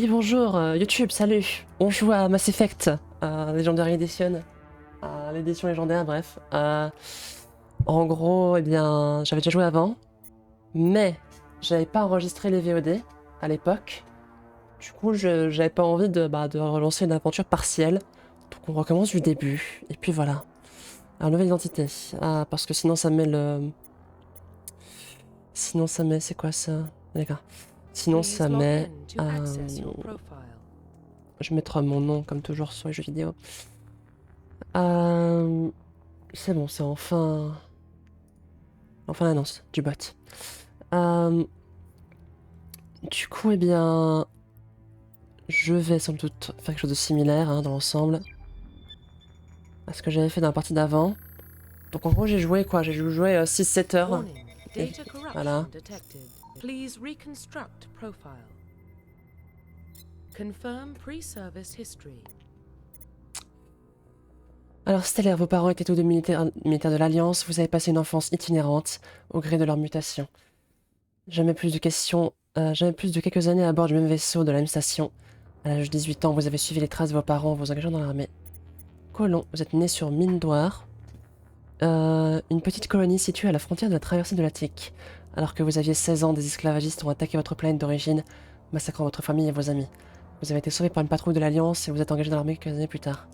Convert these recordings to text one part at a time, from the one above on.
Oui, bonjour, YouTube, salut. On joue à Mass Effect, Legendary Edition, l'édition légendaire, bref. En gros, eh bien, j'avais déjà joué avant, mais j'avais pas enregistré les VOD à l'époque. Du coup, j'avais pas envie de relancer une aventure partielle. Donc on recommence du début, et puis voilà. Alors, nouvelle identité. Ah, parce que sinon ça met le... Sinon ça met... C'est quoi ça? D'accord. Sinon ça met... Je mettrai mon nom comme toujours sur les jeux vidéo. C'est bon, c'est enfin... Enfin l'annonce du bot. Du coup, eh bien... Je vais sans doute faire quelque chose de similaire dans l'ensemble à ce que j'avais fait dans la partie d'avant. Donc en gros, j'ai joué quoi? J'ai joué 6-7 heures. Et voilà. Alors Stellaire, vos parents étaient tous deux militaires de l'Alliance, vous avez passé une enfance itinérante au gré de leur mutation. Jamais plus de quelques années à bord du même vaisseau, de la même station. À l'âge de 18 ans, vous avez suivi les traces de vos parents en vous engageant dans l'armée. Colon, vous êtes né sur Mine-Doire, une petite colonie située à la frontière de la traversée de l'Attique. Alors que vous aviez 16 ans, des esclavagistes ont attaqué votre planète d'origine, massacrant votre famille et vos amis. Vous avez été sauvé par une patrouille de l'Alliance et vous êtes engagé dans l'armée quelques années plus tard.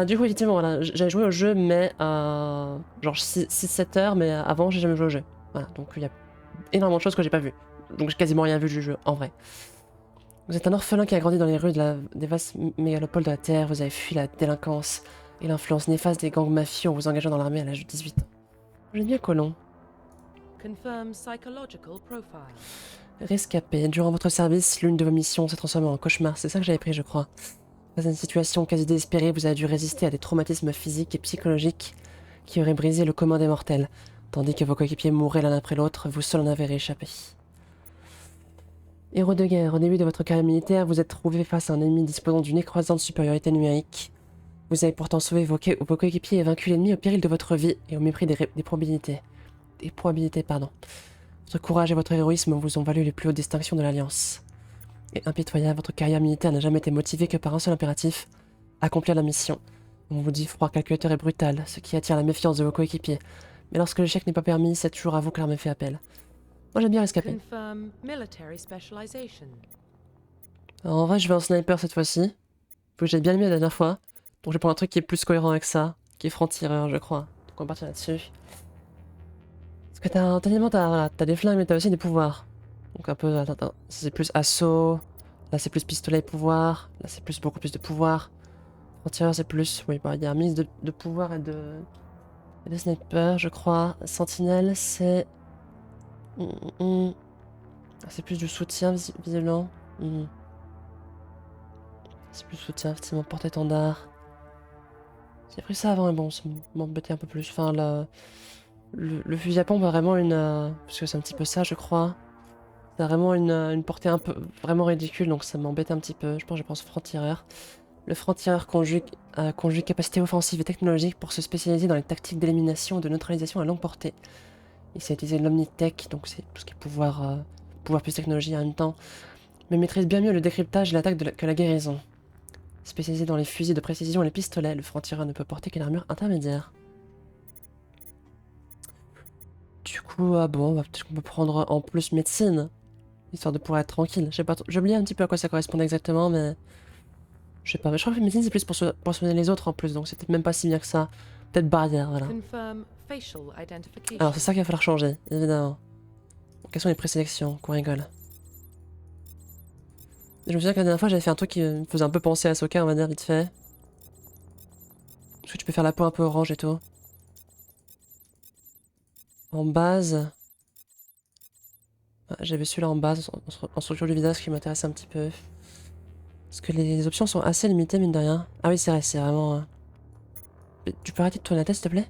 Du coup, effectivement, voilà, j'avais joué au jeu, mais genre 6-7 heures, mais avant, j'ai jamais joué au jeu. Voilà, donc il y a énormément de choses que j'ai pas vues. Donc j'ai quasiment rien vu du jeu, en vrai. Vous êtes un orphelin qui a grandi dans les rues des vastes mégalopoles de la Terre, vous avez fui la délinquance et l'influence néfaste des gangs mafieux en vous engageant dans l'armée à l'âge de 18 ans. J'aime bien Colon. Rescapé. Durant votre service, l'une de vos missions s'est transformée en cauchemar, c'est ça que j'avais pris, je crois. Dans une situation quasi désespérée, vous avez dû résister à des traumatismes physiques et psychologiques qui auraient brisé le commun des mortels. Tandis que vos coéquipiers mouraient l'un après l'autre, vous seul en avez rééchappé. Héros de guerre, au début de votre carrière militaire, vous êtes trouvé face à un ennemi disposant d'une écrasante supériorité numérique. Vous avez pourtant sauvé vos coéquipiers et vaincu l'ennemi au péril de votre vie et au mépris des probabilités. Des probabilités, pardon. Votre courage et votre héroïsme vous ont valu les plus hautes distinctions de l'Alliance. Et impitoyable, votre carrière militaire n'a jamais été motivée que par un seul impératif, accomplir la mission. On vous dit froid, calculateur et brutal, ce qui attire la méfiance de vos coéquipiers. Mais lorsque l'échec n'est pas permis, c'est toujours à vous que l'armée fait appel. Moi j'aime bien rescaper. Alors, en vrai, je vais en sniper cette fois-ci. J'ai bien aimé la dernière fois. Donc je vais prendre un truc qui est plus cohérent avec ça, qui est franc-tireur, je crois. Donc on va partir là-dessus. Parce que t'as des flingues, mais t'as aussi des pouvoirs. Donc un peu, attends, c'est plus assaut. Là c'est plus pistolet et pouvoir. Là c'est plus beaucoup plus de pouvoir. Franc-tireur c'est plus, oui, bah il y a un mix de pouvoir et de sniper, je crois. Sentinelle c'est... C'est plus du soutien visiblement. C'est plus soutien, effectivement, porte-étendard. J'ai pris ça avant, mais bon, ça m'embêtait un peu plus. Enfin, le fusil à pompe a vraiment une... parce que c'est un petit peu ça, je crois. Ça a vraiment une portée un peu... vraiment ridicule, donc ça m'embête un petit peu. Je pense franc-tireur. Le franc-tireur conjugue capacité offensive et technologique pour se spécialiser dans les tactiques d'élimination et de neutralisation à longue portée. Il s'est utilisé l'omnitech, donc c'est tout ce qui est pouvoir plus technologie en même temps. Mais maîtrise bien mieux le décryptage et l'attaque que la guérison. Spécialisé dans les fusils de précision et les pistolets, le franc-tireur ne peut porter qu'une armure intermédiaire. Du coup, bon, bah, peut-être qu'on peut prendre en plus médecine, histoire de pouvoir être tranquille. J'ai oublié un petit peu à quoi ça correspondait exactement, mais... Je sais pas, mais je crois que médecine c'est plus pour soigner les autres en plus, donc c'est peut-être même pas si bien que ça. Peut-être barrière, voilà. Alors c'est ça qu'il va falloir changer, évidemment. Quelles sont les présélections, qu'on rigole. Je me souviens que la dernière fois j'avais fait un truc qui me faisait un peu penser à Sokka, on va dire, vite fait. Parce que tu peux faire la peau un peu orange et tout. En base... Ah, j'avais celui-là en base, en structure du visage, qui m'intéressait un petit peu. Parce que les options sont assez limitées, mine de rien. Ah oui, c'est vrai, c'est vraiment... Tu peux arrêter de tourner la tête, s'il te plaît?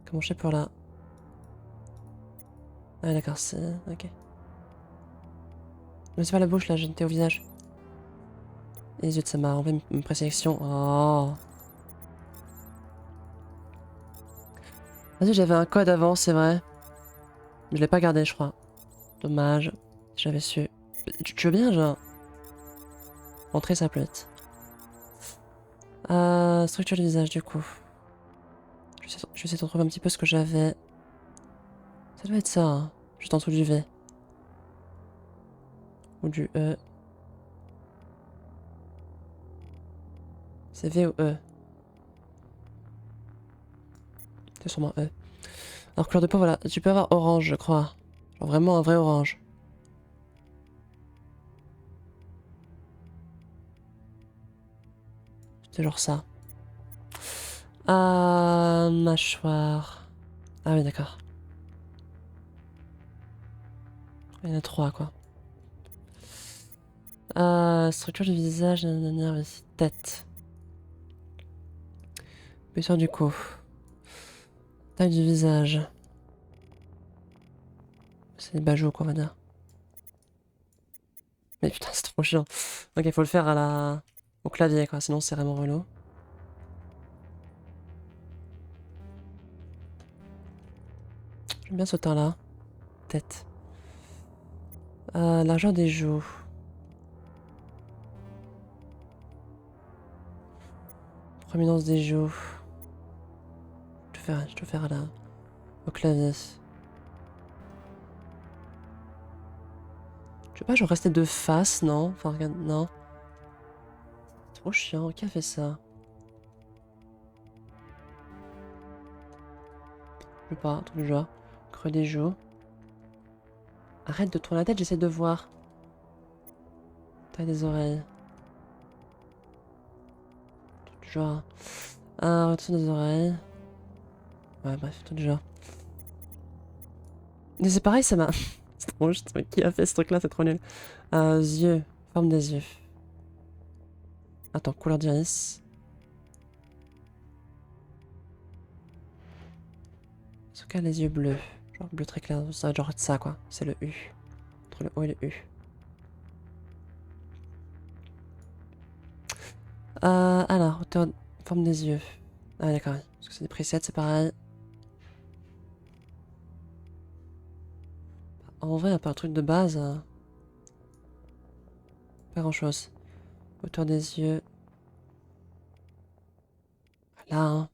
Comment je fais pour la... Ah d'accord, c'est... ok. Mais c'est pas la bouche, là, j'étais au visage. Et zut, ça m'a enlevé une présélection. Oh. Vas-y, j'avais un code avant, c'est vrai. Je l'ai pas gardé, je crois. Dommage. J'avais su. Tu veux bien, genre... Montrer sa plate. Structure du visage, du coup. Je vais essayer de retrouver un petit peu ce que j'avais. Ça doit être ça, hein. Juste en dessous du V. Ou du E. C'est V ou E? C'est sûrement E. Alors, couleur de peau, voilà. Tu peux avoir orange, je crois. Genre vraiment un vrai orange. C'est genre ça. Mâchoire. Ah oui, d'accord. Il y en a 3, quoi. Structure du visage, nanana, oui. Tête. Épaisseur du cou. Taille du visage. C'est des bajoux, quoi, on va dire. Mais putain, c'est trop chiant. Ok, il faut le faire à la... au clavier, quoi. Sinon, c'est vraiment relou. J'aime bien ce teint-là. Tête. Largeur des joues. Prominence des joues. Je te faire à la... au clavier. Je sais pas, genre rester de face, non? Enfin, regarde, non. Trop chiant, qui a fait ça? Je sais pas, un truc du genre. Creux des joues. Arrête de tourner la tête, j'essaie de voir. Taille des oreilles. Truc du genre. Rotation des oreilles. Ouais, bref, tout du genre. Mais c'est pareil, ça m'a... c'est trop juste, mais qui a fait ce truc-là, c'est trop nul. Yeux. Forme des yeux. Attends, couleur d'iris. En tout cas, les yeux bleus. Genre bleu très clair, ça va être genre ça, quoi. C'est le U. Entre le O et le U. Alors, hauteur... forme des yeux. Ah, d'accord, oui. Parce que c'est des presets, c'est pareil. En vrai, un peu un truc de base. Pas grand chose. Hauteur des yeux. Là, hein.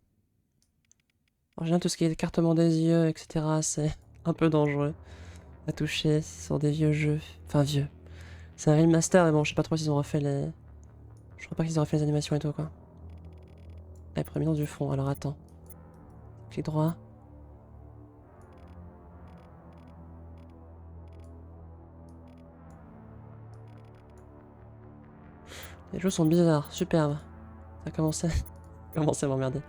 En général, tout ce qui est écartement des yeux, etc., c'est un peu dangereux à toucher sur des vieux jeux. Enfin, vieux. C'est un remaster, mais bon, je sais pas trop s'ils ont refait les... Je crois pas qu'ils ont refait les animations et tout, quoi. Ah, prominence du front, alors attends. Clic droit. Les jeux sont bizarres, superbes. Ça a commencé... commencé à m'emmerder.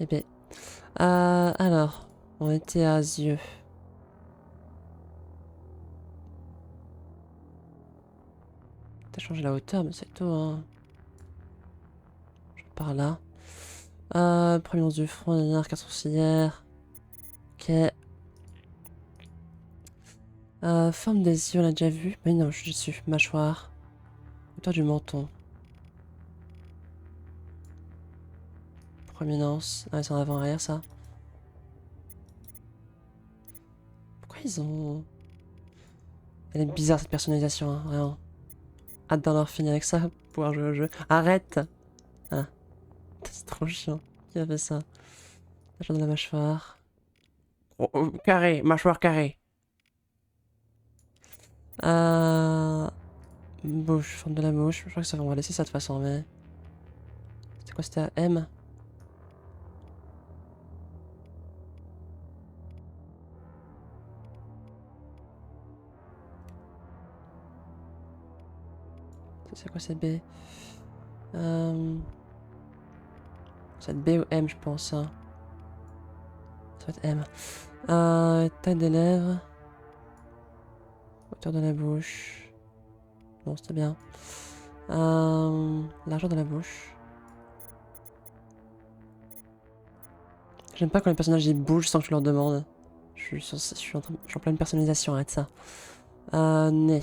Eh bien. Alors, on était à yeux. T'as changé la hauteur, mais c'est tout, hein. Par là. Prominence du front, arcade sourcilière. Ok. Forme des yeux, on l'a déjà vu. Mais non, je suis dessus. Mâchoire. Hauteur du menton. Prominence. Ah, c'est en avant-arrière, ça. Pourquoi ils ont... Elle est bizarre, cette personnalisation, hein, vraiment. Hâte d'en avoir fini avec ça, pour pouvoir jouer au jeu. Arrête! Ah, c'est trop chiant. Qui a fait ça? L'achat de la mâchoire. Oh, oh, carré, mâchoire carrée. Bouche, forme de la bouche. Je crois que ça va, on va laisser ça de toute façon, mais... C'était quoi, c'était à M? C'est quoi, c'est B? Ça va être B ou M, je pense, hein. Ça va être M. Taille des lèvres. Hauteur de la bouche. Bon, c'était bien. Largeur de la bouche. J'aime pas quand les personnages ils bougent sans que je leur demande. Je suis en pleine personnalisation, arrête ça. Nez.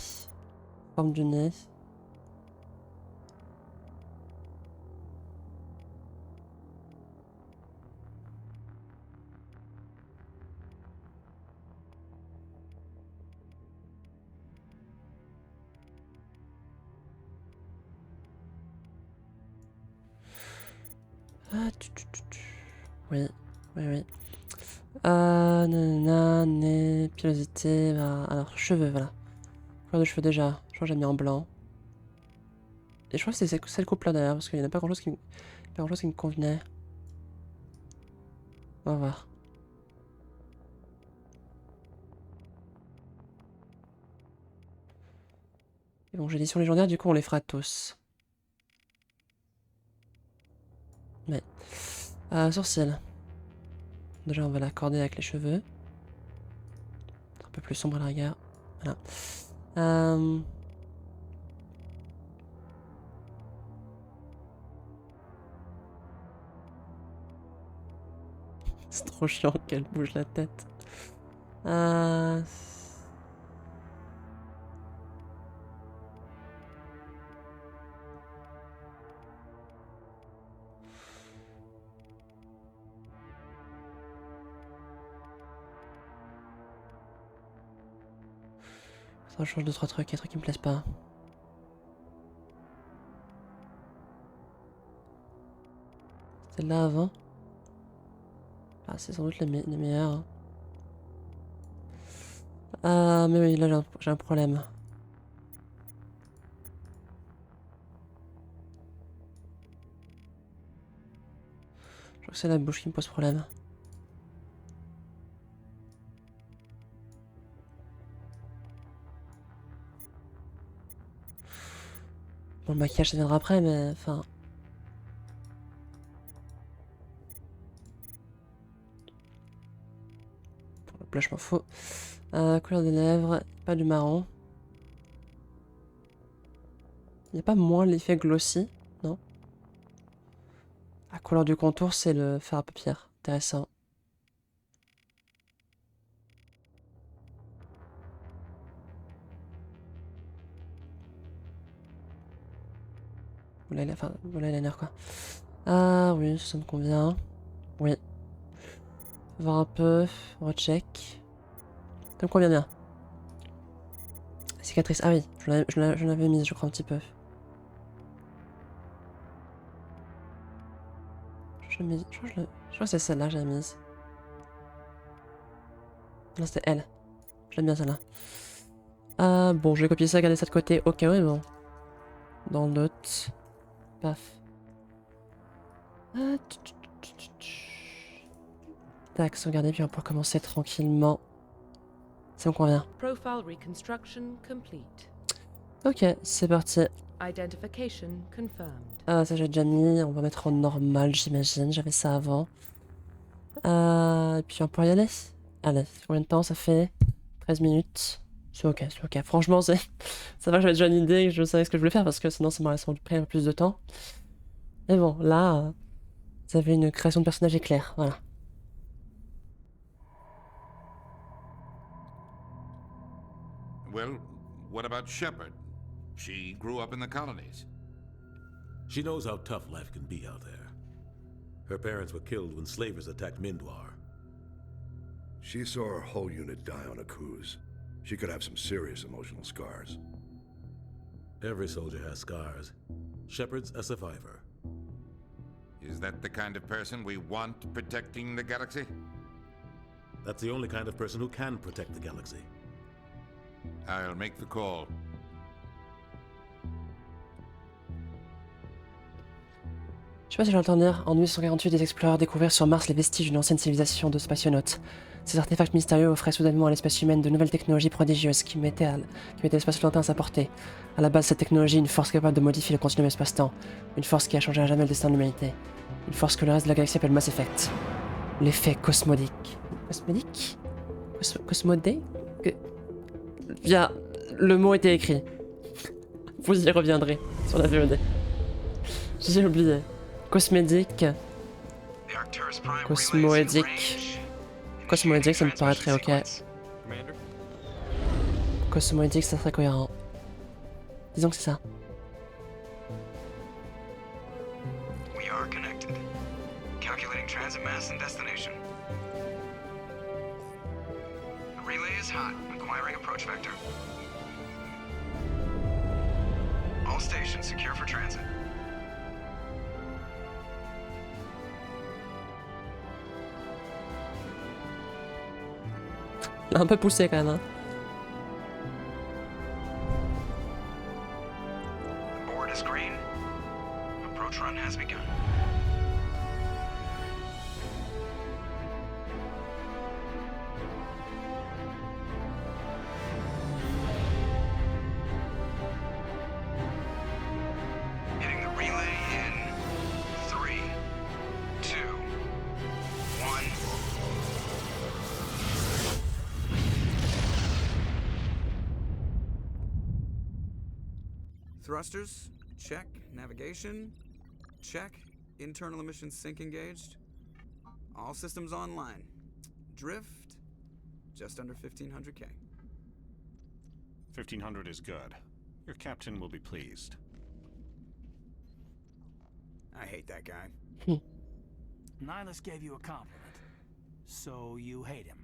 Forme du nez. Ah, oui, oui, oui. Nanana, nez, pilosité, bah, alors cheveux, voilà. Couleur de cheveux déjà, je crois que j'ai mis en blanc. Et je crois que c'est cette coupe là d'ailleurs, parce qu'il n'y en a pas grand chose qui me convenait. On va voir. Et bon, j'ai l'édition légendaire, du coup on les fera tous. Mais. Sourcils. Déjà on va l'accorder avec les cheveux. Un peu plus sombre à la rigueur. Voilà. C'est trop chiant qu'elle bouge la tête. Ça change 2-3 trucs, il y a des trucs qui me plaisent pas. Celle-là avant. Ah, c'est sans doute les meilleures. Mais oui, là j'ai un problème. Je crois que c'est la bouche qui me pose problème. Bon, le maquillage ça viendra après, mais enfin. Pour le blush, je m'en fous. Couleur des lèvres, pas du marron. Il n'y a pas moins l'effet glossy, non? La couleur du contour, c'est le fard à paupières. Intéressant. Voilà, il a l'air quoi. Ah oui, ça me convient. Oui. Voir un peu, recheck. Ça me convient bien. Cicatrice, ah oui, je l'avais mise, je crois, un petit peu. Je crois que c'est celle-là que j'ai mise. Non, c'était elle. J'aime bien celle-là. Bon, je vais copier ça, garder ça de côté. Ok, oui, bon. Dans l'autre. Paf. Tac, sauvegarder, puis on va pouvoir commencer tranquillement. Ça me convient. Profile reconstruction complete. Ok, c'est parti. Identification confirmed. Ça j'ai déjà mis. On va mettre en normal, j'imagine. J'avais ça avant. Et puis on peut y aller. Allez, combien de temps ça fait? 13 minutes. C'est ok, c'est ok. Franchement, ça va, j'avais déjà une idée, je savais ce que je voulais faire parce que sinon ça m'aurait sans doute pris un peu plus de temps. Mais bon, là, vous avez une création de personnage éclair, voilà. Well, what about Shepard? She grew up in the colonies. She knows how tough life can be out there. Her parents were killed when slavers attacked Mindwar. She saw her whole unit die on a cruise. She could have some serious emotional scars. Every soldier has scars. Shepard's a survivor. Is that the kind of person we want protecting the galaxy? That's the only kind of person who can protect the galaxy. I'll make the call. Je sais pas si j'entends dire, en 1848, des explorateurs découvrirent sur Mars les vestiges d'une ancienne civilisation de spationautes. Ces artefacts mystérieux offraient soudainement à l'espèce humaine de nouvelles technologies prodigieuses qui mettaient l'espace lointain à sa portée. À la base, cette technologie, une force capable de modifier le continuum espace-temps. Une force qui a changé à jamais le destin de l'humanité. Une force que le reste de la galaxie appelle Mass Effect. L'effet cosmodique. Cosmodique? Cosmodé? Bien, le mot était écrit. Vous y reviendrez sur la VOD. J'ai oublié. Cosmédique. Cosmoédique. Cosmoéthique, ça me paraîtrait ok. Commander? Cosmoéthique, ça serait cohérent. Disons que c'est ça. We are connected. Calculating transit mass and destination. The relay is hot, acquiring approach vector. All stations secure for transit. Il a un peu poussé quand même. Hein. The board is green. Approach run has begun. Hitting the relay in 3, 2, 1. Thrusters, check. Navigation, check. Internal emissions sync engaged. All systems online. Drift, just under 1500K. 1500 is good. Your captain will be pleased. I hate that guy. Nihilus gave you a compliment. So you hate him.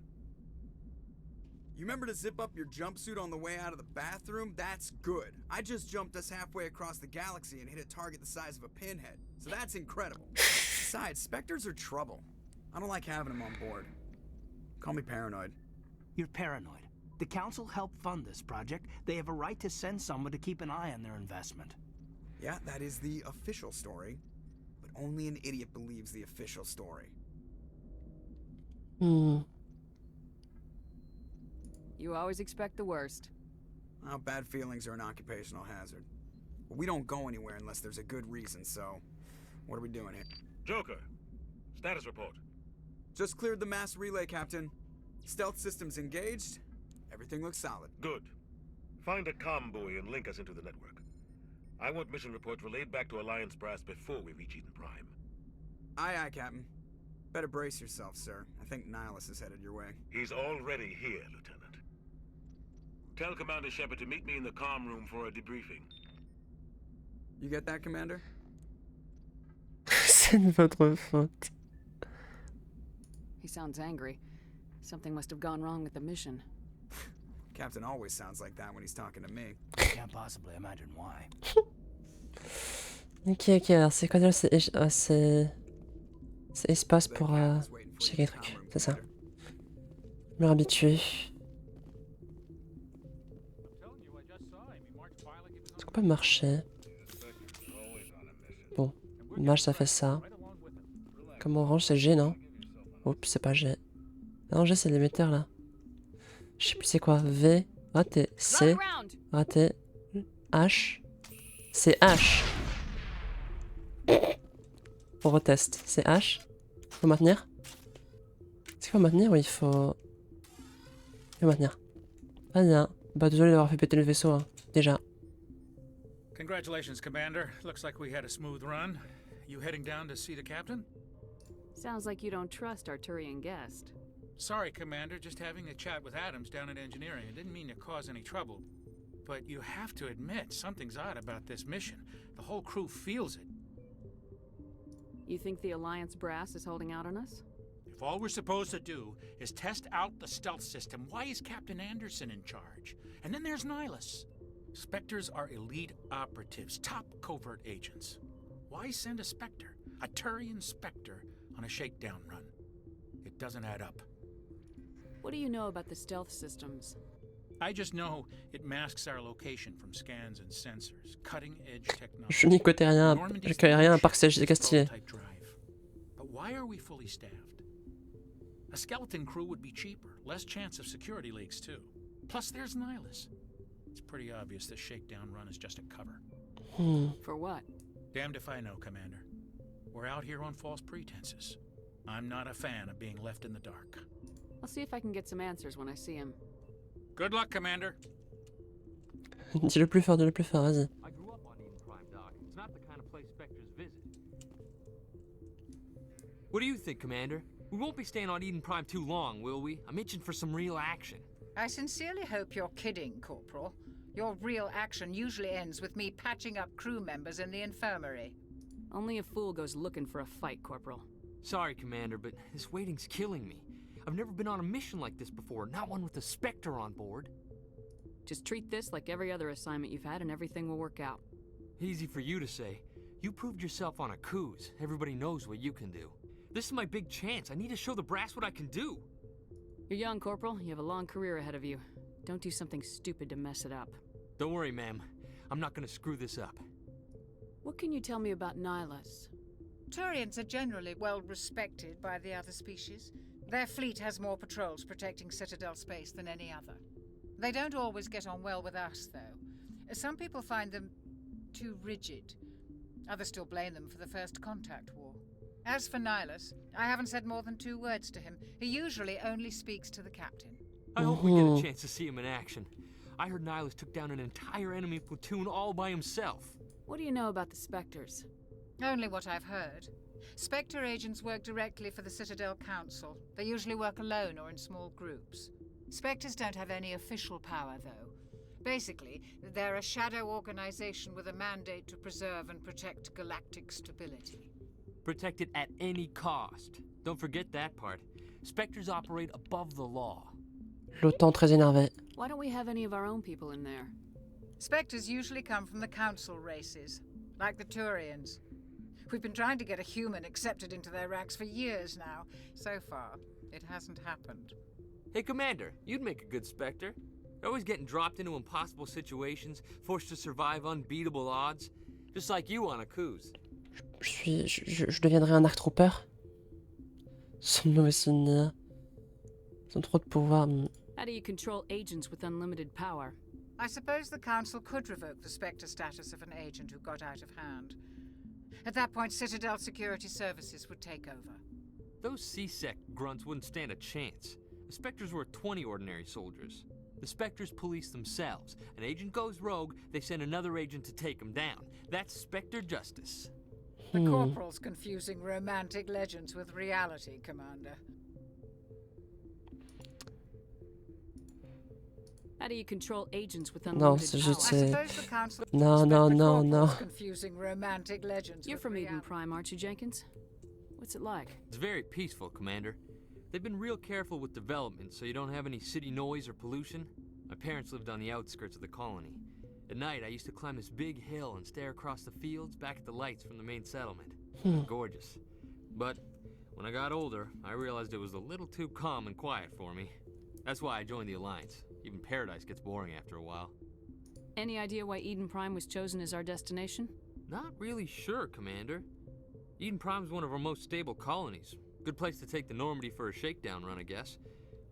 You remember to zip up your jumpsuit on the way out of the bathroom? That's good. I just jumped us halfway across the galaxy and hit a target the size of a pinhead. So that's incredible. Besides, Spectres are trouble. I don't like having them on board. Call me paranoid. You're paranoid. The Council helped fund this project. They have a right to send someone to keep an eye on their investment. Yeah, that is the official story. But only an idiot believes the official story. Hmm. You always expect the worst. Well, bad feelings are an occupational hazard. But we don't go anywhere unless there's a good reason, so... What are we doing here? Joker, status report. Just cleared the mass relay, Captain. Stealth systems engaged. Everything looks solid. Good. Find a comm buoy and link us into the network. I want mission reports relayed back to Alliance Brass before we reach Eden Prime. Aye, aye, Captain. Better brace yourself, sir. I think Nihilus is headed your way. He's already here, Lieutenant. Tell Commander Shepard to meet me in the comm room for a debriefing. You get that, Commander? C'est de votre faute. He sounds angry. Something must have gone wrong with the mission. Captain always sounds like that when he's talking to me. I can't possibly imagine why. Ok, ok, alors c'est quoi déjà? C'est espace pour checker les trucs, c'est ça. Me habituer. Est-ce qu'on peut marcher? Bon, marche ça fait ça. Comme orange c'est G, non? Oups, c'est pas G. Non, G c'est l'émetteur là. Je sais plus c'est quoi. V, raté, C, raté, H, c'est H. On reteste. C'est H. Faut maintenir. Est-ce qu'il faut maintenir ou il faut... Il faut maintenir. Très bien. Bah désolé d'avoir fait péter le vaisseau, hein. Déjà. Congratulations, Commander. Looks like we had a smooth run. You heading down to see the captain? Sounds like you don't trust our Turian guest. Sorry, Commander. Just having a chat with Adams down at engineering. I didn't mean to cause any trouble. But you have to admit, something's odd about this mission. The whole crew feels it. You think the Alliance brass is holding out on us? If all we're supposed to do is test out the stealth system, why is Captain Anderson in charge? And then there's Nihilus. Spectres are elite operatives, top covert agents. Why send a Spectre, a Turian Spectre, on a shakedown run? It doesn't add up. What do you know about the stealth systems? I just know it masks our location from scans and sensors. Cutting-edge technology. Je n'y connais rien, je connais rien à part que c'est Castillé. But why are we fully staffed? A skeleton crew would be cheaper, less chance of security leaks too. Plus there's Nihilus. It's pretty obvious this shakedown run is just a cover. For what? Damned if I know, Commander. We're out here on false pretenses. I'm not a fan of being left in the dark. I'll see if I can get some answers when I see him. Good luck, Commander. Dis-le plus fort, dis-le plus fort, vas-y. I grew up on Eden Prime, Doc. It's not the kind of place Spectres visit. What do you think, Commander? We won't be staying on Eden Prime too long, will we? I'm itching for some real action. I sincerely hope you're kidding, Corporal. Your real action usually ends with me patching up crew members in the infirmary. Only a fool goes looking for a fight, Corporal. Sorry, Commander, but this waiting's killing me. I've never been on a mission like this before, not one with a Spectre on board. Just treat this like every other assignment you've had and everything will work out. Easy for you to say. You proved yourself on a cruise. Everybody knows what you can do. This is my big chance. I need to show the brass what I can do. You're young, Corporal. You have a long career ahead of you. Don't do something stupid to mess it up. Don't worry, ma'am. I'm not gonna screw this up. What can you tell me about Nihilus? Turians are generally well respected by the other species. Their fleet has more patrols protecting Citadel space than any other. They don't always get on well with us, though. Some people find them too rigid. Others still blame them for the First Contact War. As for Nihilus, I haven't said more than 2 words to him. He usually only speaks to the captain. I hope we get a chance to see him in action. I heard Nihilus took down an entire enemy platoon all by himself. What do you know about the Spectres? Only what I've heard. Spectre agents work directly for the Citadel Council. They usually work alone or in small groups. Spectres don't have any official power, though. Basically, they're a shadow organization with a mandate to preserve and protect galactic stability. Protect it at any cost. Don't forget that part. Spectres operate above the law. L'OTAN très énervé. Why don't we have any of our own people in there? Spectres usually come from the Council races, like the Turians. We've been trying to get a human accepted into their ranks for years now. So far, it hasn't happened. Hey, Commander, you'd make a good Spectre. You're always getting dropped into impossible situations, forced to survive unbeatable odds. Just like you on a cruise. Je deviendrai un Arc Trooper. Sans mauvais souvenir. Ils ont trop de pouvoir. How do you control agents with unlimited power? I suppose the Council could revoke the Spectre status of an agent who got out of hand. At that point, Citadel Security Services would take over. Those C-Sec grunts wouldn't stand a chance. The Spectres were 20 ordinary soldiers. The Spectres police themselves. An agent goes rogue, they send another agent to take him down. That's Spectre justice. The Corporal's confusing romantic legends with reality, Commander. How do you control agents with Non, unlimited c'est power? juste. I suppose the Council. Non, non, non, non. Confusing romantic legends. You're with from Eden reality. Prime, aren't you, Jenkins? What's it like? It's very peaceful, Commander. They've been real careful with development so you don't have any city noise or pollution. My parents lived on the outskirts of the colony. At night, I used to climb this big hill and stare across the fields back at the lights from the main settlement. It was gorgeous. But when I got older, I realized it was a little too calm and quiet for me. That's why I joined the Alliance. Even Paradise gets boring after a while. Any idea why Eden Prime was chosen as our destination? Not really sure, Commander. Eden Prime's one of our most stable colonies. Good place to take the Normandy for a shakedown run, I guess.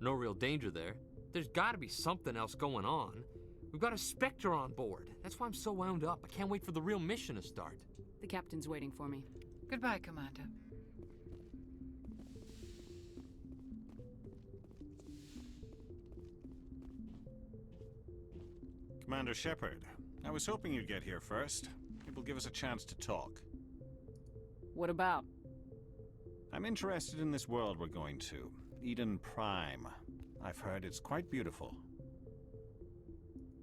No real danger there. There's gotta be something else going on. We've got a Spectre on board. That's why I'm so wound up. I can't wait for the real mission to start. The captain's waiting for me. Goodbye, Commander. Commander Shepard, I was hoping you'd get here first. It will give us a chance to talk. What about? I'm interested in this world we're going to, Eden Prime. I've heard it's quite beautiful.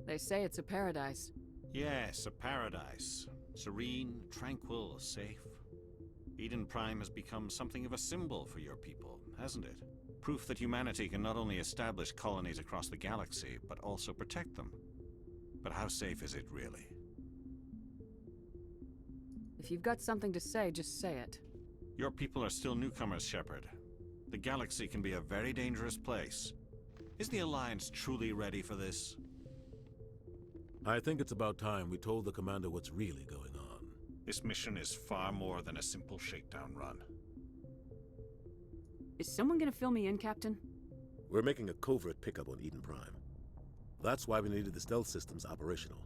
They say it's a paradise. Yes, a paradise. Serene, tranquil, safe. Eden Prime has become something of a symbol for your people, hasn't it? Proof that humanity can not only establish colonies across the galaxy, but also protect them. But how safe is it really? If you've got something to say, just say it. Your people are still newcomers, Shepard. The galaxy can be a very dangerous place. Is the Alliance truly ready for this? I think it's about time we told the commander what's really going on. This mission is far more than a simple shakedown run. Is someone gonna fill me in, Captain? We're making a covert pickup on Eden Prime. That's why we needed the stealth systems operational.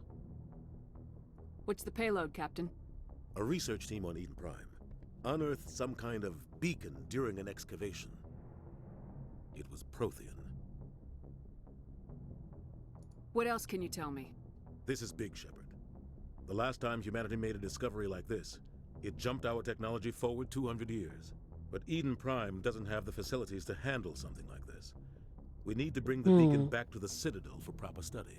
What's the payload, Captain? A research team on Eden Prime unearthed some kind of beacon during an excavation. It was Prothean. What else can you tell me? This is big, Shepard. The last time humanity made a discovery like this, it jumped our technology forward 200 years. But Eden Prime doesn't have the facilities to handle something like this. We need to bring the beacon back to the Citadel for proper study.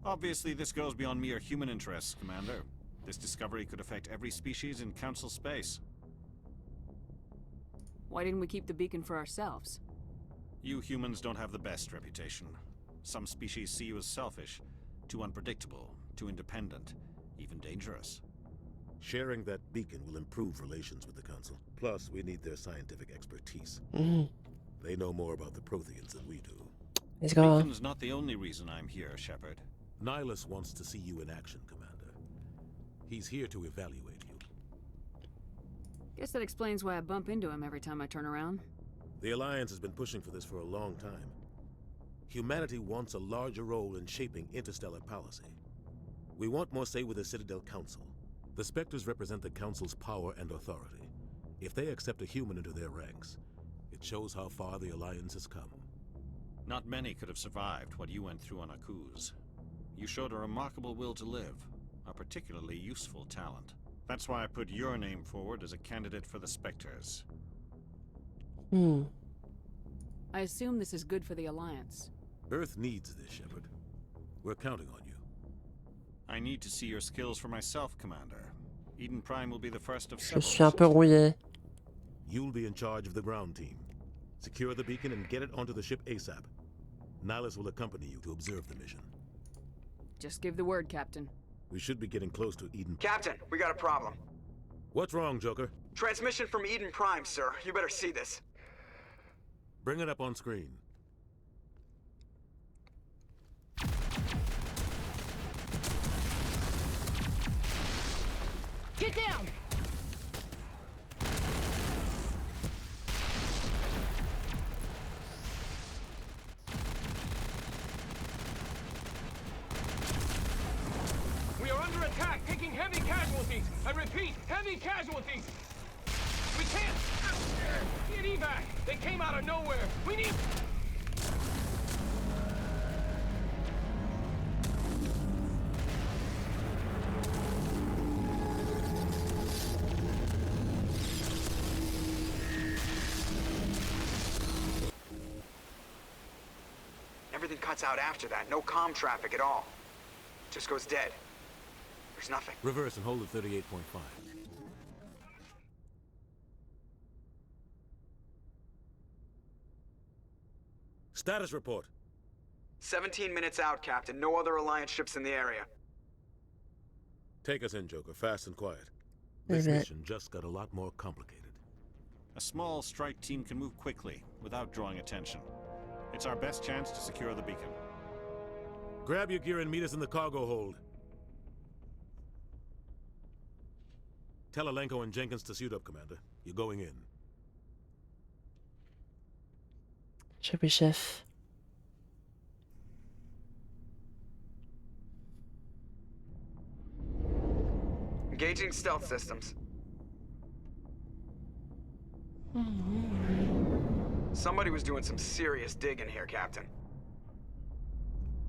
Obviously, this goes beyond mere human interests, Commander. This discovery could affect every species in Council space. Why didn't we keep the beacon for ourselves? You humans don't have the best reputation. Some species see you as selfish, too unpredictable, too independent, even dangerous. Sharing that beacon will improve relations with the Council. Plus, we need their scientific expertise. They know more about the Protheans than we do. Let's go. Beacon's not the only reason I'm here, Shepard. Nihilus wants to see you in action, Commander. He's here to evaluate you. Guess that explains why I bump into him every time I turn around. The Alliance has been pushing for this for a long time. Humanity wants a larger role in shaping interstellar policy. We want more say with the Citadel Council. The Spectres represent the Council's power and authority. If they accept a human into their ranks, it shows how far the Alliance has come. Not many could have survived what you went through on Akuz. You showed a remarkable will to live, a particularly useful talent. That's why I put your name forward as a candidate for the Spectres. I assume this is good for the Alliance. Earth needs this, Shepard. We're counting on you. I need to see your skills for myself, Commander. Eden Prime will be the first of Je several. suis un peu rouillé. You'll be in charge of the ground team. Secure the beacon and get it onto the ship ASAP. Nihilus will accompany you to observe the mission. Just give the word, Captain. We should be getting close to Eden. Captain, we got a problem. What's wrong, Joker? Transmission from Eden Prime, sir. You better see this. Bring it up on screen. Get down! We are under attack, taking heavy casualties. I repeat, heavy casualties. We can't get evac. They came out of nowhere. We need. Everything cuts out after that. No comm traffic at all. Just goes dead. There's nothing. Reverse and hold at 38.5. Status report. 17 minutes out, Captain. No other Alliance ships in the area. Take us in, Joker, fast and quiet. This mission just got a lot more complicated. A small strike team can move quickly, without drawing attention. It's our best chance to secure the beacon. Grab your gear and meet us in the cargo hold. Tell Alenko and Jenkins to suit up, Commander. You're going in. Oui, chef. Engaging stealth systems. Somebody was doing some serious digging here, Captain.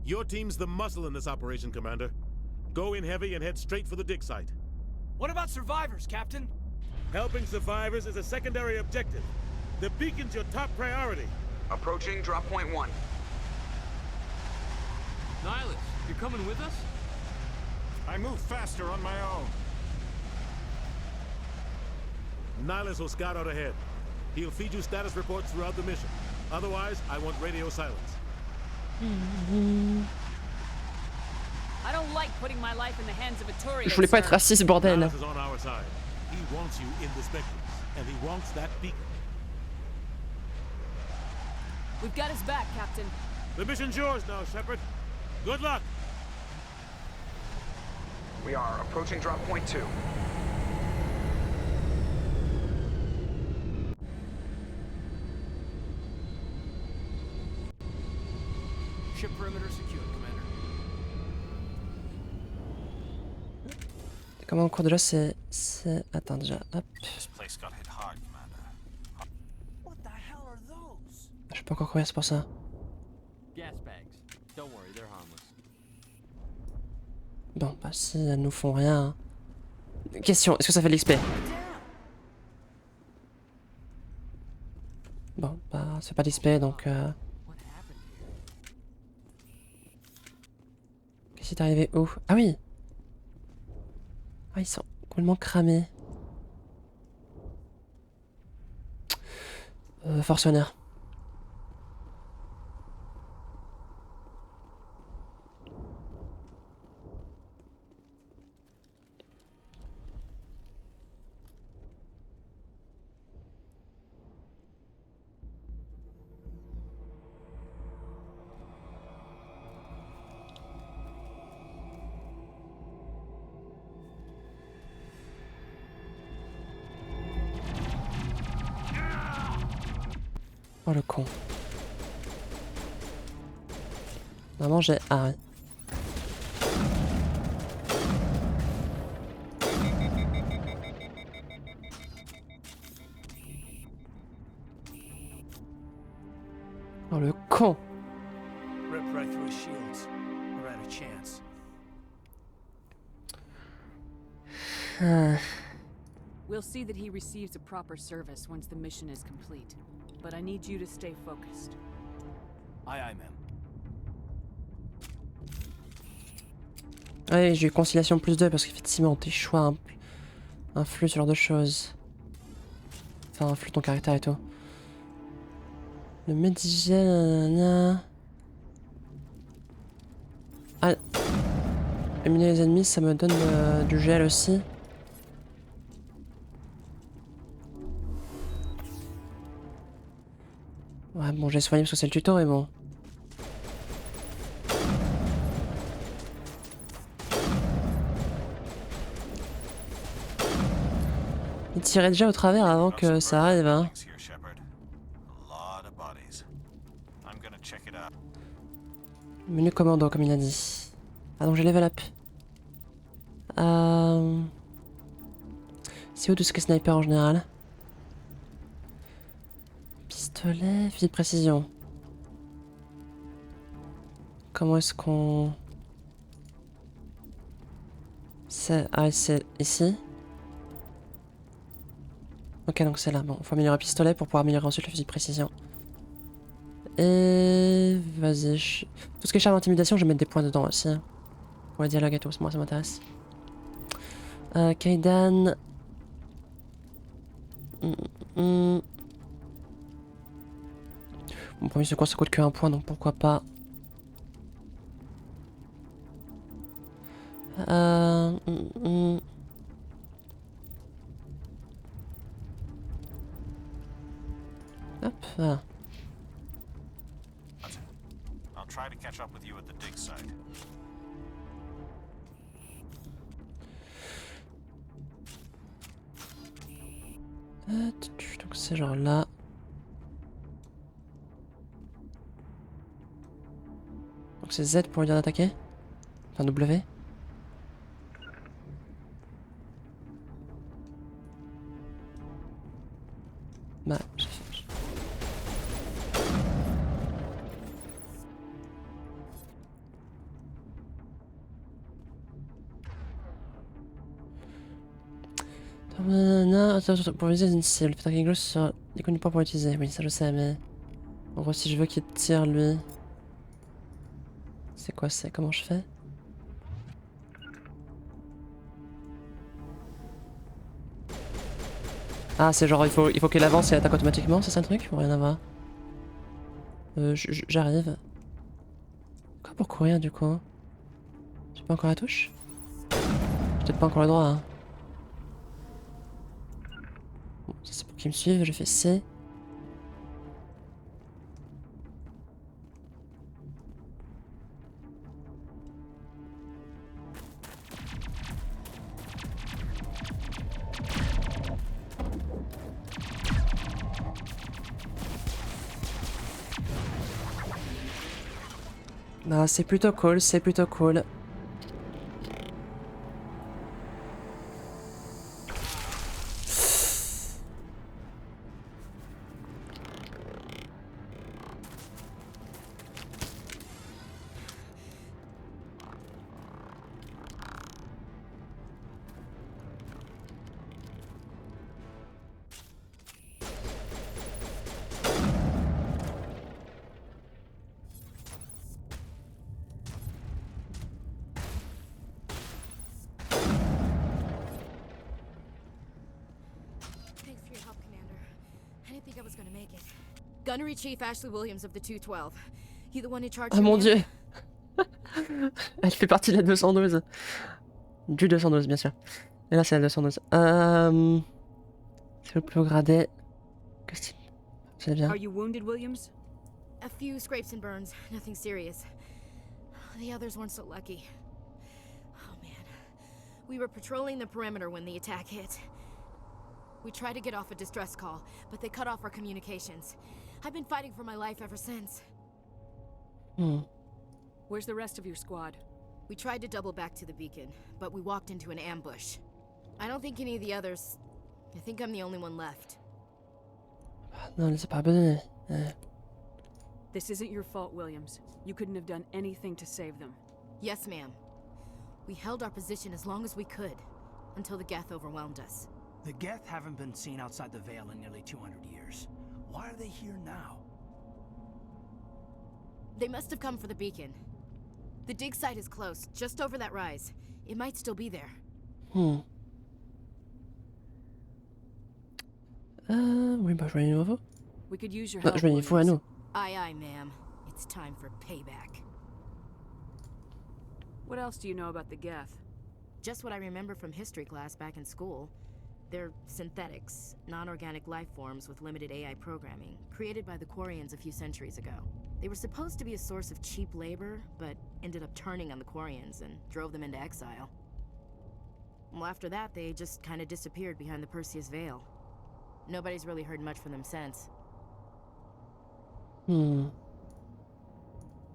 Your team's the muscle in this operation, Commander. Go in heavy and head straight for the dig site. What about survivors, Captain? Helping survivors is a secondary objective. The beacon's your top priority. Approaching drop point 1. Nihilus, you're coming with us? I move faster on my own. Nihilus will scout out ahead. He'll feed you status reports throughout the mission. Otherwise, I want radio silence. I don't like putting my life in the hands of a Turian. Je voulais pas être raciste, bordel. Nihilus is on our side. He wants you in the Spectres, and he wants that beacon. We've got his back, Captain. The mission's yours now, Shepard. Good luck. We are approaching drop point 2. Ship perimeter secured, Commander. Comment au cours de là, c'est... Attends, déjà, hop. This place got hit hard, Commander. What the hell are those? Je peux encore courir, c'est pour ça. Gas bags. Don't worry, they're harmless. Bon, bah si elles nous font rien... Question, est-ce que ça fait de l'XP? ça se fait pas d'XP donc... Qu'est-ce qui est arrivé où? Ah oui! Ah, ils sont complètement cramés. Forcenaire. Oh le con. Normalement j'ai... Ah ouais. Oh le con. Rip right through his shields. We're out of chance. We'll see that he receives a proper service once the mission is complete. But I need you to stay focused. Aye, aye, ma'am. Ouais, j'ai eu conciliation +2 parce qu'effectivement tes choix influent sur ce genre de choses. Enfin, influent ton caractère et tout. Le médigène... Ah... Éliminer les ennemis, ça me donne du gel aussi. Ouais, bon, j'ai soigné parce que c'est le tuto, mais bon. Il tirait déjà au travers avant que ça arrive, hein. Menu commando, comme il a dit. Ah, donc j'ai level up. C'est où tout ce qui est sniper en général? Pistolet, fusil de précision. Comment est-ce qu'on... Ah, c'est ici. Ok, donc c'est là. Bon, faut améliorer le pistolet pour pouvoir améliorer ensuite le fusil de précision. Et... Vas-y. Tout ce qui est charme d'intimidation, je vais mettre des points dedans aussi. Pour les dialogues et tout, moi ça m'intéresse. Kaidan... Mon premier secours ça coûte que 1 point, donc pourquoi pas. Hop, voilà. I'll try to catch up with you at the dig site. Donc c'est genre là. Donc c'est Z pour lui dire d'attaquer. Enfin W. Bah, j'ai fait. Attends, pour viser une cible, peut-être quelque chose sur les connus pas pour l'utiliser. Oui, ça je sais, mais. En gros, si je veux qu'il tire lui. C'est quoi c'est? Comment je fais? Ah, c'est genre il faut qu'elle avance et attaque automatiquement, c'est ça le truc? Ou rien à voir? J'arrive. Quoi pour courir du coup? J'ai pas encore la touche? J'ai peut-être pas encore le droit, hein. Bon, ça c'est pour qu'ils me suivent, je fais C. Bah, c'est plutôt cool, c'est plutôt cool. Gunnery Chief Ashley Williams of the 212. You the one in charge? Oh mon dieu. Elle fait partie de la 212. Du 212, bien sûr. Et là, c'est la 212. C'est le plus haut gradé. Qu'est-ce que c'est bien. Are you wounded, Williams? A few scrapes and burns, nothing serious. The others weren't so lucky. Oh man. We were patrolling the perimeter when the attack hit. We tried to get off a distress call, but they cut off our communications. I've been fighting for my life ever since. Where's the rest of your squad? We tried to double back to the beacon, but we walked into an ambush. I don't think any of the others... I think I'm the only one left. Non, laissez pas abandonner. This isn't your fault, Williams. You couldn't have done anything to save them. Yes, ma'am. We held our position as long as we could, until the Geth overwhelmed us. The Geth haven't been seen outside the Vale in nearly 200 years. Why are they here now? They must have come for the beacon. The dig site is close, just over that rise. It might still be there. Oui, bah je vais aller nouveau. We could use your Non, help, je vais aller à nous. Aye, aye, ma'am. It's time for payback. What else do you know about the Geth? Just what I remember from history class back in school. They're synthetics, non-organic life forms with limited AI programming, created by the Quarians a few centuries ago. They were supposed to be a source of cheap labor, but ended up turning on the Quarians and drove them into exile. Well, after that, they just kind of disappeared behind the Perseus Veil. Nobody's really heard much from them since.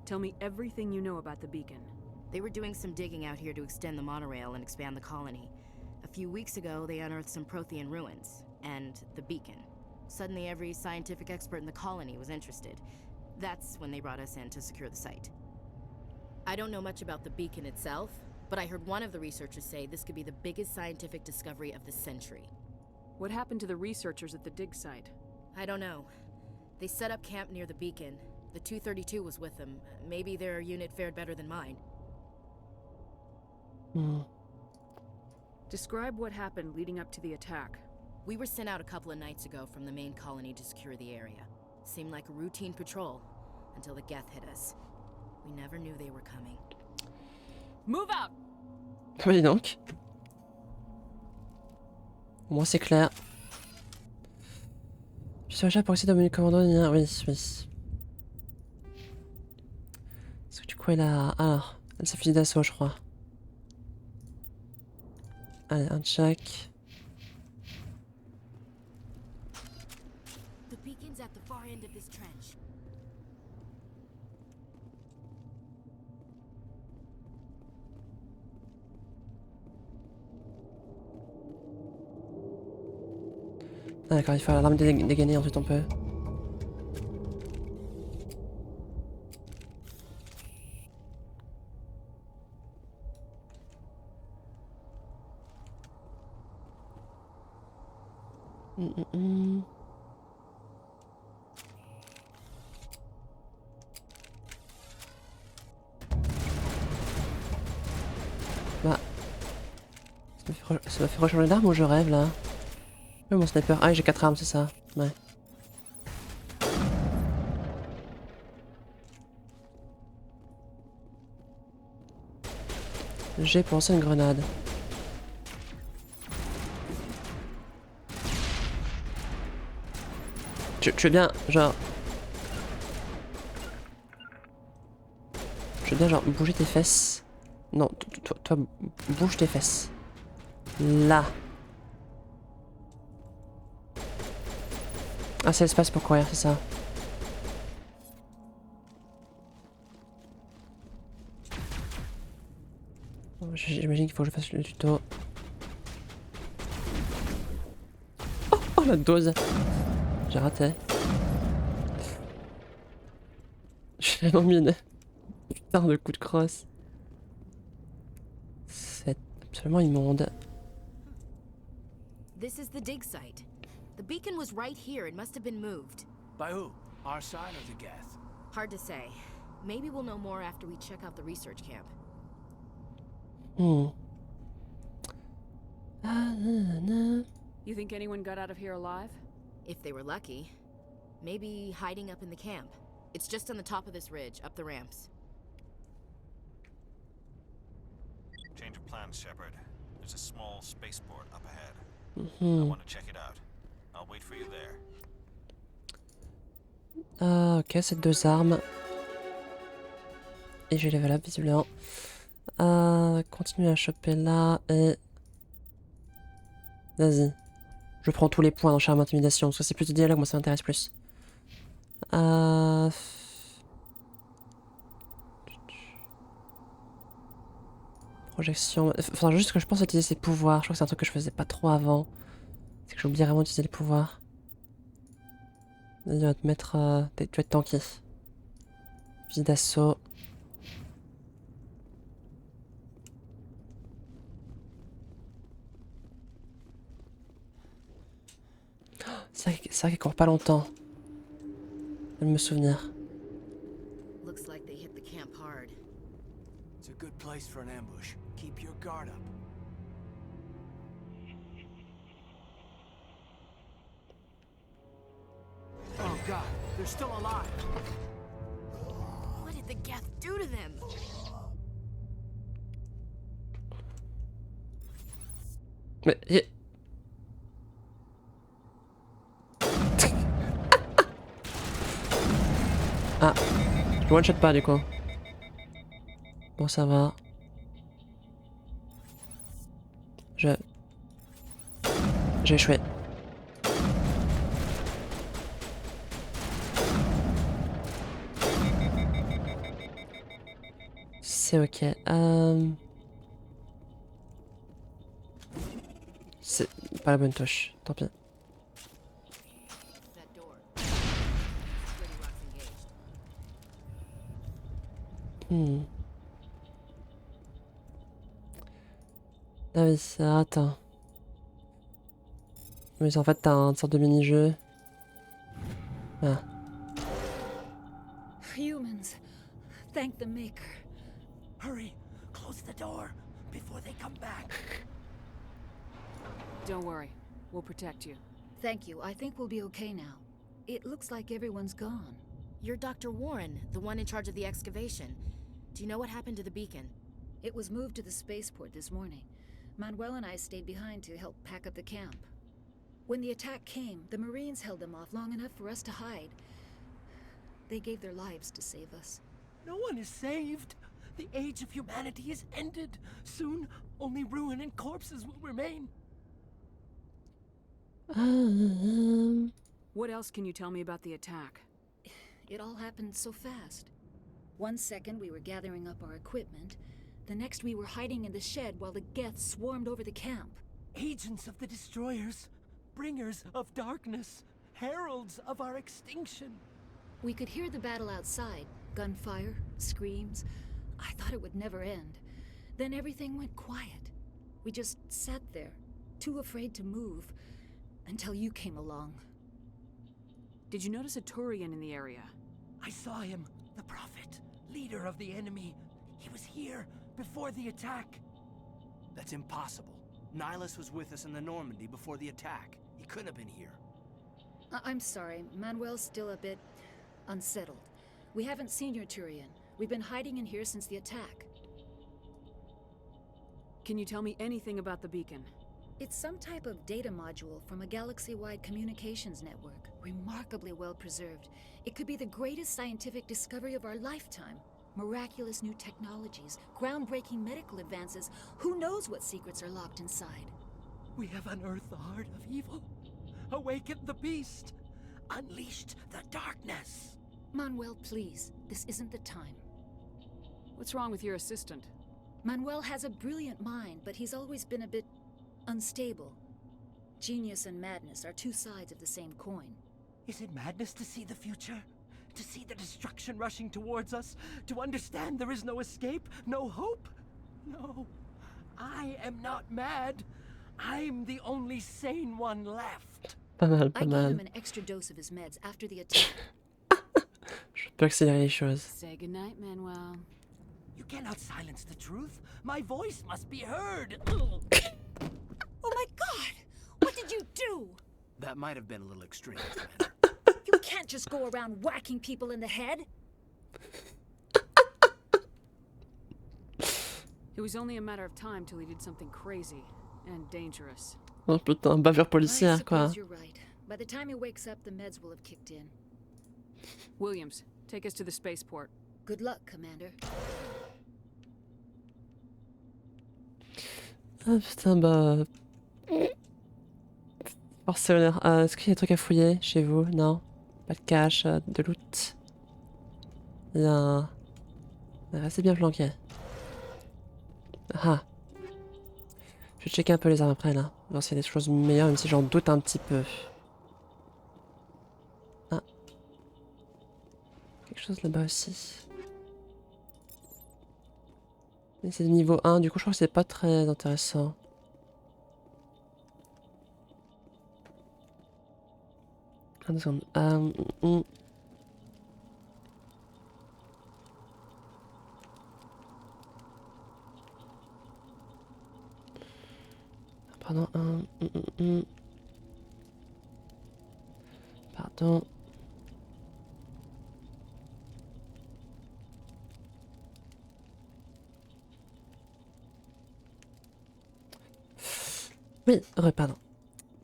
Tell me everything you know about the beacon. They were doing some digging out here to extend the monorail and expand the colony. A few weeks ago, they unearthed some Prothean ruins, and the beacon. Suddenly, every scientific expert in the colony was interested. That's when they brought us in to secure the site. I don't know much about the beacon itself, but I heard one of the researchers say this could be the biggest scientific discovery of the century. What happened to the researchers at the dig site? I don't know. They set up camp near the beacon. The 232 was with them. Maybe their unit fared better than mine. Describe what happened leading up to the attack. We were sent out a couple of nights ago from the main colony to secure the area. Seemed like a routine patrol, until the Geth hit us. We never knew they were coming. Move out! Oui donc. Au moins c'est clair. Je suis déjà pour essayer de mener le commandant. Oui, oui. Parce que du coup elle a... Alors, elle s'est fusil d'assaut je crois. Allez, un check. The beacon's at the far end of this trench. Ah, d'accord, il faut l'arme dégainer ensuite on peut. Bah, ça m'a fait rechanger d'arme ou je rêve là? Oui, mon sniper. Ah, j'ai 4 armes, c'est ça. Ouais. J'ai pensé une grenade. Tu veux bien, genre... Tu veux bien, genre, bouger tes fesses? Non, toi, bouge tes fesses. Là. Ah, c'est l'espace pour courir, c'est ça. J'imagine qu'il faut que je fasse le tuto. Oh la dose! J'ai raté. J'ai vraiment mis une putain de coup de crosse. C'est absolument immonde. This is the dig site. The beacon was right here. It must have been moved. By who? Our side or the Geth? Hard to say. Maybe we'll know more after we check out the research camp. You think anyone got out of here alive? If they were lucky. Maybe hiding up in the camp. It's just on the top of this ridge, up the ramps. Change of plans, Shepard. There's a small spaceport up ahead. I Mhm. want to check it out. I'll wait for you there. Ah, ok, c'est 2 armes. Et j'ai level up visiblement. Continue à choper là et... Vas-y. Je prends tous les points dans charme intimidation, parce que c'est plus du dialogue, moi ça m'intéresse plus. Projection... Enfin, juste que je pense utiliser ses pouvoirs. Je crois que c'est un truc que je faisais pas trop avant. C'est que j'oublie vraiment d'utiliser les pouvoirs. Vas-y, on va te mettre... Tu vas être tanky. Fusil d'assaut. C'est vrai qu'elle court pas longtemps. Je vais me souvenir. Looks like they hit the camp hard. It's a good place for an ambush. Keep your guard up. Oh god, they're still alive. What did the Geth do to them? Mais... Ah, je one shot pas du coup. Bon, ça va. J'ai échoué. C'est ok. C'est pas la bonne touche, tant pis. Ah oui, ça attends. Mais en fait, t'as une sorte de mini-jeu. Ah. Humans, thank the Maker. Hurry, close the door before they come back. Don't worry, we'll protect you. Thank you. I think we'll be okay now. It looks like everyone's gone. You're Dr. Warren, the one in charge of the excavation. Do you know what happened to the beacon? It was moved to the spaceport this morning. Manuel and I stayed behind to help pack up the camp. When the attack came, the Marines held them off long enough for us to hide. They gave their lives to save us. No one is saved. The age of humanity is ended. Soon, only ruin and corpses will remain. What else can you tell me about the attack? It all happened so fast. 1 second we were gathering up our equipment. The next we were hiding in the shed while the Geth swarmed over the camp. Agents of the destroyers, bringers of darkness, heralds of our extinction. We could hear the battle outside. Gunfire, screams. I thought it would never end. Then everything went quiet. We just sat there, too afraid to move, until you came along. Did you notice a Turian in the area? I saw him, the Prophet, leader of the enemy. He was here before the attack. That's impossible. Nihilus was with us in the Normandy before the attack. He couldn't have been here. I'm sorry, Manuel's still a bit unsettled. We haven't seen your Turian. We've been hiding in here since the attack. Can you tell me anything about the beacon? It's some type of data module from a galaxy-wide communications network. Remarkably well preserved. It could be the greatest scientific discovery of our lifetime. Miraculous new technologies, groundbreaking medical advances. Who knows what secrets are locked inside? We have unearthed the heart of evil, awakened the beast, unleashed the darkness. Manuel, please. This isn't the time. What's wrong with your assistant? Manuel has a brilliant mind, but he's always been a bit unstable. Genius and madness are two sides of the same coin. Is it madness to see the future? To see the destruction rushing towards us? To understand there is no escape? No hope? No. I am not mad. I'm the only sane one left. Pas mal, I pas gave mal. him an extra dose of his meds after the attack. Je peux accélérer les choses. Say goodnight, Manuel. You cannot silence the truth. My voice must be heard. Oh my god! What did you do? That might have been a little extreme. You can't just go around whacking people in the head. It was only a matter of time till he did something crazy and dangerous. Oh putain, bavure I policière quoi. suppose you're right. By the time he wakes up, the meds will have kicked in. Williams, take us to the spaceport. Good luck, Commander. Ah putain, bah. Barcelone. Est-ce qu'il y a des trucs à fouiller chez vous? Non. Pas de cash, de loot. Il y a un. Restez bien flanqué. Ah. Je vais checker un peu les armes après là. Voir s'il y a des choses meilleures, même si j'en doute un petit peu. Ah. Quelque chose là-bas aussi. Mais c'est de niveau 1, du coup je crois que c'est pas très intéressant. Une seconde. Pardon, Pardon. Oui, pardon.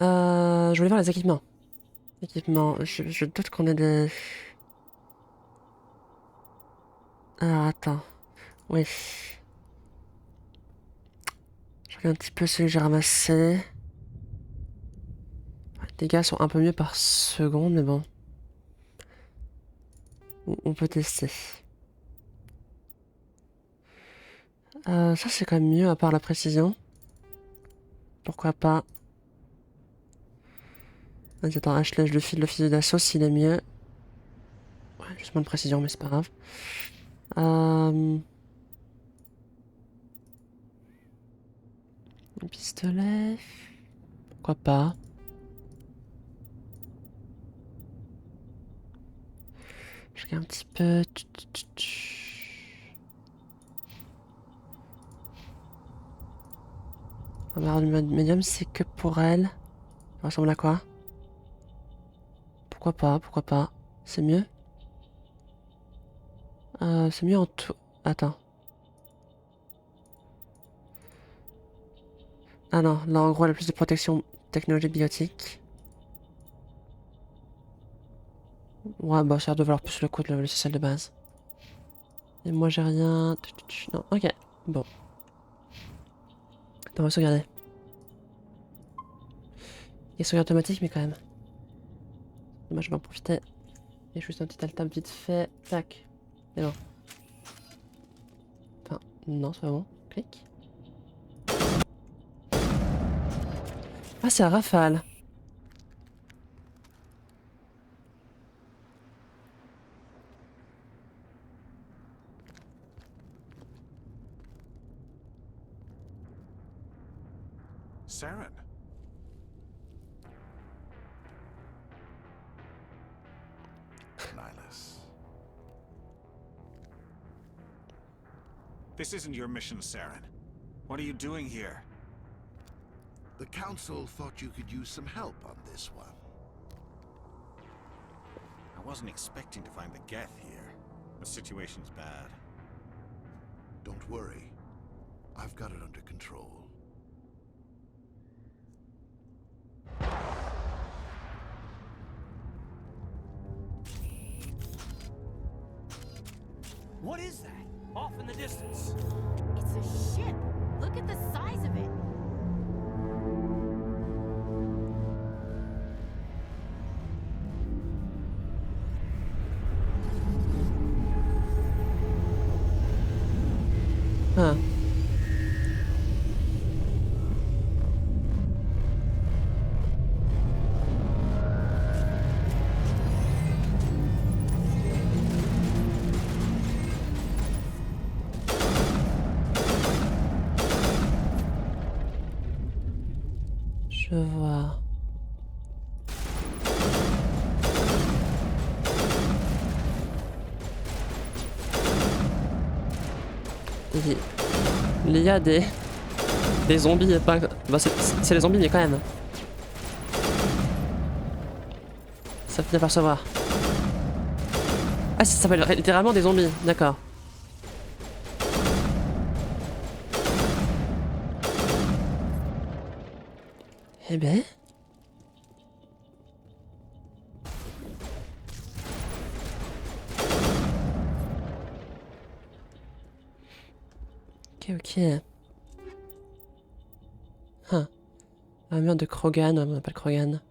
Je voulais voir les équipements. Je doute qu'on ait des... Alors, attends. Oui. Je regarde un petit peu celui que j'ai ramassé. Les dégâts sont un peu mieux par seconde, mais bon. On peut tester. Ça, c'est quand même mieux, à part la précision. Pourquoi pas. Vas-y, attends, H-Lèche, le fusil d'assaut, s'il est mieux. Ouais, juste moins de précision, mais c'est pas grave. Un pistolet. Pourquoi pas. Je regarde un petit peu. On va avoir du mode médium, c'est que pour elle. Ça ressemble à quoi? Pourquoi pas. C'est mieux? C'est mieux en tout. Attends. Ah non, là en gros elle a plus de protection technologie biotique. Ouais, bah ça doit valoir plus le coup de le celle de base. Et moi j'ai rien. Non, ok. Bon. On va sauvegarder. Il y a sauvegarde automatique, mais quand même. Dommage, je vais en profiter. Et juste un petit alt tab vite fait. Tac. C'est bon. Enfin, non, c'est pas bon. Clic. Ah, c'est un rafale. Saren. Nihilus. This isn't your mission, Saren. What are you doing here? The Council thought you could use some help on this one. I wasn't expecting to find the Geth here. The situation's bad. Don't worry. I've got it under control. What is that? Off in the distance. It's a ship. Look at the size of it. Ah. Je vois. Il y a des zombies, pas... Bah c'est les zombies, mais quand même. Ça finit par se voir. Ah, ça s'appelle littéralement des zombies, d'accord. Eh ben... Ok, ok. Hein. Hammer de Krogan, on n'a pas le Krogan.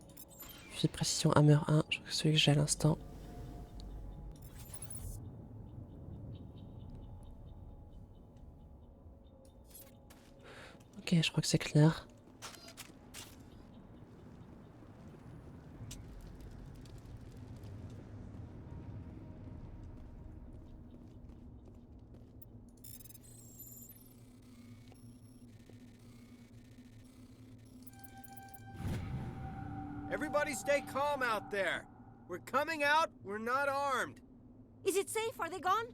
Fusil de précision Hammer 1, je crois que c'est celui que j'ai à l'instant. Ok, je crois que c'est clair. Everybody stay calm out there. We're coming out, we're not armed. Is it safe? Are they gone?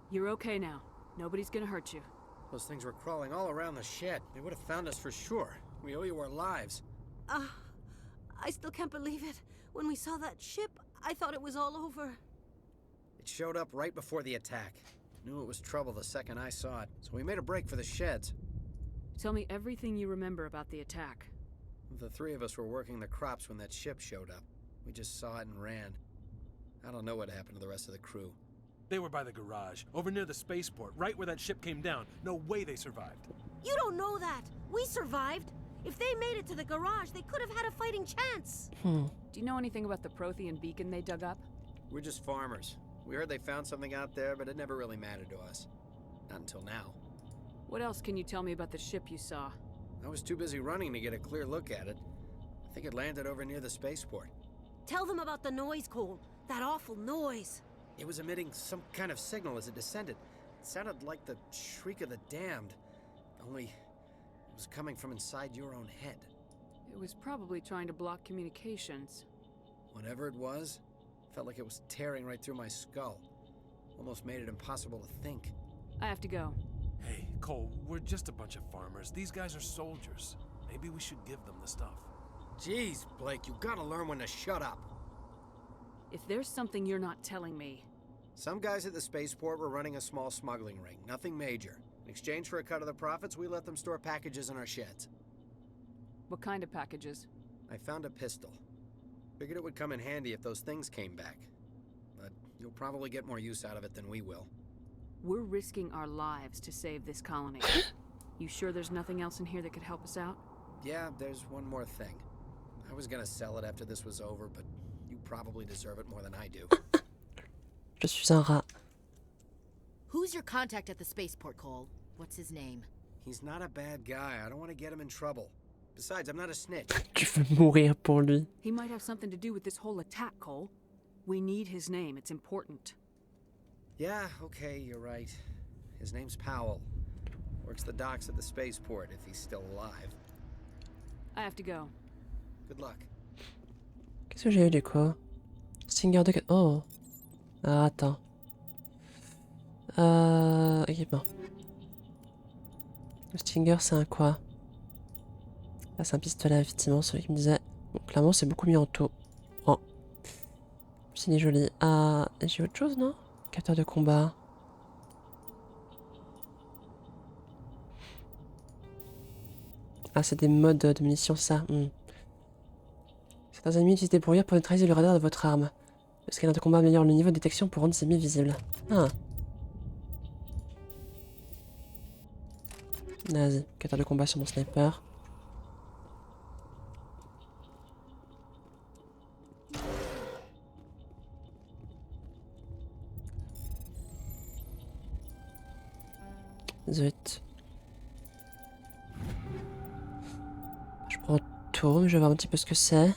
You're okay now. Nobody's gonna hurt you. Those things were crawling all around the shed. They would have found us for sure. We owe you our lives. I still can't believe it. When we saw that ship, I thought it was all over. It showed up right before the attack. Knew it was trouble the second I saw it, so we made a break for the sheds. Tell me everything you remember about the attack. The three of us were working the crops when that ship showed up. We just saw it and ran. I don't know what happened to the rest of the crew. They were by the garage, over near the spaceport, right where that ship came down. No way they survived. You don't know that. We survived. If they made it to the garage, they could have had a fighting chance. Do you know anything about the Prothean beacon they dug up? We're just farmers. We heard they found something out there, but it never really mattered to us. Not until now. What else can you tell me about the ship you saw? I was too busy running to get a clear look at it. I think it landed over near the spaceport. Tell them about the noise, Cole. That awful noise. It was emitting some kind of signal as it descended. It sounded like the shriek of the damned. Only it was coming from inside your own head. It was probably trying to block communications. Whatever it was, felt like it was tearing right through my skull. Almost made it impossible to think. I have to go. Hey, Cole, we're just a bunch of farmers. These guys are soldiers. Maybe we should give them the stuff. Jeez, Blake, you gotta learn when to shut up. If there's something you're not telling me... Some guys at the spaceport were running a small smuggling ring, nothing major. In exchange for a cut of the profits, we let them store packages in our sheds. What kind of packages? I found a pistol. Figured it would come in handy if those things came back. But you'll probably get more use out of it than we will. We're risking our lives to save this colony. You sure there's nothing else in here that could help us out? Yeah, there's one more thing. I was gonna sell it after this was over, but you probably deserve it more than I do. Je suis un rat. Who's your contact at the spaceport, Cole? What's his name? He's not a bad guy. I don't want to get him in trouble. Besides, I'm not a snitch. Tu veux mourir pour lui. He might have something to do with this whole attack, Cole. We need his name. It's important. Yeah, okay, you're right. His name's Powell. Works the docks at the spaceport if he's still alive. I have to go. Good luck. Qu'est-ce que j'ai eu du coup? Stinger de... Oh. Ah, attends. Équipement. Le Stinger, c'est un quoi? Ah, c'est un pistolet, effectivement, celui qui me disait. Bon, clairement, c'est beaucoup mieux en taux. Oh. C'est joli. Ah, j'ai autre chose, non? Capteur de combat. Ah, c'est des modes de munitions, ça. Certains ennemis utilisent des brouillards pour neutraliser le radar de votre arme. Le scanner de combat améliore le niveau de détection pour rendre ses ennemis visibles. Ah. Vas-y, capteur de combat sur mon sniper. Zut. Je prends un tour, mais je vais voir un petit peu ce que c'est.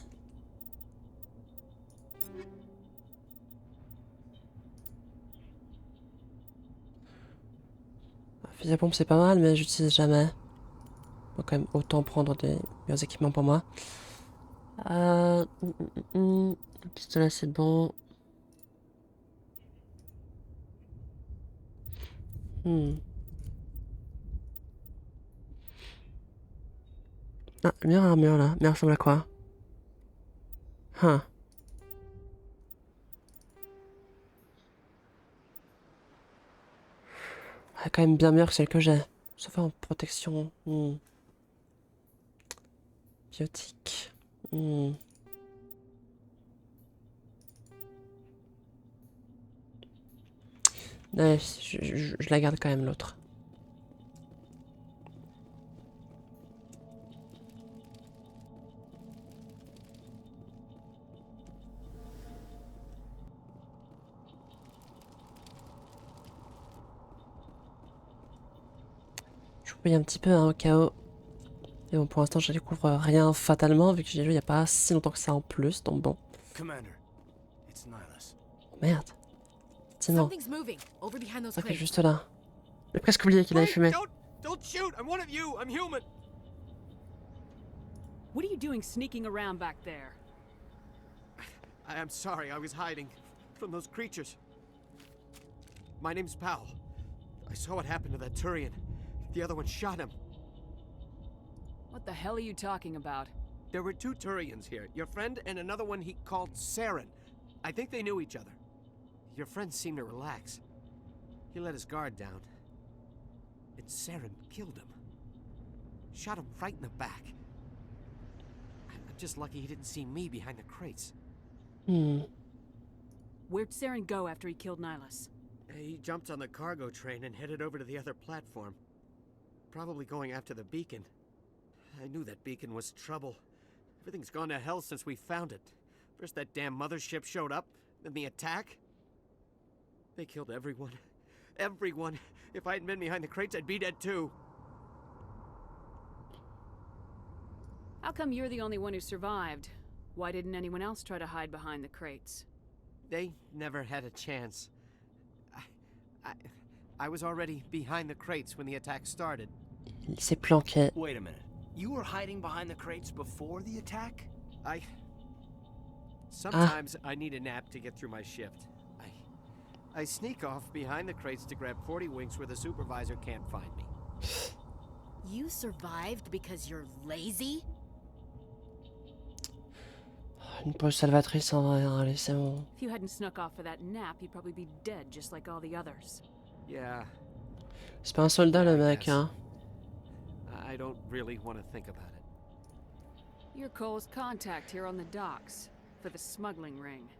Fusil à pompe c'est pas mal, mais j'utilise jamais. Faut quand même autant prendre des meilleurs équipements pour moi. Le pistolet c'est bon. Ah, meilleure armure là. Mais elle ressemble à quoi? Elle est quand même bien meilleure que celle que j'ai. Sauf en protection. Biotique. Ouais, je la garde quand même l'autre. Je fouille un petit peu hein, au cas où. Et bon, pour l'instant, je découvre rien fatalement, vu que j'ai joué il n'y a pas si longtemps que ça en plus, donc bon. Commander, it's Nihilus. Merde. Effectivement. Ok, juste là. J'ai presque oublié qu'il avait fumé. Don't shoot! I'm one of you! I'm human! What are you doing sneaking around back there? I'm sorry, I was hiding from those creatures. My name's Powell. I saw what happened to that Turian. The other one shot him. What the hell are you talking about? There were 2 Turians here. Your friend and another one he called Saren. I think they knew each other. Your friend seemed to relax. He let his guard down. And Saren killed him. Shot him right in the back. I'm just lucky he didn't see me behind the crates. Where'd Saren go after he killed Nihilus? He jumped on the cargo train and headed over to the other platform. Probably going after the beacon. I knew that beacon was trouble. Everything's gone to hell since we found it. First that damn mothership showed up, then the attack. They killed everyone. Everyone. If I hadn't been behind the crates, I'd be dead too. How come you're the only one who survived? Why didn't anyone else try to hide behind the crates? They never had a chance. I was already behind the crates when the attack started. Il s'est planqué. Wait a minute. You were hiding behind the crates before the attack? Sometimes I need a nap to get through my shift. I sneak off behind the crates to grab 40 winks where the supervisor can't find me. You survived because you're lazy? Une pause salvatrice en vrai, hein, allez, c'est bon. If you hadn't snuck off for that nap, you'd probably be dead just like all the others. Yeah. C'est pas un soldat le mec, hein. I don't really want to think about it. You're Cole's contact here on the docks for the smuggling ring.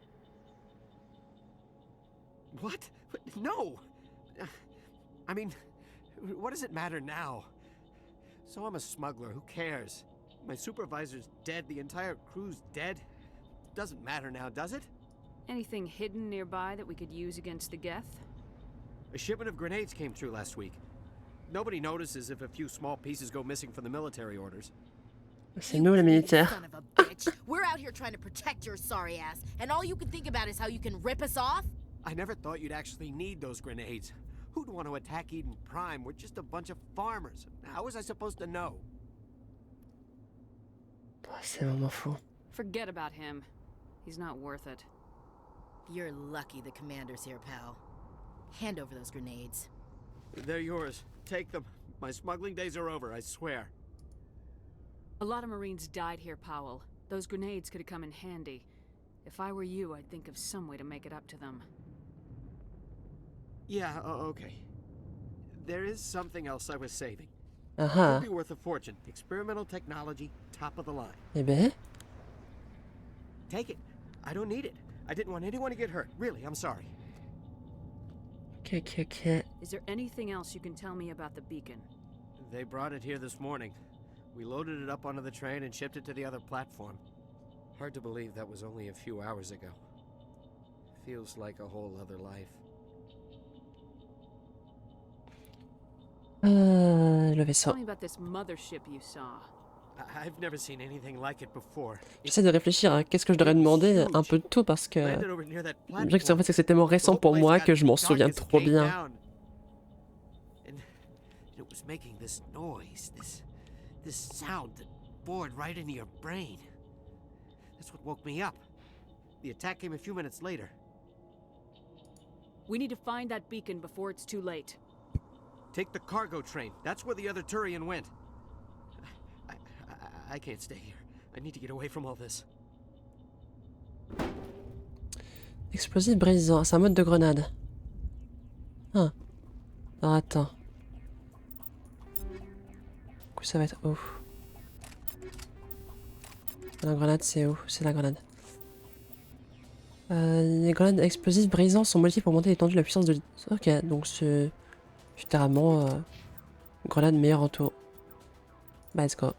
What? No! I mean, what does it matter now? So I'm a smuggler, who cares? My supervisor's dead, the entire crew's dead. Doesn't matter now, does it? Anything hidden nearby that we could use against the Geth? A shipment of grenades came through last week. Nobody notices if a few small pieces go missing from the military orders. C'est nous les militaires. Son of a bitch. We're out here trying to protect your sorry ass, and all you can think about is how you can rip us off? I never thought you'd actually need those grenades. Who'd want to attack Eden Prime? We're just a bunch of farmers. How was I supposed to know? C'est vraiment fou. Forget about him. He's not worth it. You're lucky the commander's here, pal. Hand over those grenades. They're yours. Take them. My smuggling days are over, I swear. A lot of Marines died here, Powell. Those grenades could have come in handy. If I were you, I'd think of some way to make it up to them. Yeah, okay. There is something else I was saving. Uh-huh. Could be worth a fortune. Experimental technology, top of the line. Eh ben. Take it. I don't need it. I didn't want anyone to get hurt. Really, I'm sorry. Okay. Is there anything else you can tell me about the beacon? They brought it here this morning. We loaded it up onto the train and shipped it to the other platform. Hard to believe that was only a few hours ago. Feels like a whole other life. Le vaisseau. Tell me about this mothership you saw. I've never seen anything like it before. J'essaie de réfléchir à qu'est-ce que je devrais demander, un peu de tout parce que le truc c'est en fait c'est que c'est tellement récent pour moi que je m'en souviens trop bien. And it was making this noise, this sound that bored right into your brain. That's what woke me up. The attack came a few minutes later. We need to find that beacon before it's too late. Take the cargo train. That's where the other Turian went. I can't stay here. I need to get away from all this. Explosif brisant, c'est un mode de grenade. Ah. Alors attends. Du coup ça va être haut. La grenade c'est où? C'est la grenade. Les grenades explosives brisantes sont modifiées pour monter l'étendue de la puissance de... Ok, donc c'est littéralement une grenade meilleure en taux. Bah let's go.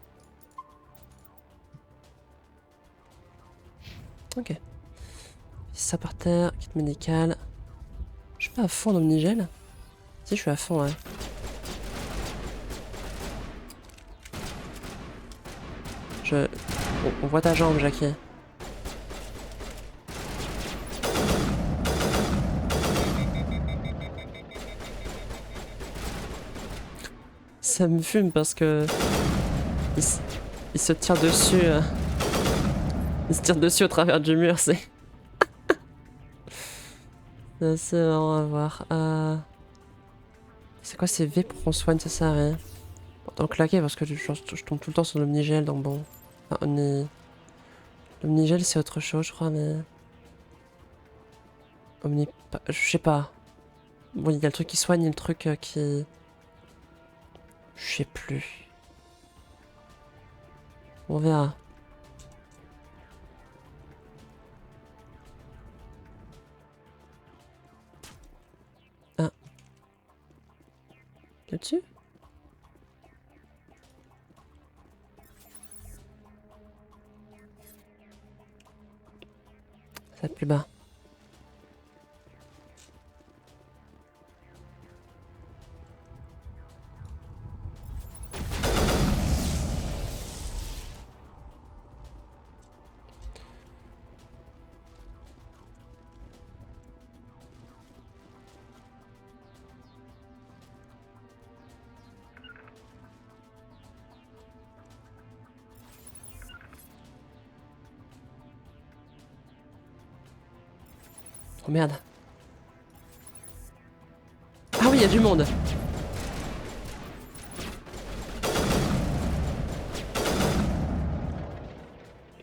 Ok. Ça par terre, kit médical. Je suis pas à fond dans l'omnigel. Si je suis à fond ouais. On voit ta jambe, Jackie. Ça me fume parce que... Il se tire dessus. Il se tire dessus au travers du mur, c'est... C'est assez marrant à voir. C'est quoi ces V pour qu'on soigne, ça sert à rien. Autant claquer parce que je tombe tout le temps sur l'omnigel, donc bon... Enfin, l'omnigel c'est autre chose, je crois, mais... Je sais pas. Bon, il y a le truc qui soigne et le truc qui... Je sais plus. On verra. Ah. Là-dessus? Ça va être plus bas. Oh merde. Ah oui, il y a du monde.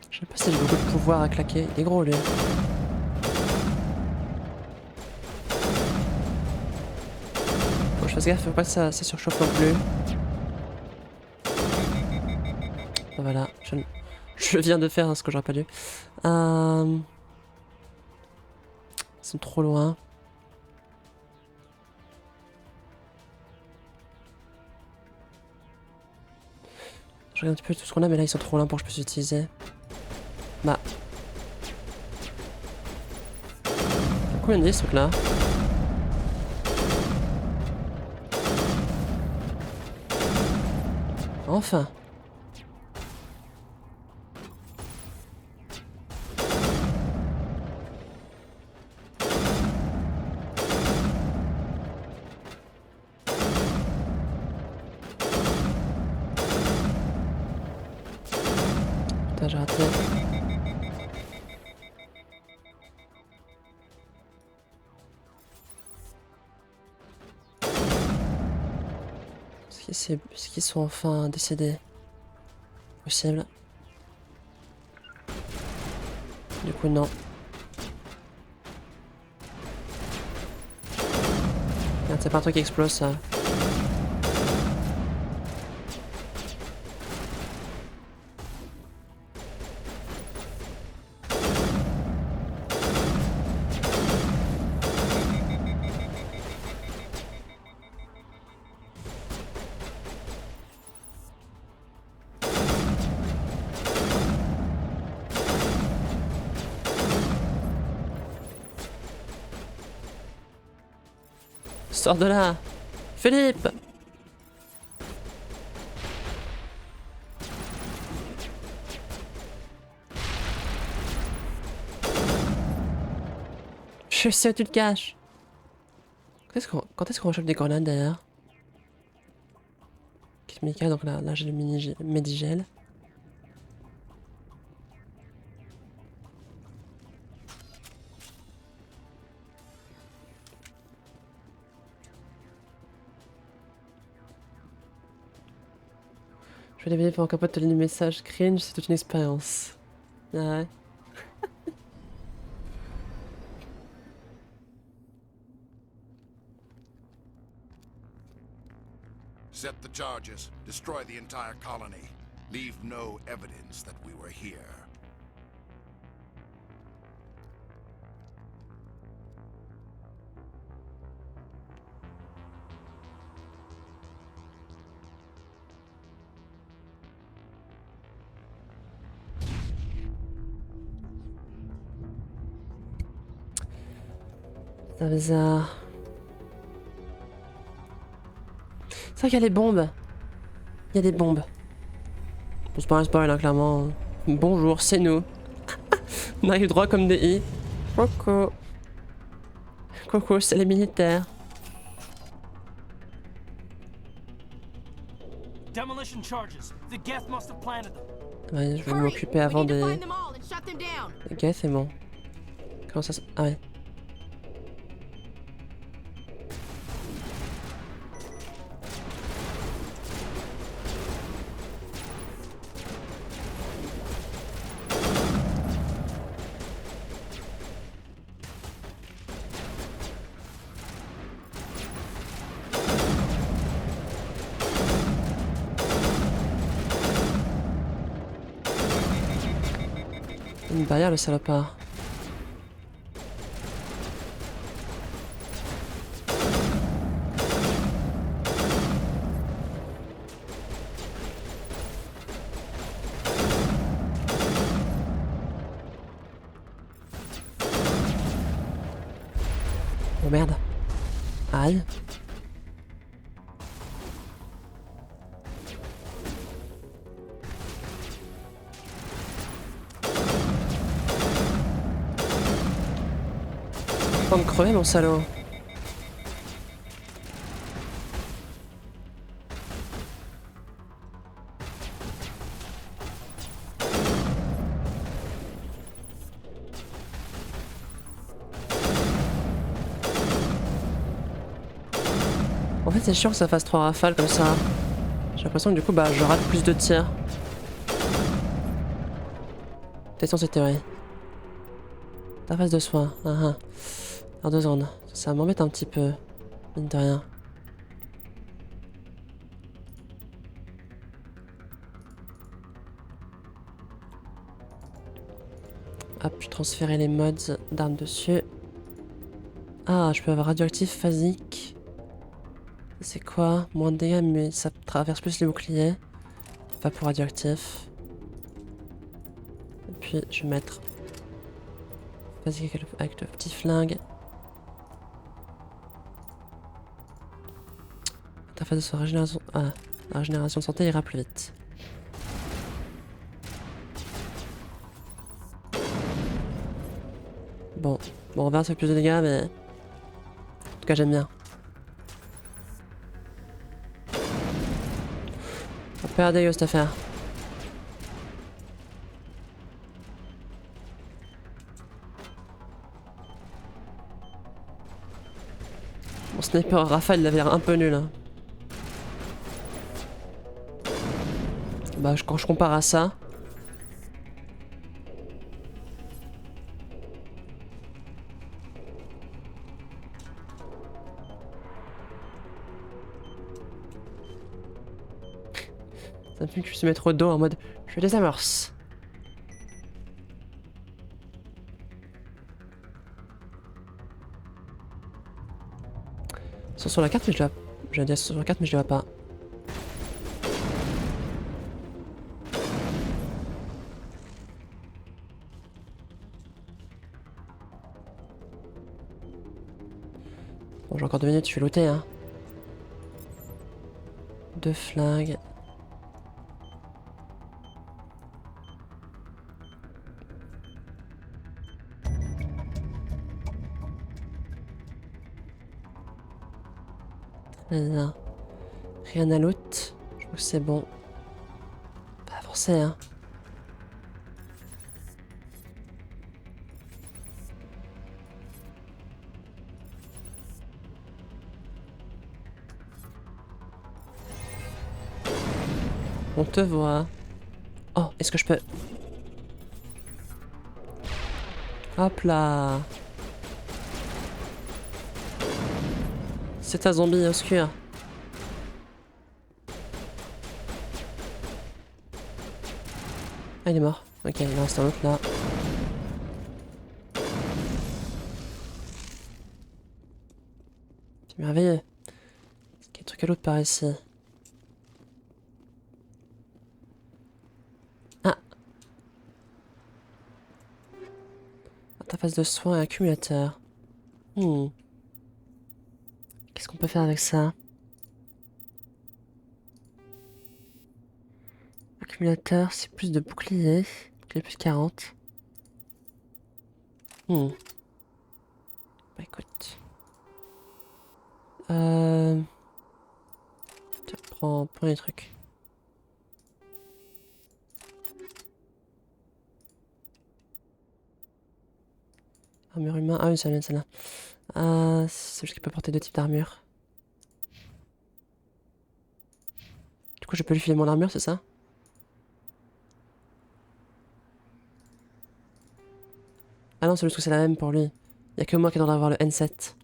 Je sais pas si j'ai beaucoup de pouvoir à claquer. Il est gros lui. Faut que je fasse gaffe, faut pas que ça surchauffe non plus. Voilà, je viens de faire ce que j'aurais pas dû. Ils sont trop loin. Je regarde un petit peu tout ce qu'on a, mais là ils sont trop loin pour que je puisse utiliser. Bah. Combien de ce truc là? Enfin. Putain, j'ai raté. Est-ce qu'ils sont enfin décédés? Possible. Du coup, non. Merde, c'est pas un truc qui explose ça. Sors de là, Philippe! Je sais où tu te caches. Quand est-ce qu'on rechoppe des grenades d'ailleurs? Kit médical, donc là j'ai le médigel. Je vais l'éveiller pendant qu'un pote te lit le message cringe, c'est toute une expérience. Ouais. Set the charges. Destroy the entire colony. Leave no evidence that we were here. C'est bizarre. C'est vrai qu'il y a les bombes. Il y a des bombes. Bon, c'est pas un spoil, hein, clairement. Bonjour, c'est nous. On arrive droit comme des i. Coco. Coco, c'est les militaires. Demolition charges. The Geth must have planted them. Ouais, je vais m'occuper avant des... Ok, c'est bon. Comment ça se... Ah ouais. Une barrière, le salopard. Oh merde. Aïe. Pas me crever mon salaud. En fait c'est chiant que ça fasse 3 rafales comme ça. J'ai l'impression que du coup bah je rate plus de tirs. Testons cette théorie. Interface de soin. Alors 2 secondes. Ça m'embête un petit peu. Mine de rien. Hop, je transférer les mods d'armes dessus. Ah, je peux avoir radioactif phasique. C'est quoi? Moins de dégâts, mais ça traverse plus les boucliers. Pas pour radioactif. Et puis, je vais mettre phasique avec le petit flingue. Interface de régénération. Ah, la régénération de santé ira plus vite. Bon, on verra ça fait plus de dégâts, mais en tout cas j'aime bien. Pas dégueu cette affaire. Mon sniper Rafale il avait l'air un peu nul. Hein. Bah quand je compare à ça. Ça me fait que je se mettre au dos en mode je désamorce. Ils sont sur la carte mais je la... J'allais dire sur la carte mais je les vois pas. Bon j'ai encore 2 minutes, je vais looter hein. 2 flingues. Rien. Rien à loot. Je crois que c'est bon. Pas avancer, hein. On te voit. Oh, est-ce que je peux... Hop là. C'est un zombie obscur. Ah, il est mort. Ok, il en reste un autre là. C'est merveilleux. Est-ce qu'il y a des trucs à l'autre par ici? Ah! Interface de soins et accumulateur. Qu'est-ce qu'on peut faire avec ça? Accumulateur, c'est plus de bouclier. Bouclier plus 40. Bah écoute. Tiens, prends les trucs. Armure humain. Ah oui, ça vient celle-là. C'est juste qu'il peut porter deux types d'armure. Du coup, je peux lui filer mon armure, c'est ça? Ah non, c'est juste que c'est la même pour lui. Il y a que moi qui ai le droit d'avoir le N7.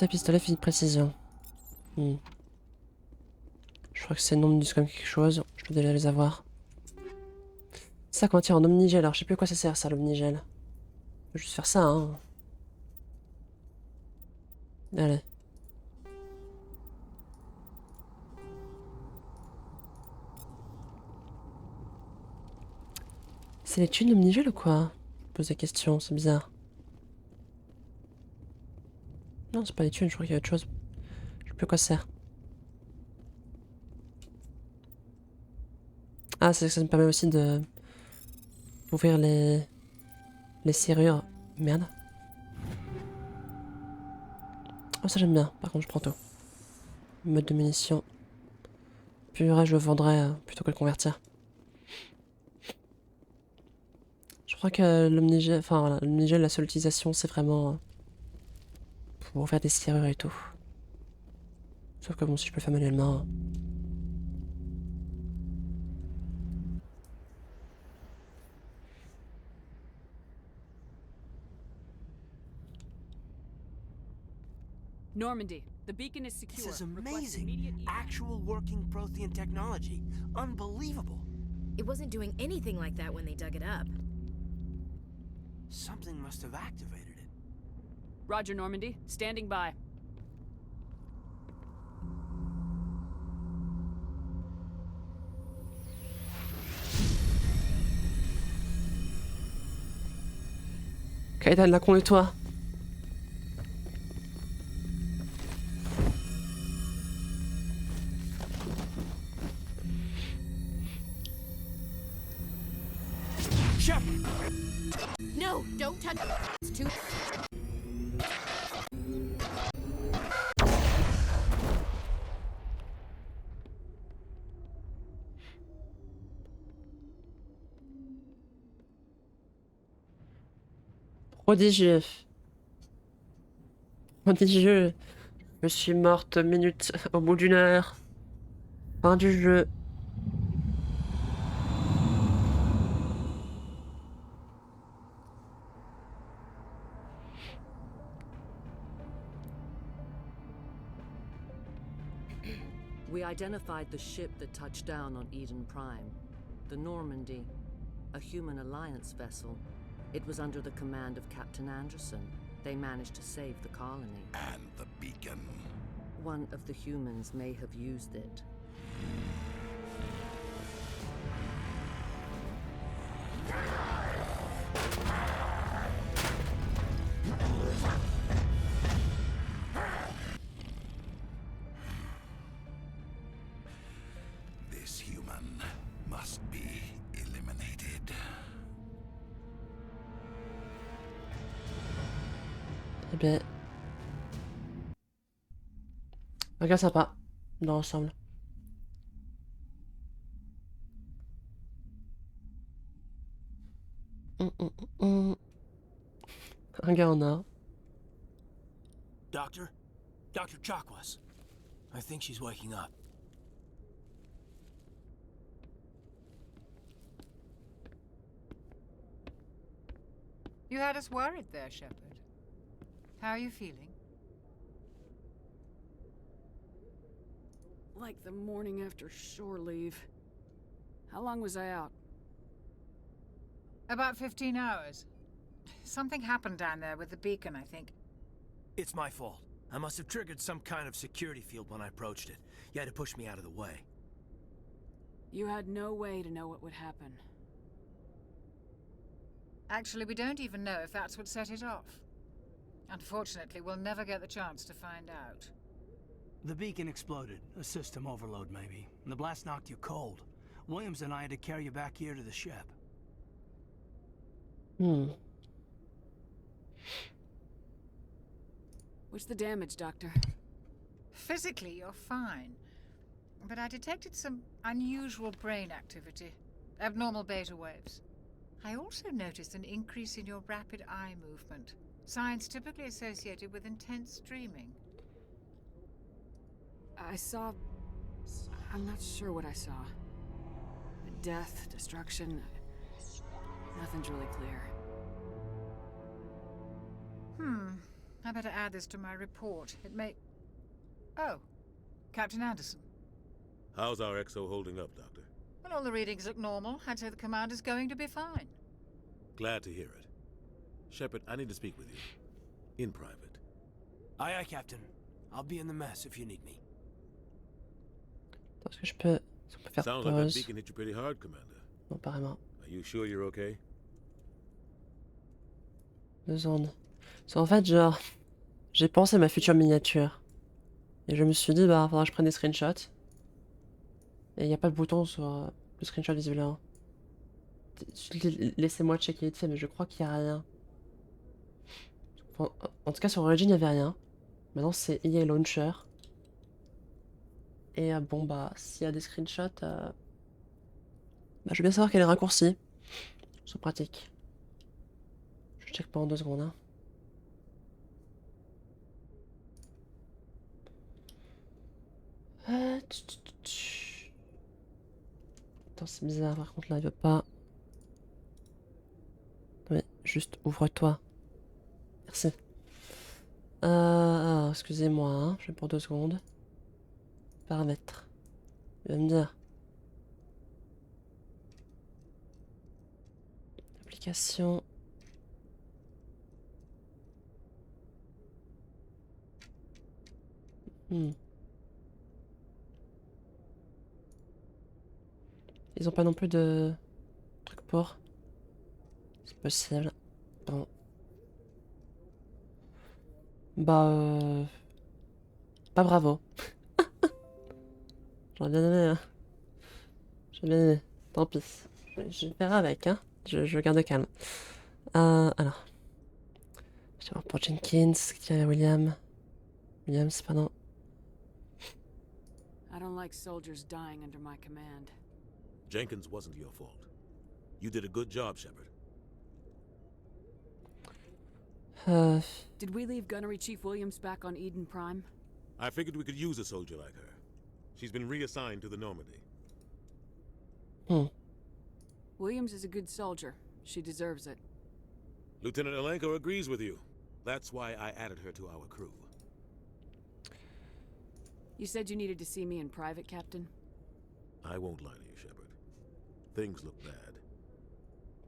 Pistolet, fusil de précision. Je crois que c'est le nom me dit comme quelque chose. Je dois déjà les avoir. Ça contient en omnigel. Alors, je sais plus à quoi ça sert, ça, l'omnigel. Je vais juste faire ça, hein. Allez. C'est les thunes omnigel ou quoi? Je pose des questions, c'est bizarre. Non, c'est pas les thunes, je crois qu'il y a autre chose. Je sais plus à quoi ça sert. Ah, ça me permet aussi de... ouvrir les serrures. Merde. Oh, ça j'aime bien. Par contre, je prends tout. Mode de munitions. Puis le reste, je le vendrai plutôt que le convertir. Je crois que l'omnigel... Enfin, voilà, l'omnigel, la seule utilisation, c'est vraiment... pour faire des serrures et tout. Sauf que bon, si je peux le faire manuellement... Normandy, the beacon is secure. This is Request amazing. immediate Actual working Prothean technology. Unbelievable. It wasn't doing anything like that when they dug it up. Something must have activated it. Roger, Normandy. Standing by. Kaidan, la con et toi. No, don't touch. It's too. Prodigieux. Prodigieux. Je suis morte minute au bout d'une heure. Fin du jeu. We identified the ship that touched down on Eden Prime. The Normandy. A human alliance vessel. It was under the command of Captain Anderson. They managed to save the colony. And the beacon. One of the humans may have used it. This human must be eliminated. Eh bien... Regarde sympa, dans l'ensemble. Un gars en or. Doctor? Dr. Chakwas. I think she's waking up. You had us worried there, Shepard. How are you feeling? Like the morning after shore leave. How long was I out? About 15 hours. Something happened down there with the beacon, I think. It's my fault. I must have triggered some kind of security field when I approached it. You had to push me out of the way. You had no way to know what would happen. Actually, we don't even know if that's what set it off. Unfortunately, we'll never get the chance to find out. The beacon exploded. A system overload, maybe. And the blast knocked you cold. Williams and I had to carry you back here to the ship. What's the damage, Doctor? Physically, you're fine. But I detected some unusual brain activity. Abnormal beta waves. I also noticed an increase in your rapid eye movement. Signs typically associated with intense dreaming. I saw... I'm not sure what I saw. Death, destruction... Nothing's really clear. I better add this to my report. It may... Oh, Captain Anderson. How's our XO holding up, Doctor? Well, all the readings look normal. I'd say the commander's going to be fine. Glad to hear it. Shepard, I need to speak with you. In private. Aye, aye, Captain. I'll be in the mess if you need me. Est-ce que je peux... Est-ce qu'on peut faire Sounds like that pause? beacon hit you pretty hard, Commander. Non, apparemment. Are you sure you're okay? 2 secondes. Parce qu'en fait, genre, j'ai pensé à ma future miniature. Et je me suis dit, bah, faudra que je prenne des screenshots. Et il n'y a pas de bouton sur le screenshot visiblement. Laissez-moi checker vite fait, mais je crois qu'il n'y a rien. En tout cas, sur Origin, il n'y avait rien. Maintenant, c'est EA Launcher. Et bon, bah, s'il y a des screenshots, bah, je veux bien savoir quel est le raccourci. C'est pratique. Je check pas en 2 secondes, hein. Attends, c'est bizarre, par contre là, il veut pas. Oui, juste ouvre-toi. Merci. Alors, excusez-moi, hein, je vais pour 2 secondes. Paramètres. Il va me dire. Application. Ils ont pas non plus de trucs pour. C'est possible. Bon. Bah pas bravo. J'aurais bien aimé, hein. J'aurais bien aimé. Tant pis. Je verrai avec, hein. Je garde calme. Alors. Je vais voir pour Jenkins, qui est Williams, pardon. I don't like soldiers dying under my command. Jenkins wasn't your fault. You did a good job, Shepard. Did we leave Gunnery Chief Williams back on Eden Prime? I figured we could use a soldier like her. She's been reassigned to the Normandy. Williams is a good soldier. She deserves it. Lieutenant Alenko agrees with you. That's why I added her to our crew. You said you needed to see me in private, Captain? I won't lie to you, Shepard. Things look bad.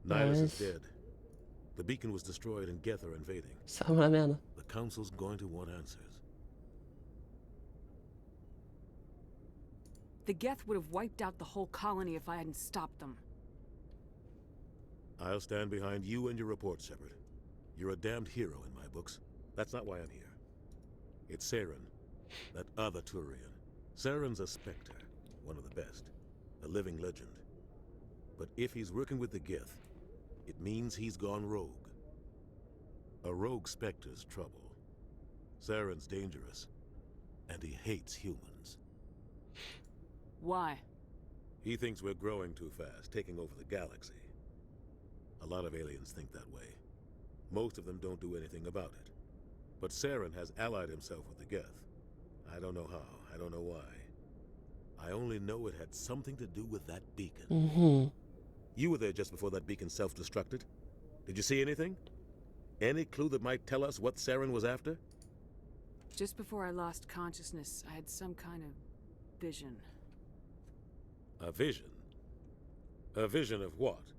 Nihilus is dead. The beacon was destroyed and Geth are invading. Ça va la merde. The Council's going to want answers. The Geth would have wiped out the whole colony if I hadn't stopped them. I'll stand behind you and your report, Shepard. You're a damned hero in my books. That's not why I'm here. It's Saren, that other Turian. Saren's a Spectre, one of the best, a living legend. But if he's working with the Geth, it means he's gone rogue. A rogue Spectre's trouble. Saren's dangerous, and he hates humans. Why? He thinks we're growing too fast, taking over the galaxy. A lot of aliens think that way. Most of them don't do anything about it. But Saren has allied himself with the Geth. I don't know how, I don't know why. I only know it had something to do with that beacon. Mhm. You were there just before that beacon self-destructed. Did you see anything? Any clue that might tell us what Saren was after? Just before I lost consciousness, I had some kind of vision. A vision? A vision of what?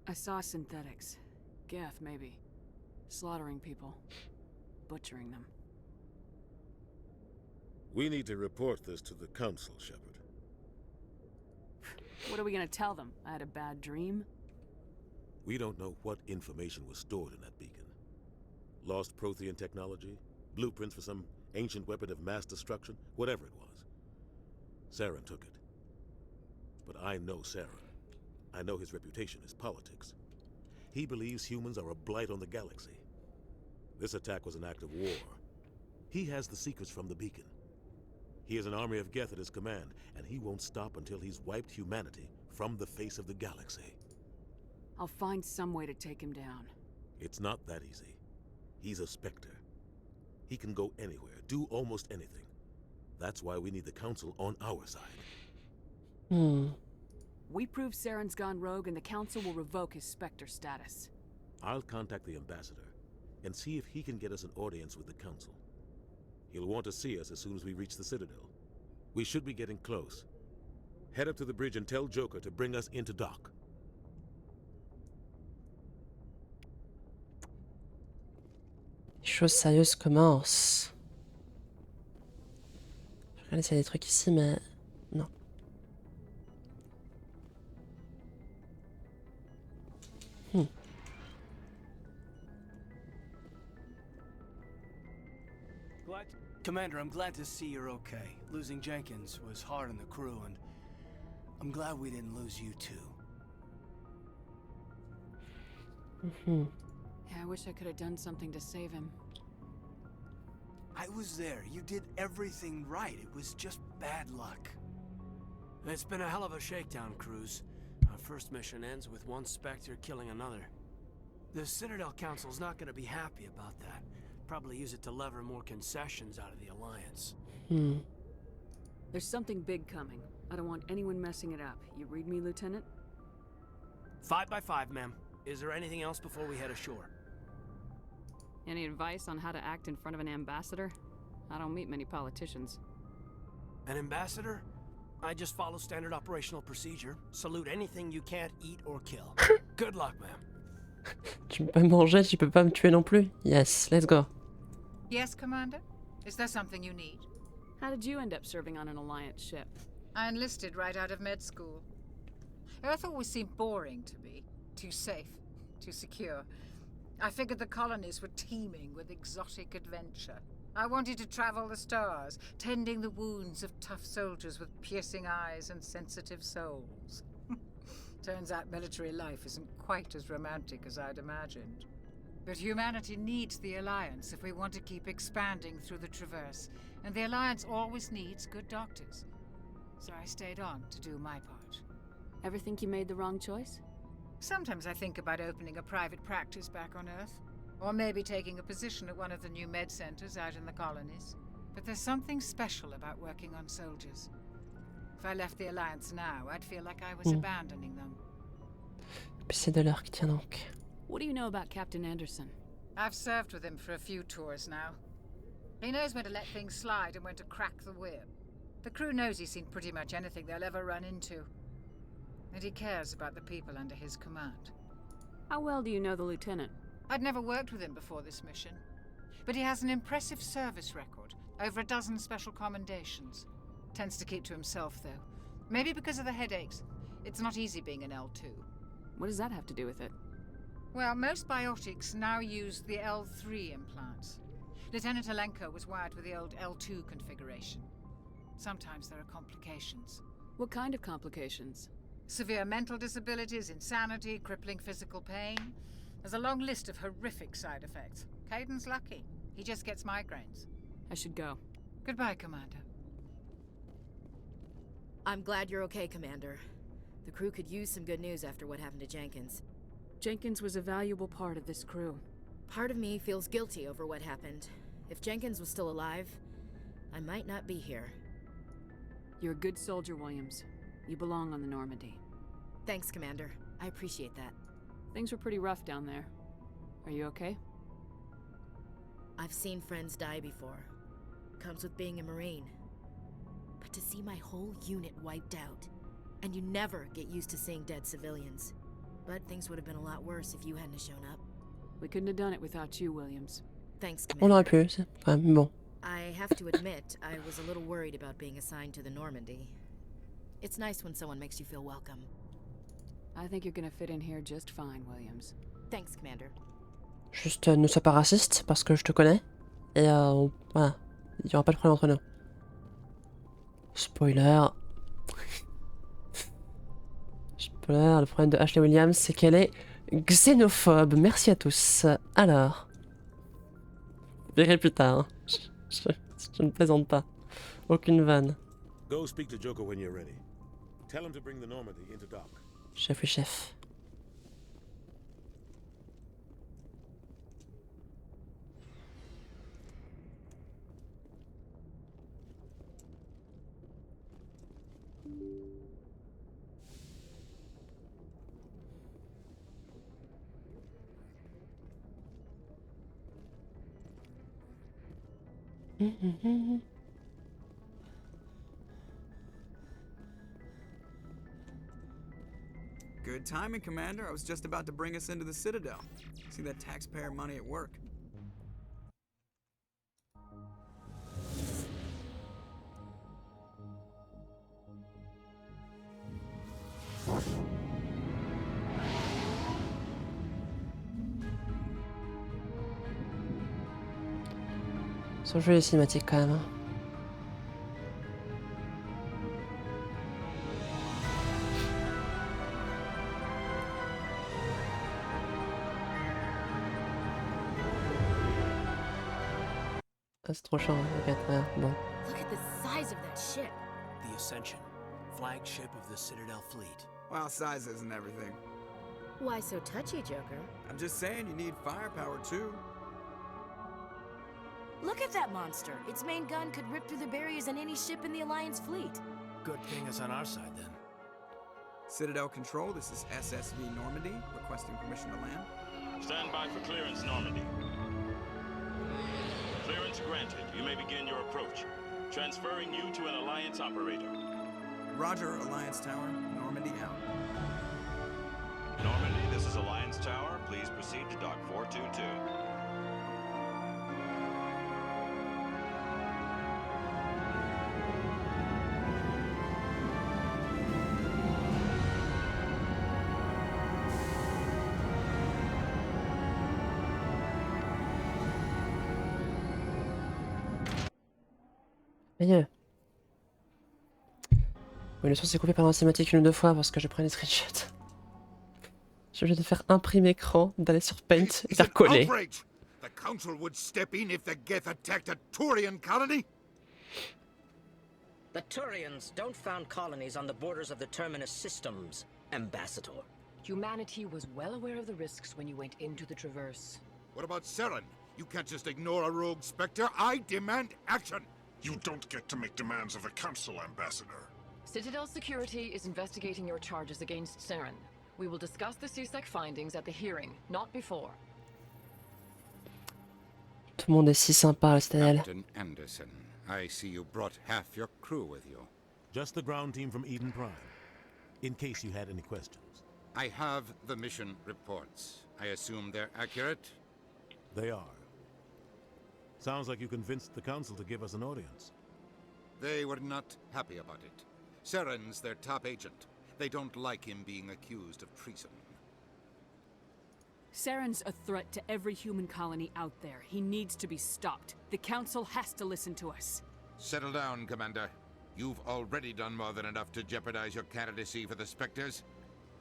I saw synthetics. Geth, maybe. Slaughtering people. Butchering them. We need to report this to the Council, Shepard. What are we gonna tell them? I had a bad dream? We don't know what information was stored in that beacon. Lost Prothean technology? Blueprints for some ancient weapon of mass destruction? Whatever it was. Saren took it. But I know Saren. I know his reputation is politics. He believes humans are a blight on the galaxy. This attack was an act of war. He has the secrets from the beacon. He has an army of Geth at his command, and he won't stop until he's wiped humanity from the face of the galaxy. I'll find some way to take him down. It's not that easy. He's a Spectre. He can go anywhere, do almost anything. That's why we need the Council on our side. We prove Saren's gone rogue and the Council will revoke his Spectre status. I'll contact the Ambassador and see if he can get us an audience with the Council. He'll want to see us as soon as we reach the Citadel. We should be getting close. Head up to the bridge and tell Joker to bring us into dock. Les choses sérieuses commencent. Je vais regarder s'il y a des trucs ici, mais non. Commander, I'm glad to see you're okay. Losing Jenkins was hard on the crew, and I'm glad we didn't lose you too. Yeah, I wish I could have done something to save him. I was there. You did everything right. It was just bad luck. It's been a hell of a shakedown, Cruz. Our first mission ends with one Spectre killing another. The Citadel Council's not going to be happy about that. Probably use it to lever more concessions out of the Alliance. There's something big coming. I don't want anyone messing it up. You read me, Lieutenant? 5 by 5, ma'am. Is there anything else before we head ashore? Any advice on how to act in front of an ambassador? I don't meet many politicians. An ambassador? I just follow standard operational procedure. Salute anything you can't eat or kill. Good luck, ma'am. Tu peux pas me manger, tu peux pas me tuer non plus. Yes, let's go. Yes, Commander? Is there something you need? How did you end up serving on an Alliance ship? I enlisted right out of med school. Earth always seemed boring to me. Too safe, too secure. I figured the colonies were teeming with exotic adventure. I wanted to travel the stars, tending the wounds of tough soldiers with piercing eyes and sensitive souls. Turns out military life isn't quite as romantic as I'd imagined. But humanity needs the Alliance if we want to keep expanding through the Traverse, and the Alliance always needs good doctors. So I stayed on to do my part. Ever think you made the wrong choice? Sometimes I think about opening a private practice back on Earth, or maybe taking a position at one of the new med centers out in the colonies. But there's something special about working on soldiers. If I left the Alliance now, I'd feel like I was abandoning them. Puis c'est de l'heure qui tient donc. What do you know about Captain Anderson? I've served with him for a few tours now. He knows when to let things slide and when to crack the whip. The crew knows he's seen pretty much anything they'll ever run into. And he cares about the people under his command. How well do you know the Lieutenant? I'd never worked with him before this mission. But he has an impressive service record, over a dozen special commendations. Tends to keep to himself, though. Maybe because of the headaches. It's not easy being an L2. What does that have to do with it? Well, most biotics now use the L3 implants. Lieutenant Alenko was wired with the old L2 configuration. Sometimes there are complications. What kind of complications? Severe mental disabilities, insanity, crippling physical pain. There's a long list of horrific side effects. Caden's lucky. He just gets migraines. I should go. Goodbye, Commander. I'm glad you're okay, Commander. The crew could use some good news after what happened to Jenkins. Jenkins was a valuable part of this crew. Part of me feels guilty over what happened. If Jenkins was still alive, I might not be here. You're a good soldier, Williams. You belong on the Normandy. Thanks, Commander. I appreciate that. Things were pretty rough down there. Are you okay? I've seen friends die before. Comes with being a Marine. But to see my whole unit wiped out, and you never get used to seeing dead civilians. But things would have been a lot worse if you hadn't shown up. We couldn't have done it without you, Williams. Thanks, On Commander. aurait pu, c'est quand même bon. I have to admit, I was a little worried about being assigned to the Normandy. It's nice when someone makes you feel welcome. I think you're gonna fit in here just fine, Williams. Thanks, Commander. Juste ne sois pas raciste parce que je te connais. Et voilà, il n'y aura pas de problème entre nous. Spoiler. Spoiler, le problème de Ashley Williams, c'est qu'elle est xénophobe. Merci à tous. Alors. Je verrai plus tard. Hein. Je ne plaisante pas. Aucune vanne. Go speak to Joker when you're ready. Tell him to bring the Normandy into dock. Chef, oui, chef. Good timing, Commander. I was just about to bring us into the Citadel. See that taxpayer money at work. Ils sont jolies les cinématiques quand même. Hein. Ah, c'est trop chiant, regarde, ouais, bon. Look at the size of that ship. The Ascension, flagship of the Citadel fleet. Well, size isn't everything. Why so touchy, Joker? I'm just saying you need firepower, too. Look at that monster. Its main gun could rip through the barriers in any ship in the Alliance fleet. Good thing it's on our side, then. Citadel Control, this is SSV Normandy, requesting permission to land. Stand by for clearance, Normandy. Clearance granted. You may begin your approach. Transferring you to an Alliance operator. Roger, Alliance Tower. Normandy out. Normandy, this is Alliance Tower. Please proceed to Dock 422. Mieux. Oui, le son s'est coupé pendant la cinématique une ou deux fois parce que je prends des screenshots. Je viens de faire imprimer écran, d'aller sur Paint et faire coller. Outrage! The Council would step in if the Geth attacked a Turian colony? The Turians don't found colonies on the borders of the Terminus systems, Ambassador. Humanity was well aware of the risks when you went into the Traverse. What about Saren? You can't just ignore a rogue Spectre. I demand action! You don't get to make demands of the Council, Ambassador. Citadel Security is investigating your charges against Saren. We will discuss the CSEC findings at the hearing, not before. Tout le monde est si sympa à la citadelle. Captain Anderson, I see you brought half your crew with you. Just the ground team from Eden Prime, in case you had any questions. I have the mission reports. I assume they're accurate? They are. Sounds like you convinced the Council to give us an audience. They were not happy about it. Saren's their top agent. They don't like him being accused of treason. Saren's a threat to every human colony out there. He needs to be stopped. The Council has to listen to us. Settle down, Commander. You've already done more than enough to jeopardize your candidacy for the Spectres.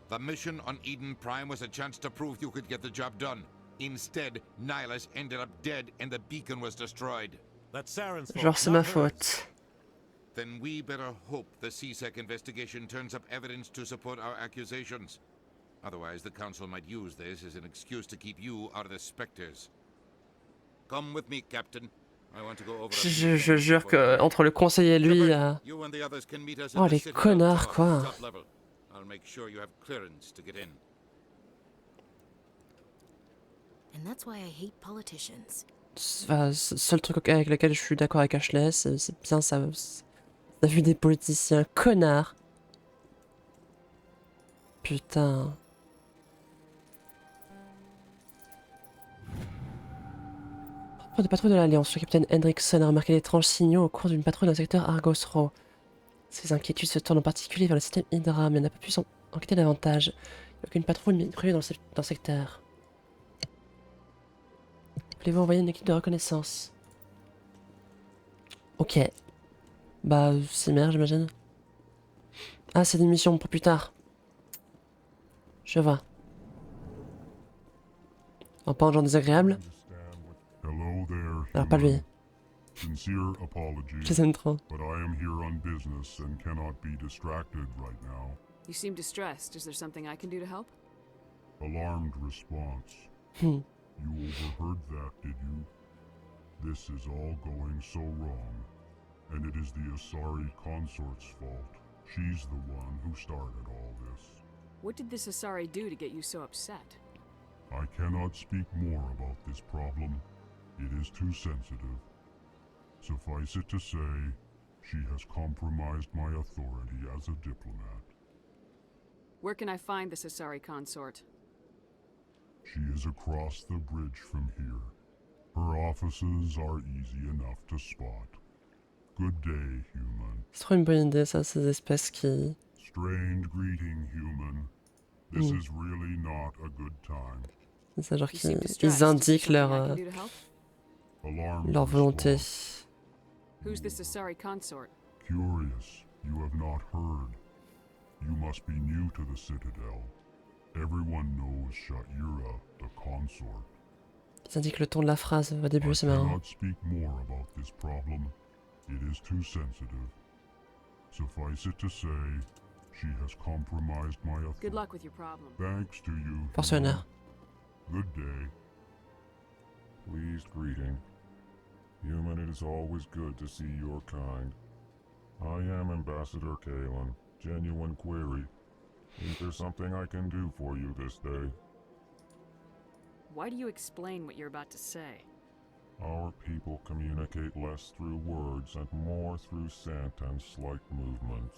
The mission on Eden Prime was a chance to prove you could get the job done. Instead, Nihilus ended up dead and the beacon was destroyed. That's Saren's fault. Genre c'est ma faute. Then we better hope the CSEC investigation turns up evidence to support our accusations. Otherwise, the Council might use this as an excuse to keep you out of the Spectres. Come with me, Captain. I want to go over Je jure que entre le conseiller et lui, You and the others can meet us oh at the les Citadel connards Tower, quoi. top level. I'll make sure you have clearance to get in. And that's why I hate politicians. Enfin, seul truc avec lequel je suis d'accord avec Ashley, c'est bien ça. T'as vu des politiciens connards. Putain. Rapport de patrouille de l'Alliance, le capitaine Hendrickson a remarqué d'étranges signaux au cours d'une patrouille dans le secteur Argos Row. Ses inquiétudes se tournent en particulier vers le système Hydra, mais n'a pas pu enquêter davantage. Il n'y a aucune patrouille prévue dans le secteur. Voulez-vous envoyer une équipe de reconnaissance? Ok. Bah, c'est merde, j'imagine. Ah, c'est des missions pour plus tard. Je vois. En pas un genre désagréable. Hello there, Alors, pas lui. human. Sincere apologies, Je les aime trop. but I am here on business and cannot be distracted right now. You seem distressed. Is there something I can do to help? Alarmed response. Hmm. You overheard that, did you? This is all going so wrong, and it is the Asari consort's fault. She's the one who started all this. What did this Asari do to get you so upset? I cannot speak more about this problem. It is too sensitive. Suffice it to say, she has compromised my authority as a diplomat. Where can I find this Asari consort? She is across the bridge from here. Her offices are easy enough to spot. Good day, human. C'est trop une bonne idée, ça, ces espèces qui... Strange greeting, human. This is really not a good time. C'est ça, genre qu'ils indiquent leur volonté. Who's this Asari consort? Curious, you have not heard. You must be new to the Citadel. Everyone knows Sha'ira, the consort. Ils indiquent le ton de la phrase au début, c'est marrant. I cannot speak more about this problem. It is too sensitive. Suffice it to say, she has compromised my authority. Good luck with your problem. Thanks to you. Pensionnaire. Good day. Pleased greeting. Human, it is always good to see your kind. I am Ambassador Kalen. Genuine query. Is there something I can do for you this day? Why do you explain what you're about to say? Our people communicate less through words and more through scent and slight movements.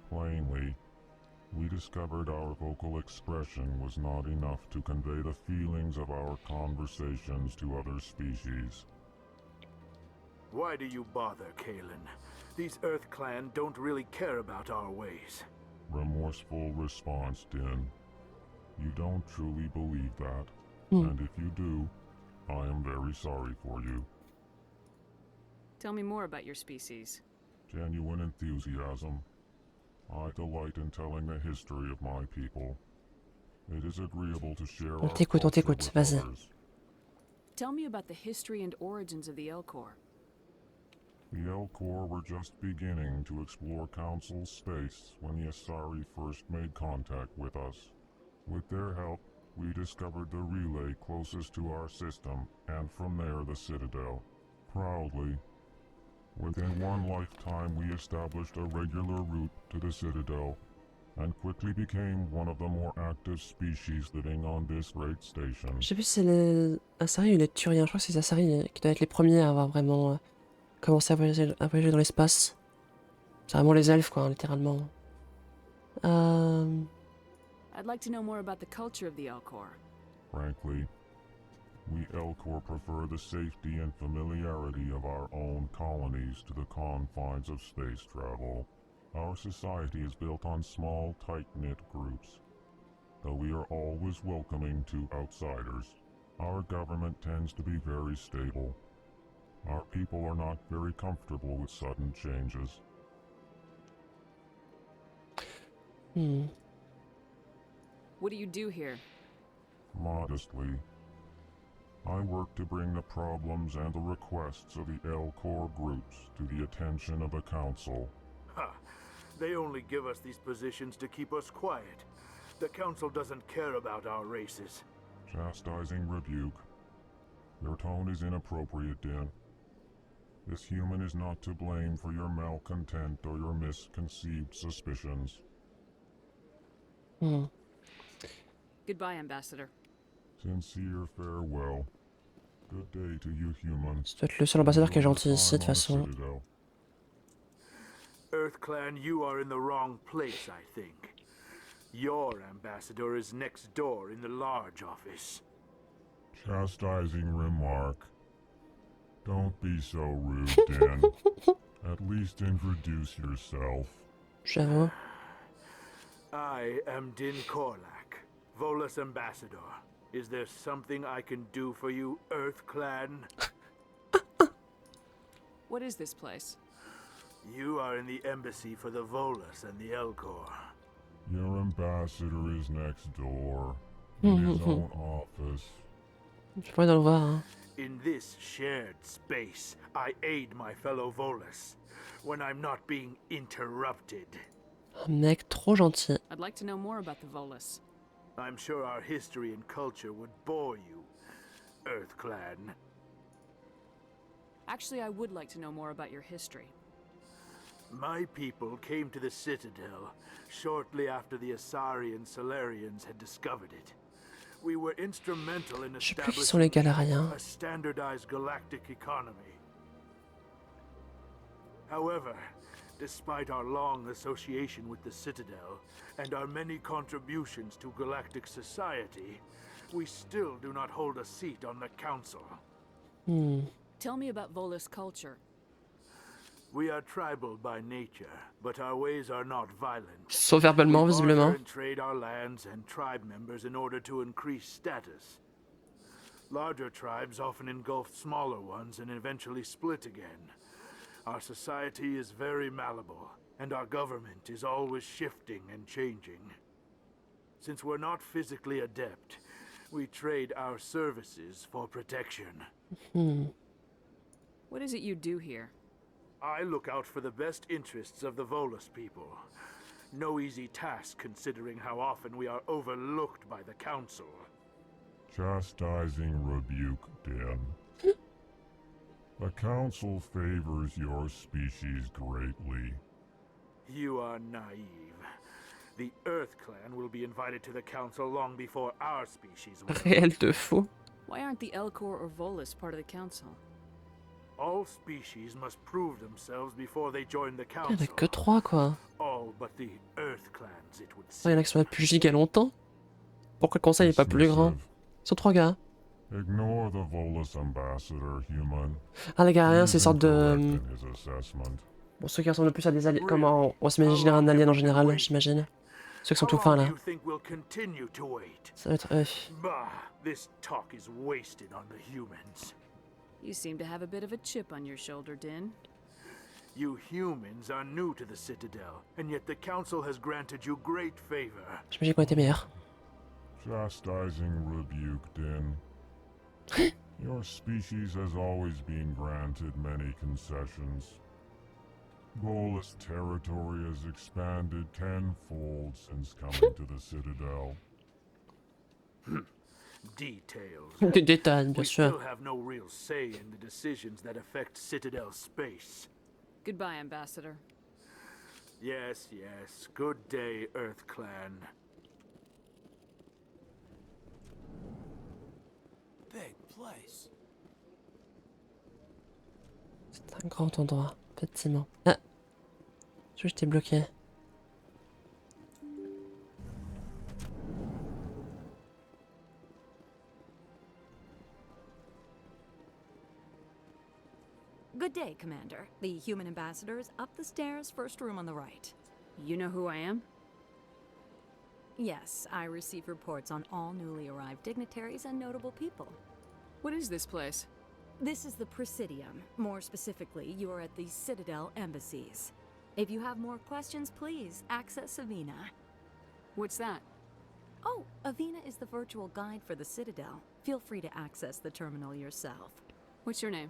Plainly, we discovered our vocal expression was not enough to convey the feelings of our conversations to other species. Why do you bother, Kalen? These Earth Clan don't really care about our ways. Remorseful response, Din. You don't truly believe that, and if you do, I am very sorry for you. Tell me more about your species. Genuine enthusiasm. I delight in telling the history of my people. It is agreeable to share On t'écoute, vas-y. Tell me about the history and origins of the Elcor. The Elcor were just beginning to explore Council space when the Asari first made contact with us. With their help, we discovered the relay closest to our system, and from there the Citadel. Proudly, within one lifetime we established a regular route to the Citadel, and quickly became one of the more active species living on this great station. Je sais plus si c'est les Asari ou les Turiens. Je crois que c'est les Asari qui doivent être les premiers à avoir vraiment commencé à voyager dans l'espace. C'est vraiment les elfes, quoi, littéralement. I'd like to know more about the culture of the Elcor. Frankly, we Elcor prefer the safety and familiarity of our own colonies to the confines of space travel. Our society is built on small, tight-knit groups. Though we are always welcoming to outsiders, our government tends to be very stable. Our people are not very comfortable with sudden changes. What do you do here? Modestly, I work to bring the problems and the requests of the Elcor groups to the attention of the Council. Ha! They only give us these positions to keep us quiet. The Council doesn't care about our races. Chastising rebuke. Your tone is inappropriate, Din. This human is not to blame for your malcontent or your misconceived suspicions. Goodbye, Ambassador. Sincere farewell. Good day to you humans. Ça doit être le seul ambassadeur qui est gentil ici, de toute façon. EarthClan, you are in the wrong place, I think. Your ambassador is next door in the large office. Chastising remark. Don't be so rude, Din. At least introduce yourself. J'avoue. I am Din Korlak, Volus ambassador. Is there something I can do for you, EarthClan? What is this place? You are in the embassy for the Volus and the Elcor. Your ambassador is next door, in his own office. Je pourrais dans le voir, hein. In this shared space, I aid my fellow Volus when I'm not being interrupted. Un mec trop gentil. I'd like to know more about the Volus. I'm sure our history and culture would bore you, EarthClan. Actually, I would like to know more about your history. My people came to the Citadel shortly after the Asari and Salarians had discovered it. We were instrumental in Je sais plus qui sont les Galariens. a standardized galactic economy. However, despite our long association with the Citadel and our many contributions to galactic society, we still do not hold a seat on the Council. Tell me about Volus culture. We are tribal by nature, but our ways are not violent. Sauf verbalement, We visiblement. barter and trade our lands and tribe members in order to increase status. Larger tribes often engulf smaller ones and eventually split again. Our society is very malleable, and our government is always shifting and changing. Since we're not physically adept, we trade our services for protection. What is it you do here? I look out for the best interests of the Volus people. No easy task considering how often we are overlooked by the Council. Chastising rebuke, Din. The Council favors your species greatly. You are naive. The EarthClan will be invited to the Council long before our species will. Réel de fou. Why aren't the Elcor or Volus part of the Council? All species must prove themselves before they join the Il y en a Council. que 3, quoi. All but the EarthClans, it would Il y seem. en a qui sont là depuis giga longtemps. Pourquoi le conseil n'est pas plus grand? Ils sont 3 gars. Ignore the Volus ambassador, human. Ah, les Galariens, c'est une He's sorte de... incorrect in his assessment. Bon, ceux qui ressemblent le plus à des aliens... Comment on s'imaginer un alien en général, j'imagine. Ceux qui sont tout fins, là. You think we'll continue to wait? Ça va être eux. Bah, this talk is wasted on the humans. You seem to have a bit of a chip on your shoulder, Din. You humans are new to the Citadel, and yet the Council has granted you great favor. J'imagine qu'on était meilleurs. Chastising rebuke, Din. Your species has always been granted many concessions. Volus territory has expanded tenfold since coming to the Citadel. Details. Des détails, bien We sûr. still have no real say in the decisions that affect Citadel space. Goodbye, Ambassador. Yes, yes. Good day, EarthClan. Big place. C'est un grand endroit, effectivement. Ah, j'étais bloqué. Good day, Commander. The human ambassador is up the stairs, first room on the right. You know who I am? Yes, I receive reports on all newly arrived dignitaries and notable people. What is this place? This is the Presidium. More specifically, you are at the Citadel embassies. If you have more questions, please access Avina. What's that? Oh, Avina is the virtual guide for the Citadel. Feel free to access the terminal yourself. What's your name?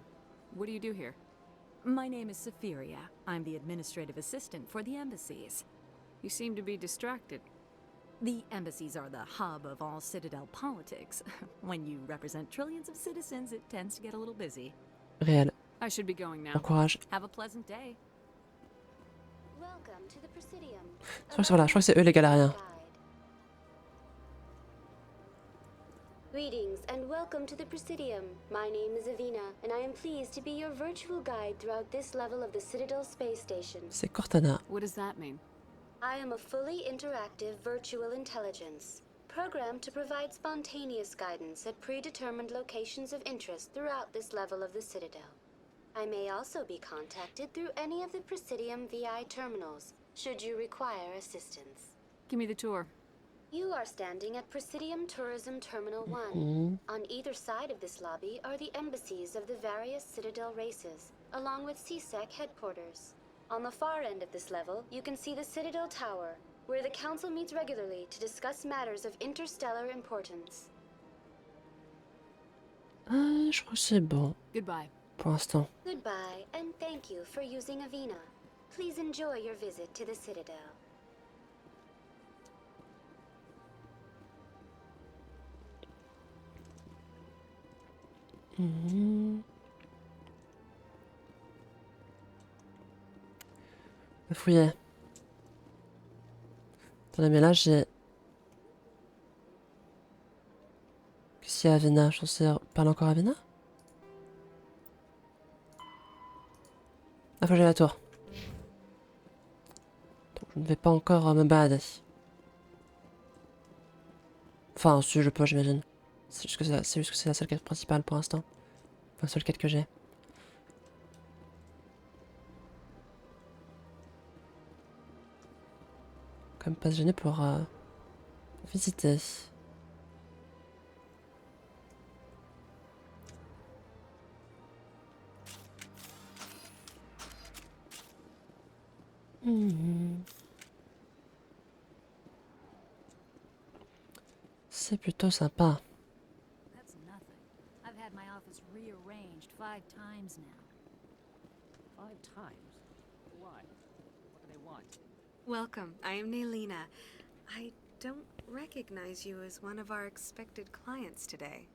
What do you do here? My name is Safiria. I'm the administrative assistant for the embassies. You seem to be distracted. The embassies are the hub of all Citadel politics. When you represent trillions of citizens, it tends to get a little busy. Réel. I should be going now. Bon courage. Have a pleasant day. Welcome to the Presidium. Je crois que c'est eux les galériens. Greetings and welcome to the Presidium. My name is Avina, and I am pleased to be your virtual guide throughout this level of the Citadel space station. C'est Cortana. What does that mean? I am a fully interactive virtual intelligence, programmed to provide spontaneous guidance at predetermined locations of interest throughout this level of the Citadel. I may also be contacted through any of the Presidium VI terminals, should you require assistance. Give me the tour. You are standing at Presidium Tourism Terminal 1. On either side of this lobby are the embassies of the various Citadel races, along with CSEC headquarters. On the far end of this level, you can see the Citadel Tower, where the Council meets regularly to discuss matters of interstellar importance. Je crois que c'est bon. Goodbye. Pour l'instant. Goodbye, and thank you for using Avina. Please enjoy your visit to the Citadel. Fouiller. Attendez, mais là j'ai... Qu'est-ce qu'il y a Avina? Je pensais parler encore à Avina? Ah, faut que j'aille à la tour. Donc je ne vais pas encore me balader. Enfin, si je peux, j'imagine. C'est juste que c'est la seule quête principale pour l'instant. Enfin, la seule quête que j'ai. Quand même pas se gêner pour visiter. C'est plutôt sympa. That's nothing. I've had my office rearranged 5 times now. 5 times? Why? What do they want? Welcome. I am Nailina. I don't recognize you as one of our expected clients today.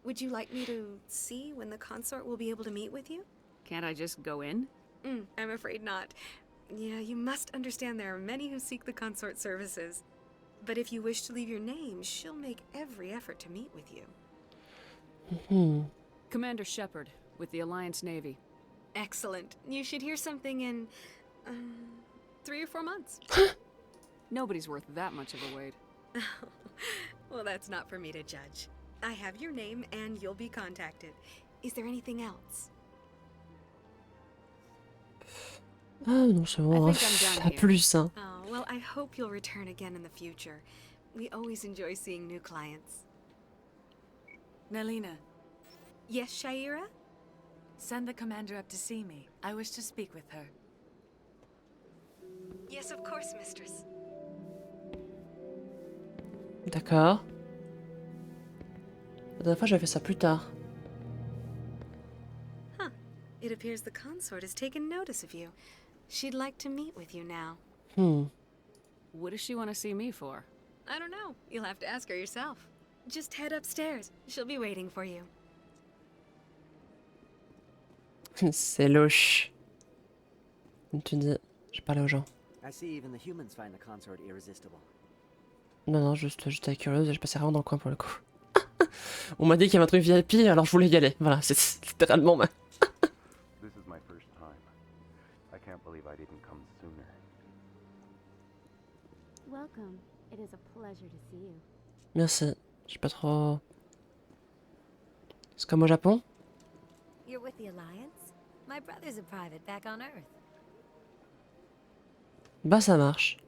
Would you like me to see when the consort will be able to meet with you? Can't I just go in? I'm afraid not. Yeah, you must understand there are many who seek the consort services. But if you wish to leave your name, she'll make every effort to meet with you. Commander Shepard, with the Alliance Navy. Excellent. You should hear something in 3 or 4 months. Nobody's worth that much of a wait. Well, that's not for me to judge. I have your name and you'll be contacted. Is there anything else? Ah non, c'est bon. À plus, hein. Oh, well, I hope you'll return again in the future. We always enjoy seeing new clients. Nalina. Yes, Shaira? Send the commander up to see me. I wish to speak with her. Yes, of course, mistress. D'accord. La dernière fois, j'avais fait ça plus tard. Huh. It appears the consort has taken notice of you. She'd like to meet with you now. What does she want to see me for? I don't know. You'll have to ask her yourself. Just head upstairs. She'll be waiting for you. C'est louche. Comme tu dis, je parlais aux gens. I see even the humans find the consort irresistible. Non, j'étais curieuse et je passais vraiment dans le coin pour le coup. On m'a dit qu'il y avait un truc VIP, alors je voulais y aller. Voilà, c'est littéralement ma... This is my first time. I can't believe I didn't come sooner. Welcome. It is a pleasure to see you. Merci. Je sais pas trop... C'est comme au Japon? You're with the Alliance? My brother's a private back on Earth. Bah ça marche.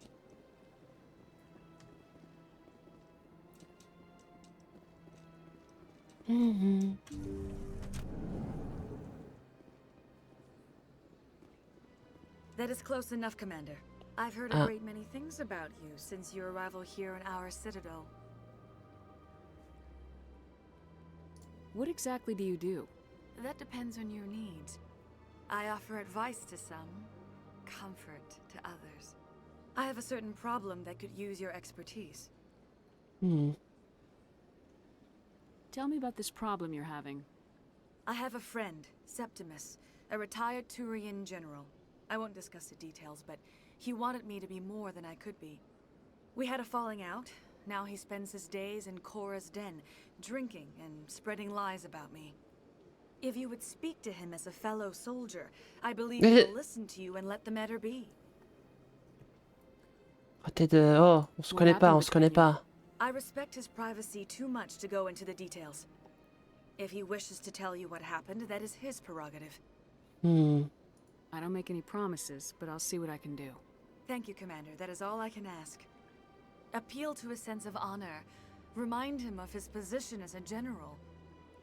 That is close enough, Commander. I've heard a great many things about you since your arrival here in our Citadel. What exactly do you do? That depends on your needs. I offer advice to some, comfort to others. I have a certain problem that could use your expertise. Tell me about this problem you're having. I have a friend, Septimus, a retired Turian general. I won't discuss the details, but he wanted me to be more than I could be. We had a falling out. Now he spends his days in Korra's den, drinking and spreading lies about me. If you would speak to him as a fellow soldier, I believe he will listen to you and let the matter be. Arrêtez de... Oh, on se connaît pas, on se connaît pas. I respect his privacy too much to go into the details. If he wishes to tell you what happened, that is his prerogative. I don't make any promises, but I'll see what I can do. Thank you, Commander. That is all I can ask. Appeal to his sense of honor. Remind him of his position as a general.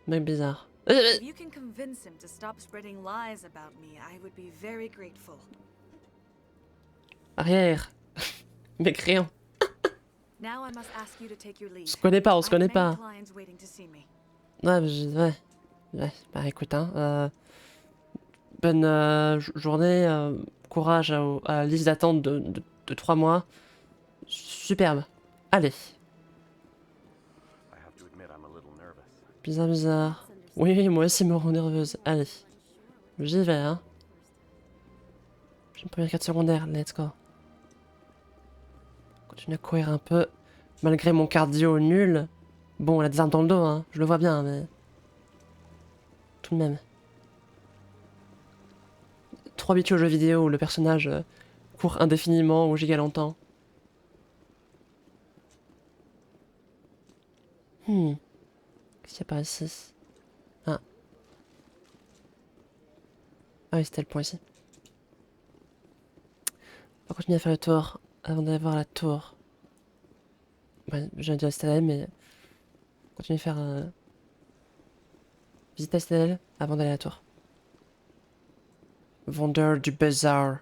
Mec bizarre. If you can convince him to stop spreading lies about me, I would be very grateful. Arrière. Mécréant. Now I must ask you to take your leave. On se connaît pas, on se I have connaît many pas. clients waiting to see me. Ouais. Bah écoute, hein. Bonne journée. Courage à la liste d'attente de 3 mois. Superbe. Allez. Bizarre. Oui, moi aussi me rend nerveuse. Allez. J'y vais, hein. J'ai une première carte secondaire. Let's go. Continue à courir un peu. Malgré mon cardio nul. Bon, elle a des armes dans le dos, hein. Je le vois bien, mais... Tout de même. Trop habitué aux jeux vidéo où le personnage court indéfiniment ou giga longtemps. Qu'est-ce qu'il y a par ici? Ah. Ah oui, c'était le point ici. On va continuer à faire le tour avant d'aller voir la tour. Ouais, j'ai déjà la citadelle, mais... Continuer à faire... Visiter la citadelle avant d'aller à la tour. Vendeur du bazar.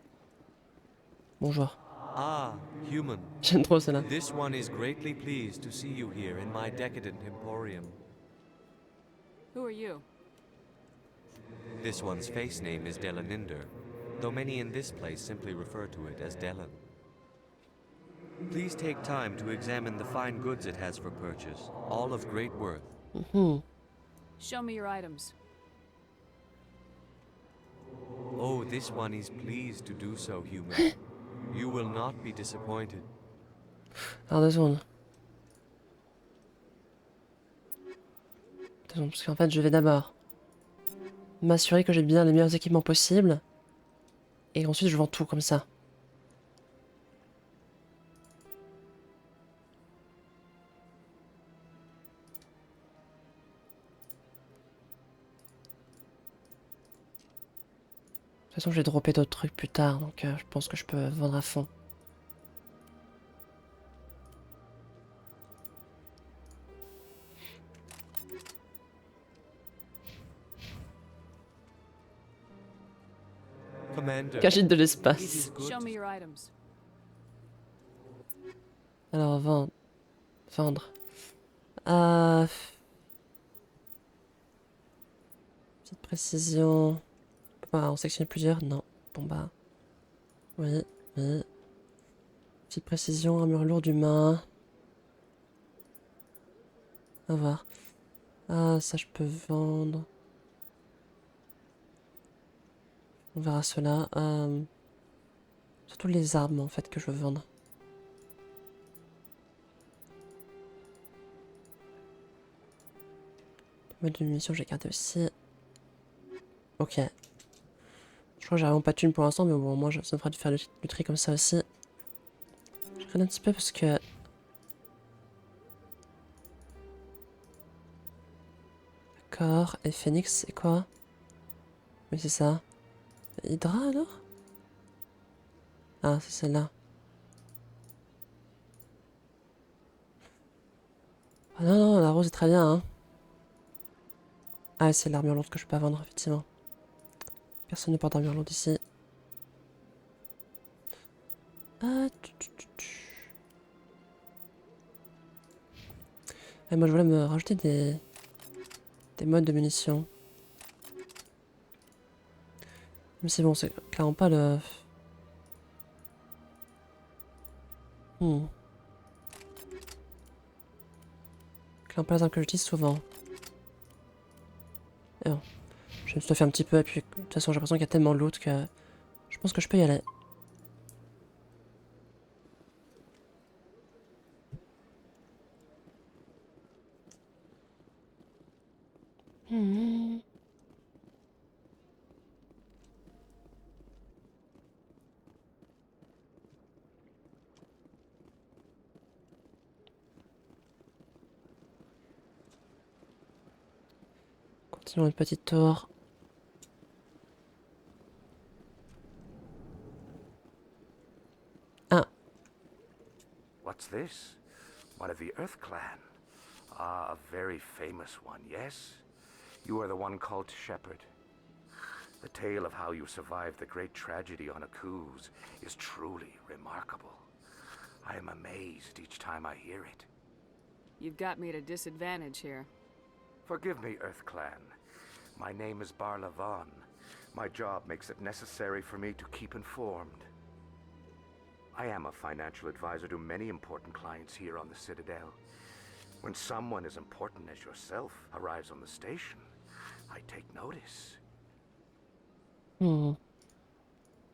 Bonjour. Ah, human. J'aime trop celle-là. This one is greatly pleased to see you here in my decadent emporium. Who are you? This one's face name is Delaninder, though many in this place simply refer to it as Delan. Please take time to examine the fine goods it has for purchase, all of great worth. Show me your items. Oh, this one is pleased to do so, human. You will not be disappointed. Alors 2 secondes. Parce qu'en fait je vais d'abord m'assurer que j'ai bien les meilleurs équipements possibles. Et ensuite je vends tout comme ça. De toute façon je vais dropper d'autres trucs plus tard, donc je pense que je peux vendre à fond. Commander, Cagite de l'espace. Show me your items. Alors vendre. Petite précision. On peut pas en sectionner plusieurs? Non. Bon bah. Oui. Petite précision, armure lourde humain. On va voir. Ah, ça je peux vendre. On verra cela. Surtout les armes en fait que je veux vendre. Mode de munitions, j'ai gardé aussi. Ok. Je crois que j'ai vraiment pas de thune pour l'instant, mais bon, moi ça me fera de faire du tri comme ça aussi. Je regarde un petit peu parce que... D'accord, et Phoenix, c'est quoi? Oui, c'est ça. Hydra alors? Ah, c'est celle-là. Ah non, la rose est très bien, hein. Ah, c'est l'armure lourde que je peux pas vendre, effectivement. Personne ne porte d'armure lourde ici. Ah, Et moi, je voulais me rajouter des modes de munitions. Mais c'est bon, c'est clairement pas le... L'emplacement que je dis souvent. Et bon, je vais me stuffer un petit peu et puis de toute façon j'ai l'impression qu'il y a tellement de loot que je pense que je peux y aller. Continuons une petite tour. Ah. What's this? One of the Earth Clan. Ah, a very famous one, yes? You are the one called Shepherd. The tale of how you survived the great tragedy on Akuz is truly remarkable. I am amazed each time I hear it. You've got me at a disadvantage here. Forgive me, Earth Clan. My name is Barla Vaughn. My job makes it necessary for me to keep informed. I am a financial advisor to many important clients here on the Citadel. When someone as important as yourself arrives on the station, I take notice.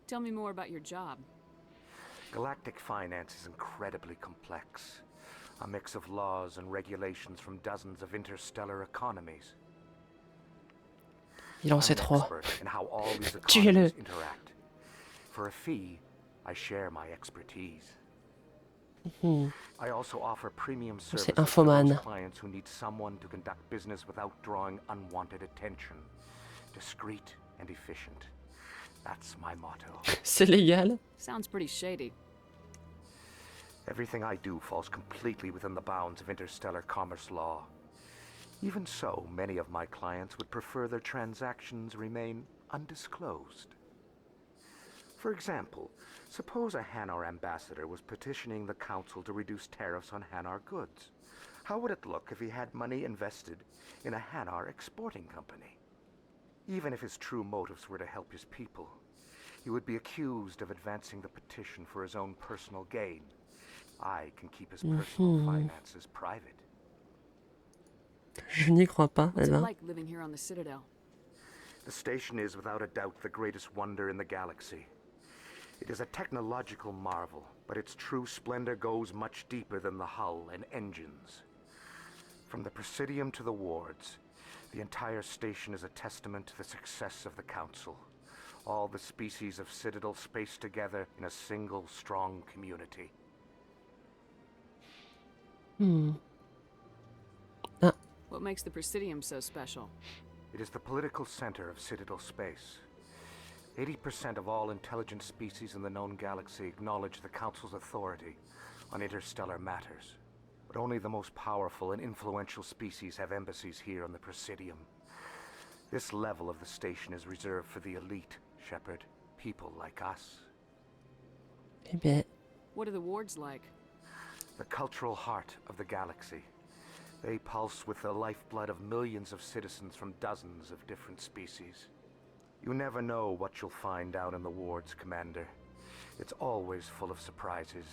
Tell me more about your job. Galactic finance is incredibly complex. A mix of laws and regulations from dozens of interstellar economies. Il en sait I'm an trop. expert in how all these Tuez-le. economies interact. For a fee, I share my expertise. I also offer premium services to infoman. those clients who need someone to conduct business without drawing unwanted attention. Discreet and efficient. That's my motto. C'est légal. Sounds pretty shady. Everything I do falls completely within the bounds of interstellar commerce law. Even so, many of my clients would prefer their transactions remain undisclosed. For example, suppose a Hanar ambassador was petitioning the council to reduce tariffs on Hanar goods. How would it look if he had money invested in a Hanar exporting company? Even if his true motives were to help his people, he would be accused of advancing the petition for his own personal gain. I can keep his personal finances private. Je n'y crois pas, What's it Ella. like living here on the Citadel? The station is without a doubt the greatest wonder in the galaxy. It is a technological marvel, but its true splendor goes much deeper than the hull and engines. From the Presidium to the wards, the entire station is a testament to the success of the Council. All the species of Citadel spaced together in a single strong community. What makes the Presidium so special? It is the political center of Citadel space. 80% of all intelligent species in the known galaxy acknowledge the Council's authority on interstellar matters. But only the most powerful and influential species have embassies here on the Presidium. This level of the station is reserved for the elite, Shepard. People like us. Eh bien. What are the wards like? The cultural heart of the galaxy. They pulse with the lifeblood of millions of citizens from dozens of different species. You never know what you'll find out in the wards, Commander. It's always full of surprises.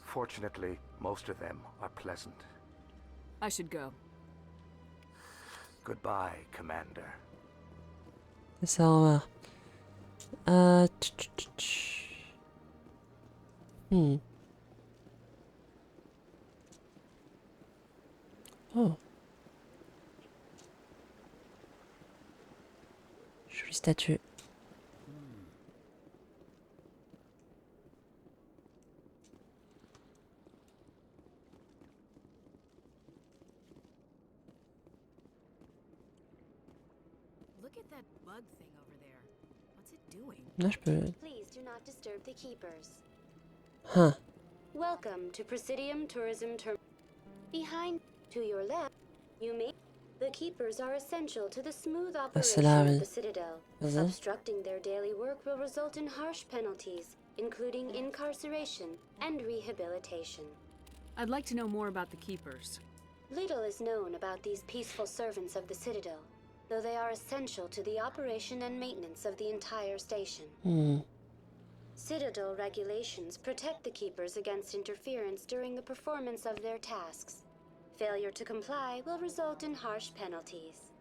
Fortunately, most of them are pleasant. I should go. Goodbye, Commander. Ça, au revoir. Oh. Jolie statue. Look at that bug thing over there. What's it doing? Là, je peux... Please do not disturb the keepers. Huh. Welcome to Presidium Tourism Terminal. Behind, to your left, you may... The keepers are essential to the smooth c'est operation là, of oui. the Citadel. Vas-y. Obstructing their daily work will result in harsh penalties, including incarceration and rehabilitation. I'd like to know more about the Keepers. Little is known about these peaceful servants of the Citadel, though they are essential to the operation and maintenance of the entire station. Citadel regulations protect the Keepers against interference during the performance of their tasks. Failure to comply will result in harsh penalties.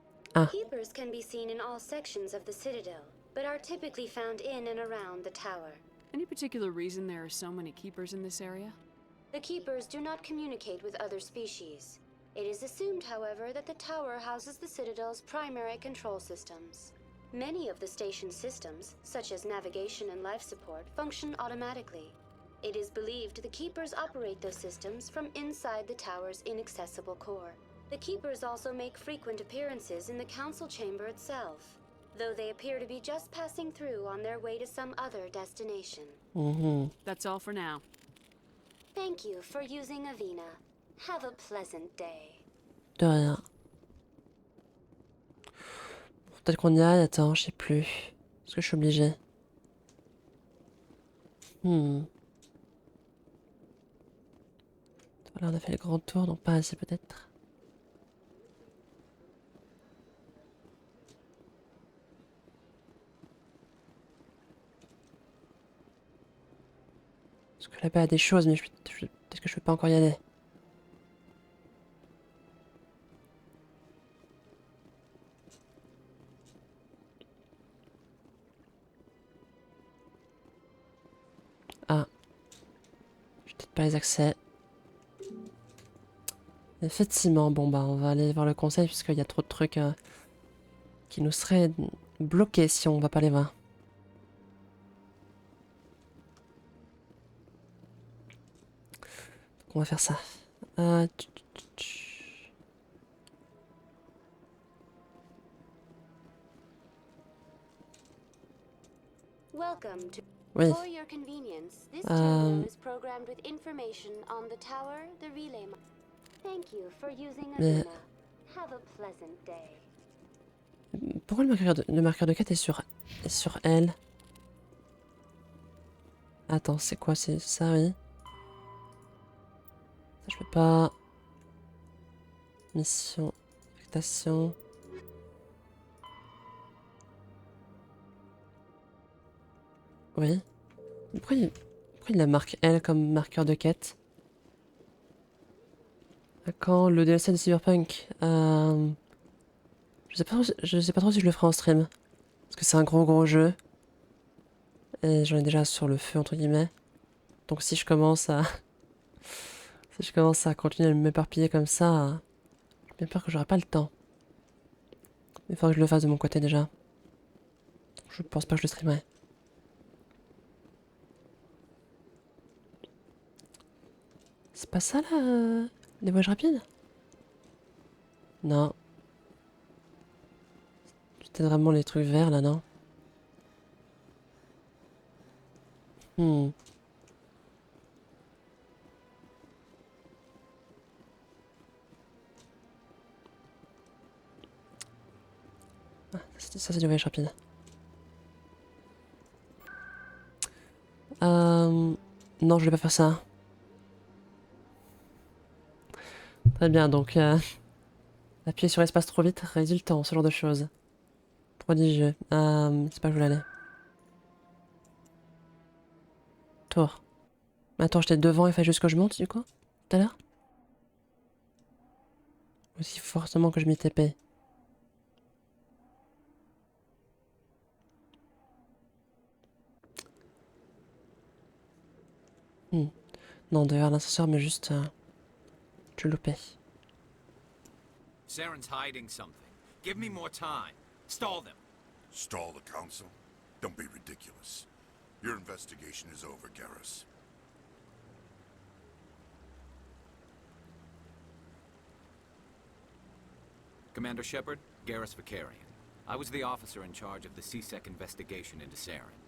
Keepers can be seen in all sections of the Citadel, but are typically found in and around the tower. Any particular reason there are so many Keepers in this area? The Keepers do not communicate with other species. It is assumed, however, that the tower houses the Citadel's primary control systems. Many of the station's systems, such as navigation and life support, function automatically. It is believed the Keepers operate those systems from inside the tower's inaccessible core. The Keepers also make frequent appearances in the Council chamber itself, though they appear to be just passing through on their way to some other destination. That's all for now. Thank you for using Avina. Have a pleasant day. De rien. Peut-être qu'on y aille, attends, je sais plus. Est-ce que je suis obligée? Voilà, on a fait le grand tour, donc pas assez peut-être. Parce que là-bas il y a des choses, mais peut-être que je peux pas encore y aller. Ah. J'ai peut-être pas les accès. Effectivement, bon bah on va aller voir le conseil puisqu'il y a trop de trucs qui nous seraient bloqués si on va pas les voir. Donc on va faire ça. Welcome to. Oui. For your convenience, this terminal is programmed with information on the tower, the relay. Thank you for using Avina. Have a pleasant day. Pourquoi le marqueur de quête est sur elle? Attends, c'est quoi? C'est ça, oui. Ça, je peux pas. Mission. Affectation. Oui. Pourquoi il la marque elle comme marqueur de quête? À quand le DLC de Cyberpunk? Je sais pas trop si je le ferai en stream. Parce que c'est un gros jeu. Et j'en ai déjà sur le feu entre guillemets. Donc si je commence à continuer à m'éparpiller comme ça, j'ai bien peur que j'aurai pas le temps. Il faudra que je le fasse de mon côté déjà. Je pense pas que je le streamerai. C'est pas ça là, les voyages rapides? Non. C'était vraiment les trucs verts là, non? Ah, ça c'est du voyage rapide. Non, je vais pas faire ça. Très bien, donc appuyer sur espace trop vite réduit le temps, ce genre de choses. Prodigieux. C'est pas où je voulais aller. Tour. Attends, j'étais devant, il fallait juste que je monte, du coup, tout à l'heure? Aussi fortement que je m'y TP. Non, derrière l'ascenseur, mais juste... je loupais. Saren's hiding something. Give me more time. Stall them. Stall the council? Don't be ridiculous. Your investigation is over, Garrus. Commander Shepard, Garrus Vicarian. I was the officer in charge of the CSEC investigation into Saren.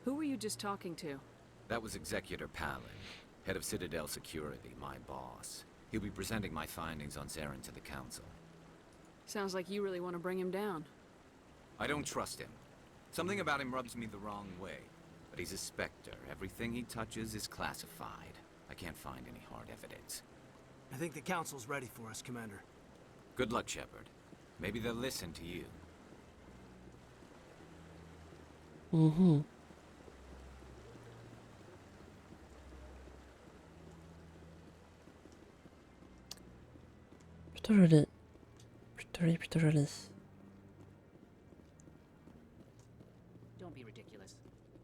Who were you just talking to? That was Executor Palin, head of Citadel Security, my boss. He'll be presenting my findings on Saren to the Council. Sounds like you really want to bring him down. I don't trust him. Something about him rubs me the wrong way. But he's a Spectre. Everything he touches is classified. I can't find any hard evidence. I think the Council's ready for us, Commander. Good luck, Shepard. Maybe they'll listen to you. Plutôt joli. Plutôt joli, plutôt joli. Don't be ridiculous.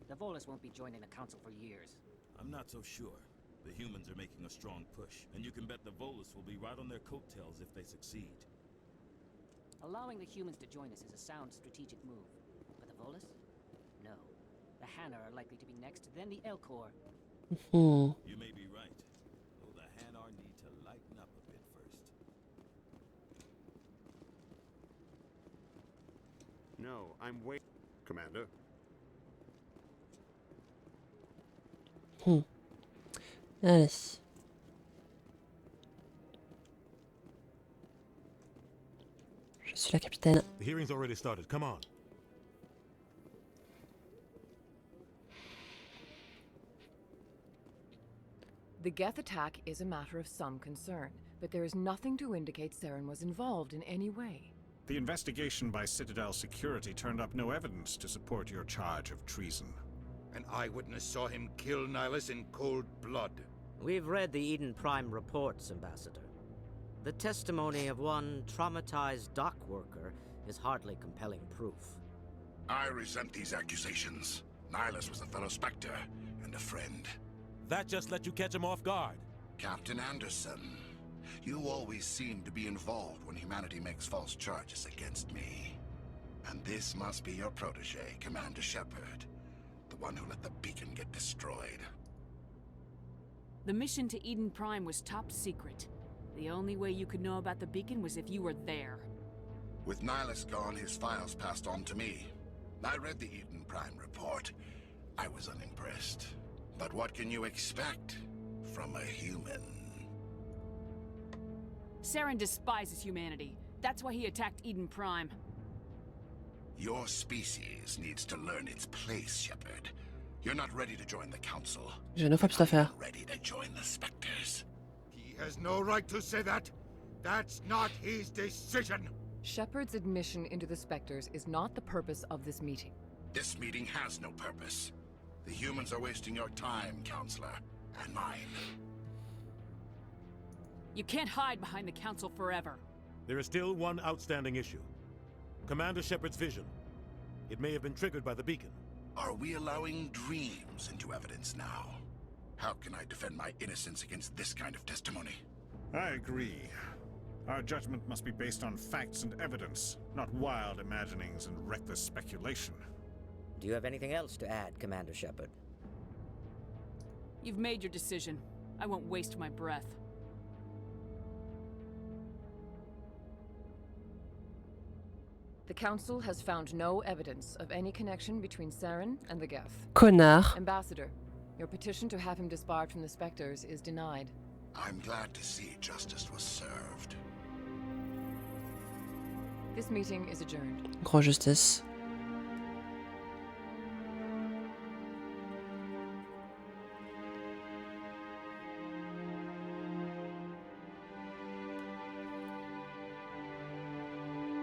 The Volus won't be joining the council for years. I'm not so sure. The humans are making a strong push, and you can bet the Volus will be right on their coattails if they succeed. Allowing the humans to join us is a sound strategic move. But the Volus? No. The Hanna are likely to be next, then the Elcor. You may be right. Though the Hanar need to lighten up a bit first. No, I'm waiting, Commander. Allez. Je suis la capitaine. The hearing's already started. Come on. The Geth attack is a matter of some concern, but there is nothing to indicate Saren was involved in any way. The investigation by Citadel Security turned up no evidence to support your charge of treason. An eyewitness saw him kill Nihilus in cold blood. We've read the Eden Prime reports, Ambassador. The testimony of one traumatized dock worker is hardly compelling proof. I resent these accusations. Nihilus was a fellow Spectre and a friend. That just let you catch him off guard. Captain Anderson, you always seem to be involved when humanity makes false charges against me. And this must be your protege, Commander Shepard. The one who let the beacon get destroyed. The mission to Eden Prime was top secret. The only way you could know about the beacon was if you were there. With Nihilus gone, his files passed on to me. I read the Eden Prime report. I was unimpressed. But what can you expect from a human? Saren despises humanity. That's why he attacked Eden Prime. Your species needs to learn its place, Shepard. You're not ready to join the Council. J'ai 9 fois plus à faire. Ready to join the Spectres. He has no right to say that. That's not his decision. Shepard's admission into the Spectres is not the purpose of this meeting. This meeting has no purpose. The humans are wasting your time, Counselor, and mine. You can't hide behind the Council forever. There is still one outstanding issue. Commander Shepard's vision. It may have been triggered by the beacon. Are we allowing dreams into evidence now? How can I defend my innocence against this kind of testimony? I agree. Our judgment must be based on facts and evidence, not wild imaginings and reckless speculation. Do you have anything else to add, Commander Shepard? You've made your decision. I won't waste my breath. The Council has found no evidence of any connection between Saren and the Geth. Connard. Ambassador, your petition to have him disbarred from the Spectres is denied. I'm glad to see justice was served. This meeting is adjourned. Gros justice.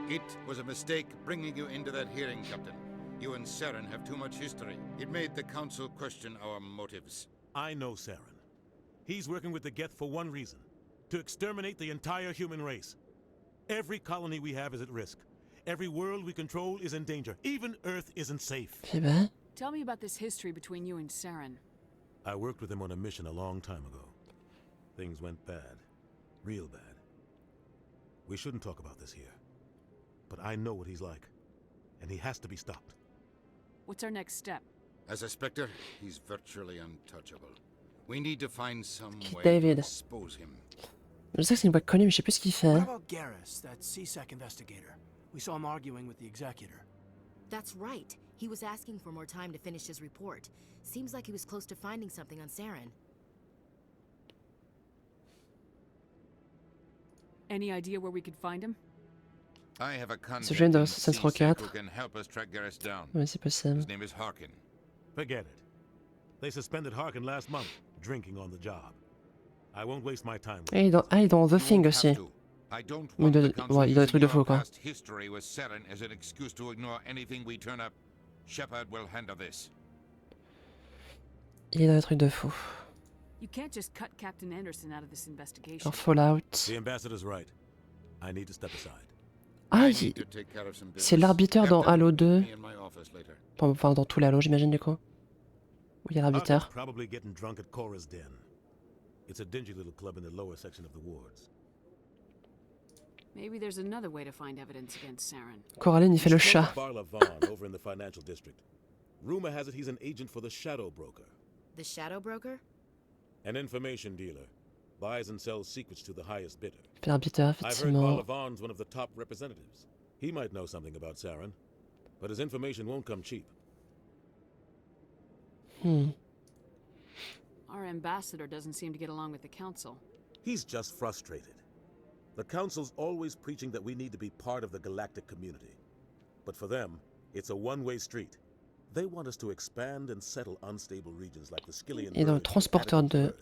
It was a mistake bringing you into that hearing, Captain. You and Saren have too much history. It made the Council question our motives. I know Saren. He's working with the Geth for one reason. To exterminate the entire human race. Every colony we have is at risk. Every world we control is in danger. Even Earth isn't safe. Tell me about this history between you and Saren. I worked with him on a mission a long time ago. Things went bad. Real bad. We shouldn't talk about this here. But I know what he's like. And he has to be stopped. What's our next step? As a Spectre, he's virtually untouchable. We need to find some way David. to expose him. Je sais que c'est une boîte connue, mais je sais plus ce qu'il fait. What about Garrus, that CSEC investigator? We saw him arguing with the executor. That's right. He was asking for more time to finish his report. Seems like he was close to finding something on Saren. Any idea where we could find him? I have a contact C'est jeune dans in Saints Row CSEC 4. who can help us track Garrus down. Oui, c'est possible. His name is Harkin. Forget it. They suspended Harkin last month, drinking on the job. I won't waste my time. Et il est dans The Thing aussi. I don't Mais want the Council ouais, il a des trucs de using faux, your quoi. past history with Saren as an excuse to ignore anything we turn up. Shepard will handle this. Il est dans des trucs de faux. You can't just cut Captain Anderson out of this investigation. Genre Fallout. The ambassador's right. I need to step aside. Ah, c'est l'arbitre dans Halo 2. Enfin, dans tout l'Halo, j'imagine, du coup. Où il y a l'arbitre. Probably getting drunk at Cora's Den. It's a dingy little club in the lower section of the wards. Maybe there's another way to find evidence against Saren. Coraline, il fait le chat. Barla Vaughn over in the financial district. Rumor has it he's an agent for the Shadow Broker. The Shadow Broker? An information dealer. Buys and sells secrets to the highest bidder. L'arbitre, I've heard effectivement. Barla Vaughn's one of the top representatives. He might know something about Saren, but his information won't come cheap. Our ambassador doesn't seem to get along with the council. He's just frustrated. The council's always preaching that we need to be part of the galactic community. But for them, it's a one-way street. They want us to expand and settle unstable regions like the Skillian. Et dans le transporteur de...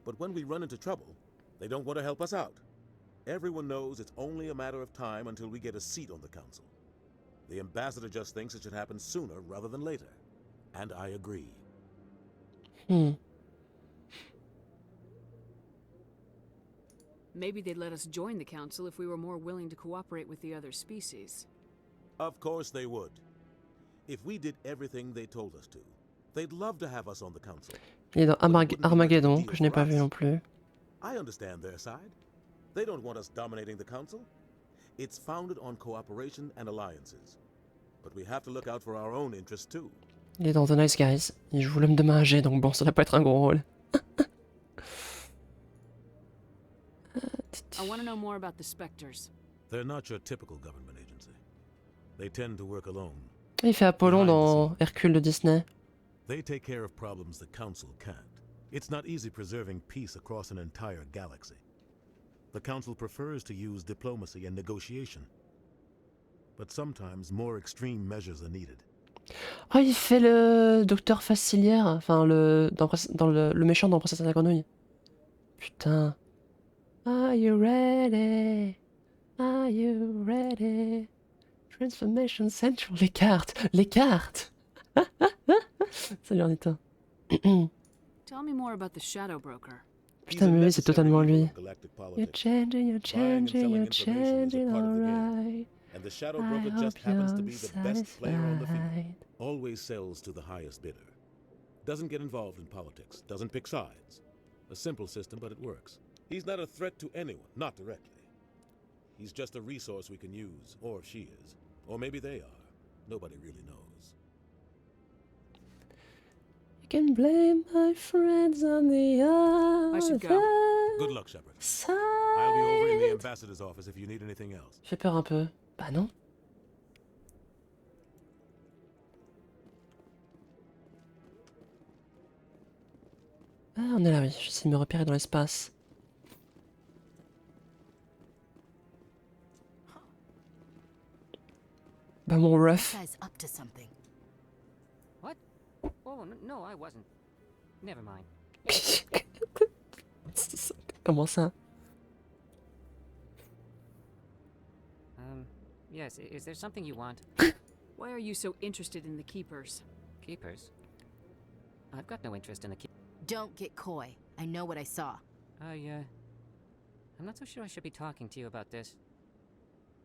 But when we run into trouble, they don't want to help us out. Everyone knows it's only a matter of time until we get a seat on the council. The ambassador just thinks it should happen sooner rather than later. And I agree. Maybe they'd let us join the council if we were more willing to cooperate with the other species. Of course they would. If we did everything they told us to, they'd love to have us on the council. Il est dans Armageddon, que je n'ai pas vu non plus. I understand their side. They don't want us dominating the council. It's founded on cooperation and alliances. But we have to look out for our own interests too. Il est dans The Nice Guys. Il joue l'homme de main âgé, donc bon, ça va pas être un gros rôle. I want to know more about the Spectres. They're not your typical government agency. They tend to work alone. Il fait Apollon dans Hercule de Disney. They take care of problems the council can't. It's not easy preserving peace across an entire galaxy. The council prefers to use diplomacy and negotiation. But sometimes more extreme measures are needed. Ah, il fait le docteur Facilière, enfin le méchant dans Princesse et la Grenouille. Putain. Are you ready? Are you ready? Transformation Central. Les cartes. Les cartes. Salut Arnita. Tell me more about the Shadow Broker. Putain, mais oui, c'est totalement lui. You're changing, you're changing, you're changing, alright. And the Shadow Broker just happens to be the best player on the field. Always sells to the highest bidder. Doesn't get involved in politics. Doesn't pick sides. A simple system, but it works. He's not a threat to anyone, not directly. He's just a resource we can use, or she is. Or maybe they are. Nobody really knows. You can blame my friends on the other. I should go. Good luck, Shepard. I'll be over in the ambassador's office if you need anything else. J'ai peur un peu. Bah non. Ah, on est là, oui. J'essaie de me repérer dans l'espace. Bah mon ref. What? Oh, no, I wasn't. Never mind. Comment ça? Yes, is there something you want? Why are you so interested in the Keepers? Keepers? I've got no interest in the Keepers. Don't get coy. I know what I saw. I'm not so sure I should be talking to you about this.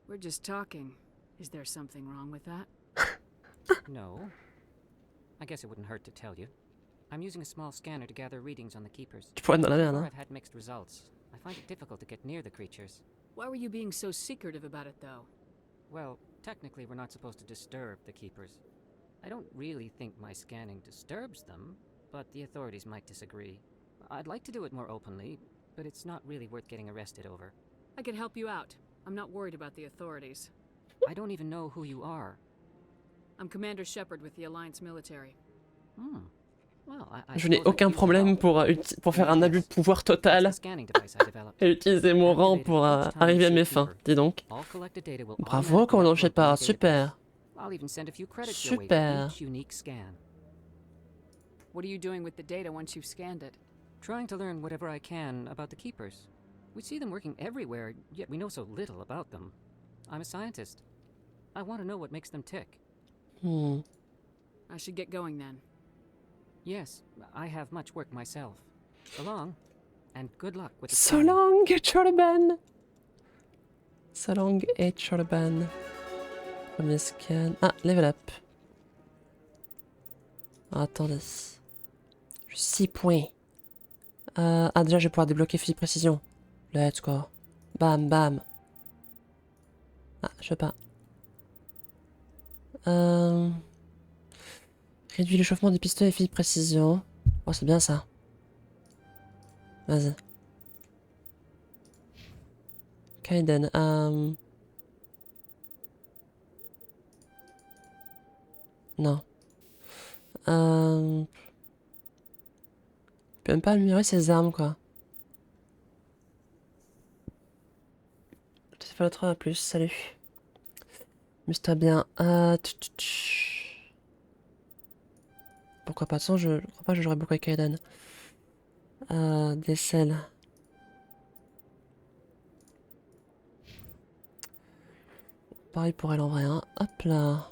We're just talking. Is there something wrong with that? No. I guess it wouldn't hurt to tell you. I'm using a small scanner to gather readings on the Keepers. Tu pourrais être dans la merde, Before hein? I've had mixed results. I find it difficult to get near the creatures. Why were you being so secretive about it, though? Well, technically we're not supposed to disturb the Keepers. I don't really think my scanning disturbs them, but the authorities might disagree. I'd like to do it more openly, but it's not really worth getting arrested over. I could help you out. I'm not worried about the authorities. I don't even know who you are. I'm Commander Shepard with the Alliance military. Well, Je n'ai aucun problème pour faire un abus de pouvoir total et utiliser mon rang pour arriver à mes fins, dis donc. Bravo, commandant Shepard, super. Super. What are you doing with the data once you've scanned it? Trying to learn whatever I can about the Keepers. We see them working everywhere, yet we know so little about them. I'm a scientist. I want to know what makes them tick. I should get going then. Yes, I have much work myself. So long, and good luck with the So long, Chorban. Salong et Chorban. Premier scan. Ah, level up. Ah, attendez. 6 points. Ah, déjà, je vais pouvoir débloquer fusil de précision. Let's go. Bam, bam. Ah, je sais pas. Réduit l'échauffement des pistolets et fusil de précision. Oh, c'est bien ça. Vas-y. Kaiden. Non. Je peux même pas améliorer ses armes, quoi. Je sais pas l'autre à plus, salut. Amuse-toi bien. Pourquoi pas? De toute façon, je crois pas que je jouerai beaucoup avec Kaiden. Des selles. Pareil pour elle en vrai, hein. Hop là.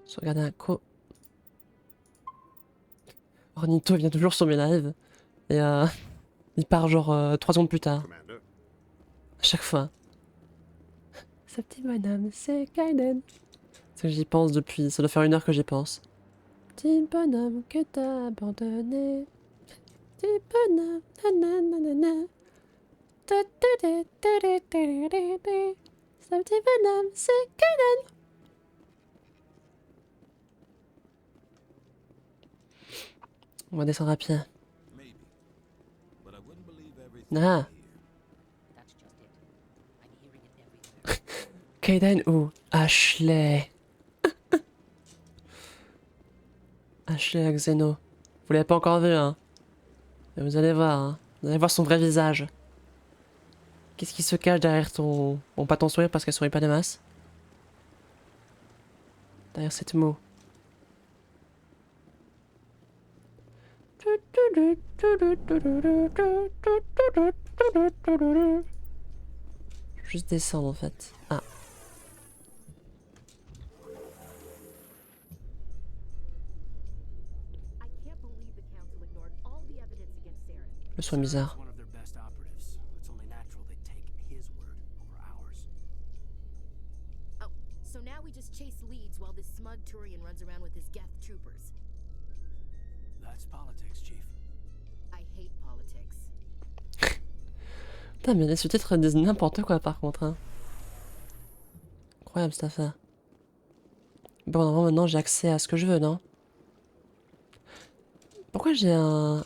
Sauvegarder un co. Ornito vient toujours sur mes lives. Et il part genre 3 secondes plus tard. À chaque fois. Ce petit bonhomme, c'est Kaiden. C'est que j'y pense depuis. Ça doit faire 1 heure que j'y pense. Petit bonhomme que t'as abandonné. Petit bonhomme. Nanana. Ce petit bonhomme, c'est Kaiden. On va descendre à pied. Ah. Kaiden ou Ashley. Ashley à Xeno. Vous l'avez pas encore vu, hein. Mais vous allez voir, hein. Vous allez voir son vrai visage. Qu'est-ce qui se cache derrière ton... Bon, pas ton sourire parce qu'elle sourit pas des masses. Derrière cette mot. Juste descendre en fait. Ah. Le son est bizarre. Oh, so now we just chase leads while this smug Turian runs around with his Geth troopers. That's politics, Chief. I hate politics. Putain, mais les sous-titres disent n'importe quoi par contre. Hein. Incroyable cette affaire. Bon, normalement maintenant j'ai accès à ce que je veux, non? Pourquoi j'ai un...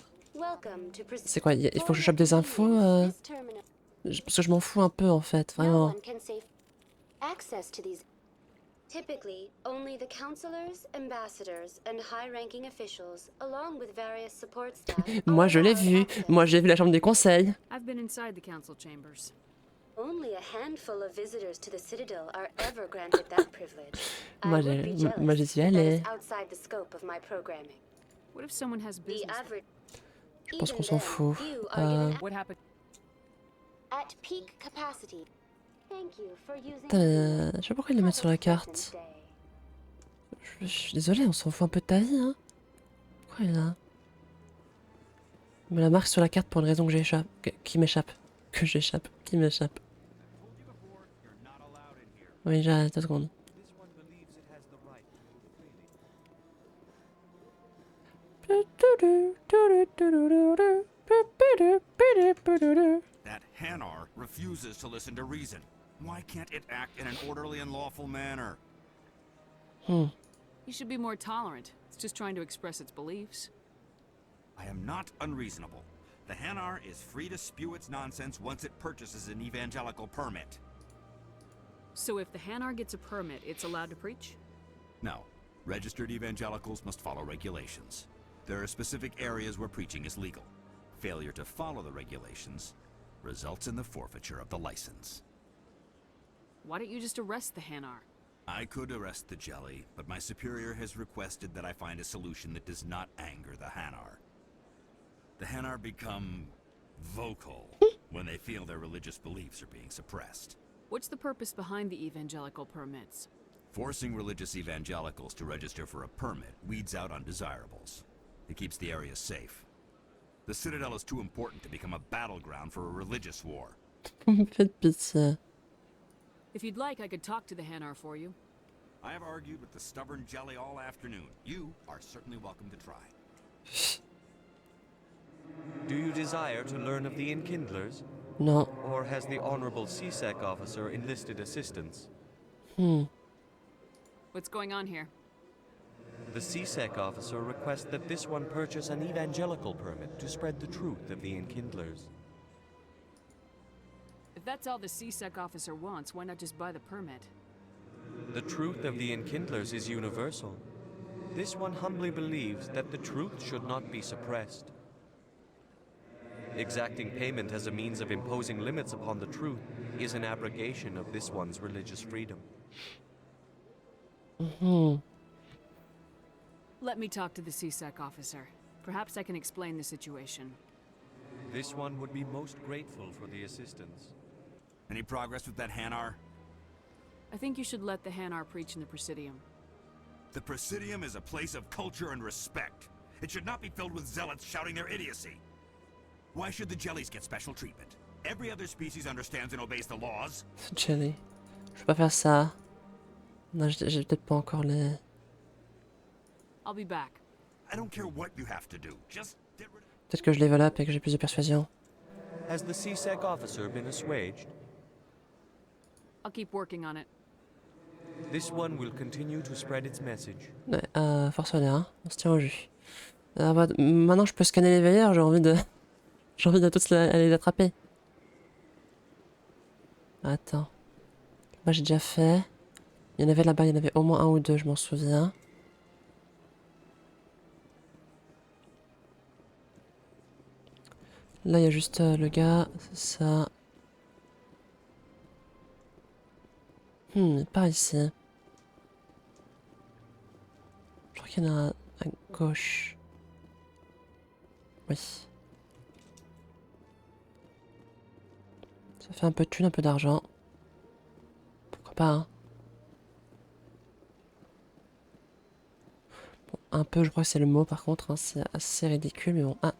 C'est quoi? Il faut que je chope des infos parce que je m'en fous un peu en fait, vraiment. Typically, only the counselors, ambassadors, and high-ranking officials, along with various support staff, Moi je l'ai vu. Moi j'ai vu la chambre des conseils. I've been inside the council chambers. Only a handful of visitors to the Citadel are ever granted that privilege. Moi j'y suis allée. Outside the scope of my programming. What if someone has business? Je pense qu'on s'en fout. What happened? At peak capacity. Thank you for using. Putain, je sais pas pourquoi ils le mettent sur la carte. Je suis désolée, on s'en fout un peu de ta vie, hein. Pourquoi il est là? Il me la marque sur la carte pour une raison que j'échappe. Qui m'échappe. Que j'échappe. Qui m'échappe. Oui, j'arrête 2 secondes. That Hanar refuses to listen to reason. Why can't it act in an orderly and lawful manner? You should be more tolerant. It's just trying to express its beliefs. I am not unreasonable. The Hanar is free to spew its nonsense once it purchases an evangelical permit. So if the Hanar gets a permit, it's allowed to preach? No. Registered evangelicals must follow regulations. There are specific areas where preaching is legal. Failure to follow the regulations results in the forfeiture of the license. Why don't you just arrest the Hanar? I could arrest the jelly, but my superior has requested that I find a solution that does not anger the Hanar. The Hanar become vocal when they feel their religious beliefs are being suppressed. What's the purpose behind the evangelical permits? Forcing religious evangelicals to register for a permit weeds out undesirables. It keeps the area safe. The Citadel is too important to become a battleground for a religious war. Faites pitié. If you'd like, I could talk to the Hanar for you. I have argued with the stubborn jelly all afternoon. You are certainly welcome to try. Do you desire to learn of the Enkindlers? No. Or has the Honorable CSEC officer enlisted assistance? What's going on here? The CSEC officer requests that this one purchase an evangelical permit to spread the truth of the Enkindlers. If that's all the CSEC officer wants, why not just buy the permit? The truth of the Enkindlers is universal. This one humbly believes that the truth should not be suppressed. Exacting payment as a means of imposing limits upon the truth is an abrogation of this one's religious freedom. Let me talk to the CSEC officer. Perhaps I can explain the situation. This one would be most grateful for the assistance. Any progress with that Hanar? I think you should let the Hanar preach in the Presidium. The Presidium is a place of culture and respect. It should not be filled with zealots shouting their idiocy. Why should the jellies get special treatment? Every other species understands and obeys the laws. Jelly. Je peux pas faire ça. Non, j'ai peut-être pas encore les... I'll be back. I don't care what you have to do. Just get rid of... Peut-être que je level up et que j'ai plus de persuasion. Has the CSEC officer been assuaged? I'll keep working on it. This one will continue to spread its message. Ouais, force honneur, hein. On se tient au jus. Maintenant je peux scanner les veilleurs, j'ai envie de... J'ai envie de tous aller les attraper. Attends. Moi j'ai déjà fait. Il y en avait là-bas, il y en avait au moins un ou deux, je m'en souviens. Là il y a juste le gars, c'est ça. Par ici. Je crois qu'il y en a un à gauche. Oui. Ça fait un peu de thunes, un peu d'argent. Pourquoi pas, hein. Bon, un peu, je crois que c'est le mot par contre, hein, c'est assez ridicule, mais bon. Ah.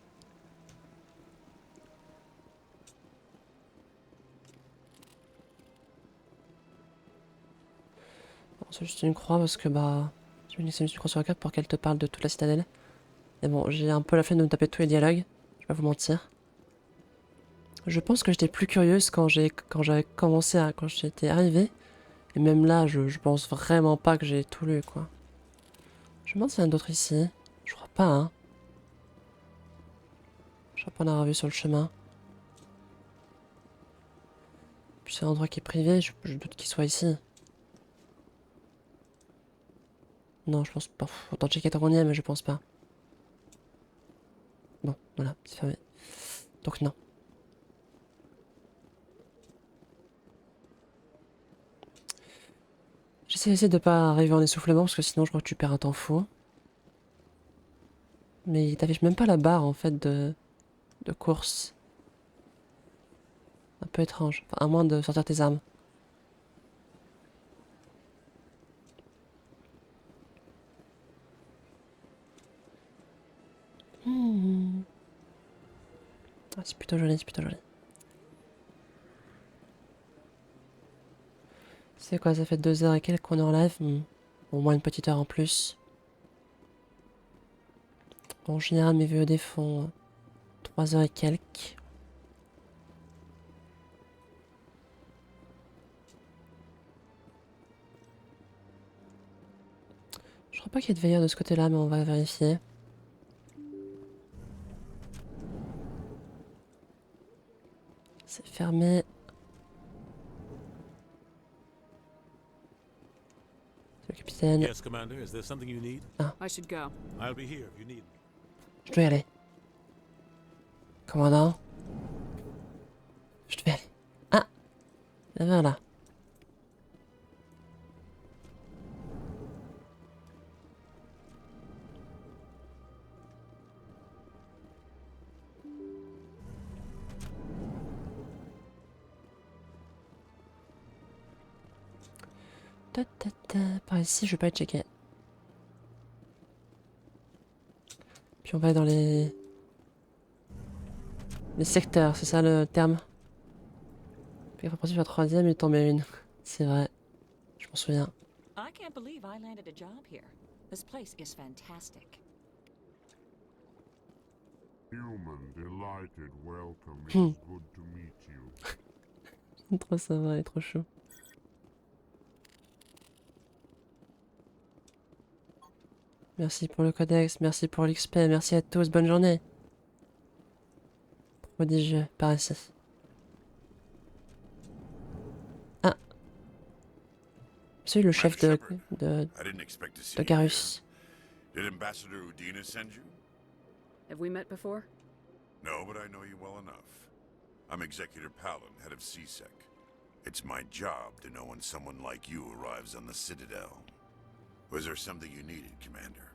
Bon, c'est juste une croix parce que bah... Je vais laisser une croix sur la carte pour qu'elle te parle de toute la citadelle. Et bon, j'ai un peu la flemme de me taper tous les dialogues, je vais pas vous mentir. Je pense que j'étais plus curieuse quand j'avais commencé à... quand j'étais arrivée. Et même là, je pense vraiment pas que j'ai tout lu, quoi. Je me demande s'il y en a d'autres ici. Je crois pas, hein. Je crois pas en avoir vu sur le chemin. Puis c'est un endroit qui est privé, je doute qu'il soit ici. Non, je pense pas. Autant checker tant qu'on y est, mais je pense pas. Bon, voilà, c'est fermé. Donc non. J'essaie de pas arriver en essoufflement parce que sinon je crois que tu perds un temps fou. Mais il t'affiche même pas la barre en fait de course. Un peu étrange. Enfin, à moins de sortir tes armes. Ah, c'est plutôt joli, c'est plutôt joli. C'est quoi, ça fait 2 heures et quelques qu'on est en live. Au moins une petite heure en plus. En général, mes VOD font 3 heures et quelques. Je crois pas qu'il y ait de veilleur de ce côté-là, mais on va vérifier. C'est fermé. C'est le capitaine. Yes, Commander. Is there something you need? Ah. I should go. I'll be here if you need me. Je dois y aller. Commandant. Je devais aller. Ah. Et voilà. Par ici, je vais pas être checké. Puis on va aller dans les... Les secteurs, c'est ça le terme. Puis après la troisième, il tombait une. C'est vrai. Je m'en souviens. I can't believe I landed a job here. This place is fantastic. Human, delighted, welcome. It is good to meet you. Trop ça va, il est trop chaud. Merci pour le codex, merci pour l'XP, merci à tous, bonne journée. Prodigieux, par ici. Ah. C'est le chef de Garus. Did Ambassador Udina send you? Have we met before? No, but I know you well enough. I'm Executor Palin, head of CSEC. It's my job to know when someone like you arrives on the Citadel. Was there something you needed, Commander?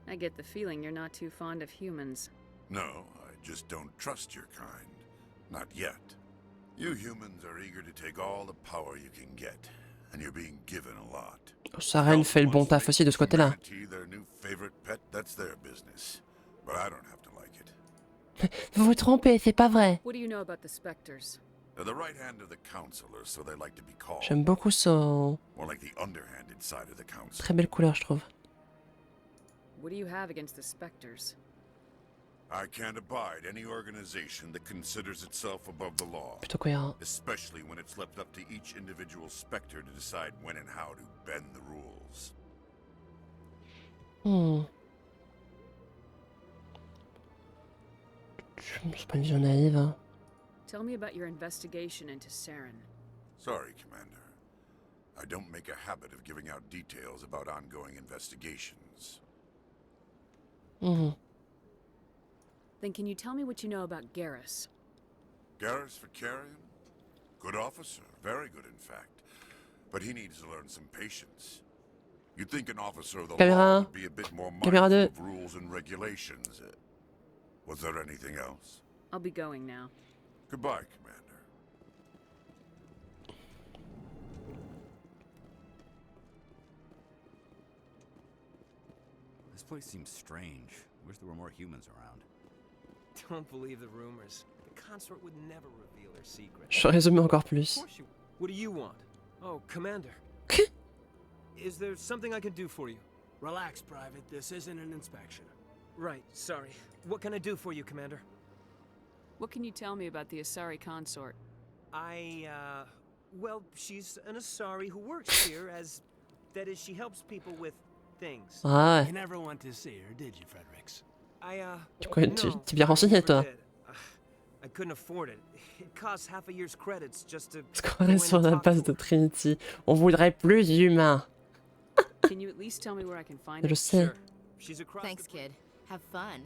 I get the feeling you're not too fond of humans. No, I just don't trust your kind. Not yet. You humans are eager to take all the power you can get, and you're being given a lot. Saren fait le bon taf aussi de ce côté-là. Their new favorite pet, that's their business. But I don't have to like it. Vous vous trompez, c'est pas vrai. What do you know about the Spectres? They're the right hand of the Councilor, so they like to be called. J'aime beaucoup son... More like the underhanded side of the Council. Très belle couleur, je trouve. What do you have against the Spectres? I can't abide any organization that considers itself above the law. Plutôt cohérent. Especially when it's left up to each individual Spectre to decide when and how to bend the rules. C'est pas une vision naïve, hein. Tell me about your investigation into Saren. Sorry, Commander. I don't make a habit of giving out details about ongoing investigations. Then can you tell me what you know about Garrus? Garrus Vicarian? Good officer, very good in fact. But he needs to learn some patience. You'd think an officer of the law would be a bit more mindful of rules and regulations. Was there anything else? I'll be going now. Goodbye, Commander. This place seems strange. Wish there were more humans around. Don't believe the rumors. The consort would never reveal her secret. Je résume encore plus. What do you want? Oh, Commander. Is there something I can do for you? Relax, Private. This isn't an inspection. Right, sorry. What can I do for you, Commander? What can you tell me about the Asari consort? Well, she's an Asari who works here as... That is, she helps people with things. Ah ouais. You never went to see her, did you, Fredericks? T'es bien renseigné, toi. I couldn't afford it. It costs half a year's credits just to... Se croirait sur la base de Trinity. On voudrait plus d'humains. Can you at least tell me where I can find her? Je sais. Thanks, kid. Have fun.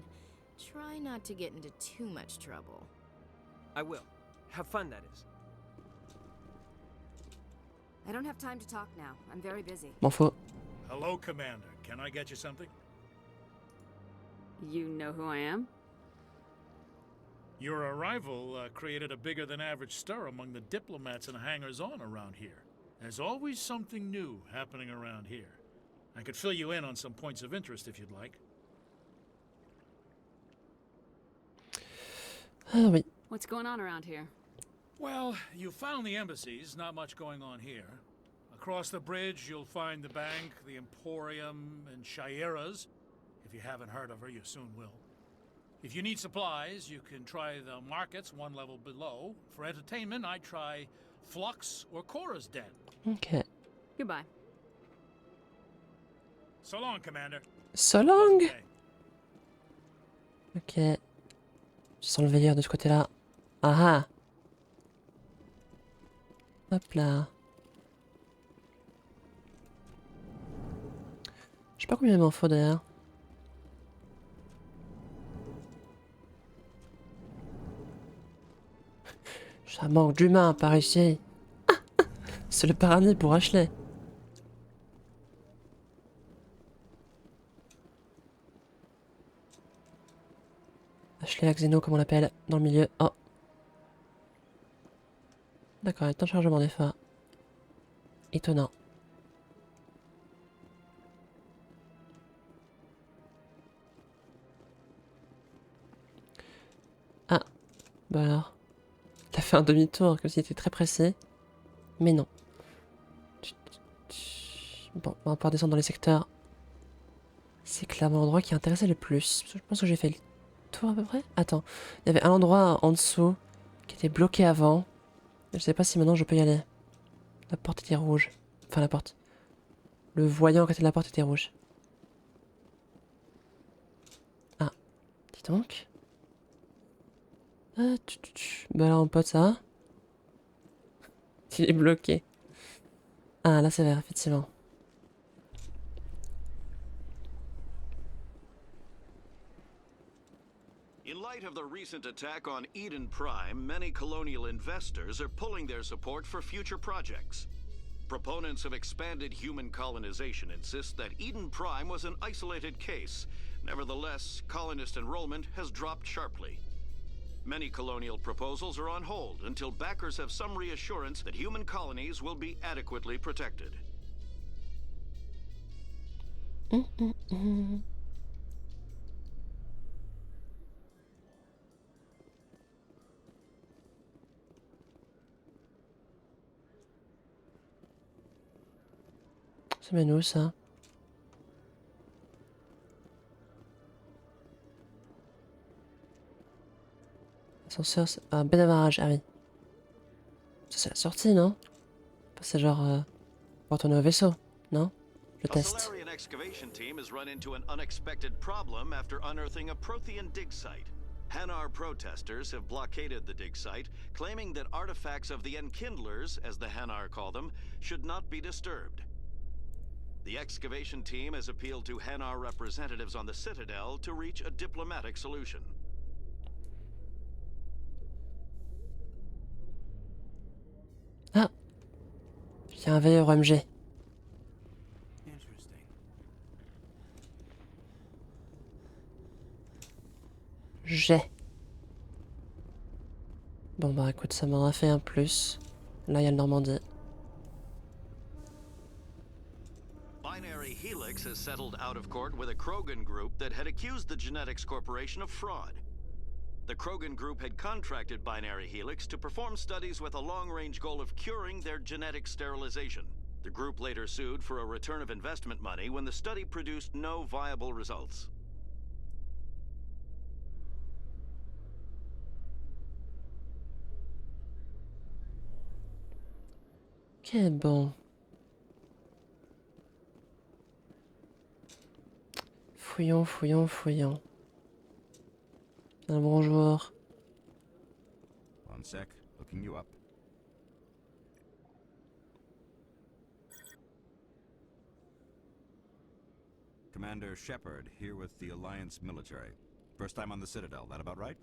Try not to get into too much trouble. I will. Have fun, that is. I don't have time to talk now. I'm very busy. M'en faut. Hello, Commander. Can I get you something? You know who I am? Your arrival created a bigger than average stir among the diplomats and hangers-on around here. There's always something new happening around here. I could fill you in on some points of interest if you'd like. Ah oui. What's going on around here? Well, you found the embassies, not much going on here. Across the bridge, you'll find the bank, the Emporium, and Shaira's. If you haven't heard of her, you soon will. If you need supplies, you can try the markets one level below. For entertainment, I'd try Flux or Cora's Den. Ok. Goodbye. So long, Commander. So long. Ok. Je sens le veilleur de ce côté-là. Ah ah. Hop là. Je sais pas combien il m'en faut d'ailleurs. Ça manque d'humains par ici. C'est le paradis pour Ashley. Ashley la Xeno, comme on l'appelle, dans le milieu. Oh. D'accord, il y a temps de chargement des phares. Étonnant. Ah. Bah alors. Il a fait un demi-tour, comme s'il était très pressé. Mais non. Bon, on va pouvoir descendre dans les secteurs. C'est clairement l'endroit qui intéressait le plus. Je pense que j'ai fait le tour à peu près. Attends, il y avait un endroit en dessous qui était bloqué avant. Je sais pas si maintenant je peux y aller. La porte était rouge. Enfin la porte. Le voyant à côté de la porte était rouge. Ah, dis donc. Ah, bah là, mon pote, ça va? Il est bloqué. Ah, là, c'est vert, effectivement. In light of the recent attack on Eden Prime, many colonial investors are pulling their support for future projects. Proponents of expanded human colonization insist that Eden Prime was an isolated case. Nevertheless, colonist enrollment has dropped sharply. Many colonial proposals are on hold until backers have some reassurance that human colonies will be adequately protected. Ça mène où, ça? Ascenseur, ah, Benavarrage, ah oui. Ça, c'est la sortie, non? Enfin, c'est genre... pour retourner au vaisseau, non? Le A test. Salarian excavation team has run into an unexpected problem after unearthing a Prothean dig site. Hanar protesters have blockaded the dig site, claiming that artifacts of the Enkindlers, as the Hanar call them, should not be disturbed. The excavation team has appealed to Hanar representatives on the Citadel to reach a diplomatic solution. Ah! Il y a un veilleur OMG. J'ai. Bon bah écoute, ça m'en a fait un plus. Là, il y a le Normandie. Binary Helix has settled out of court with a Krogan group that had accused the Genetics Corporation of fraud. The Krogan group had contracted Binary Helix to perform studies with a long-range goal of curing their genetic sterilization. The group later sued for a return of investment money when the study produced no viable results. Ok, bon. Fouillons, fouillons, fouillons. Un bonjour. One sec, looking you up. Commander Shepard, here with the Alliance military. First time on the Citadel, that about right?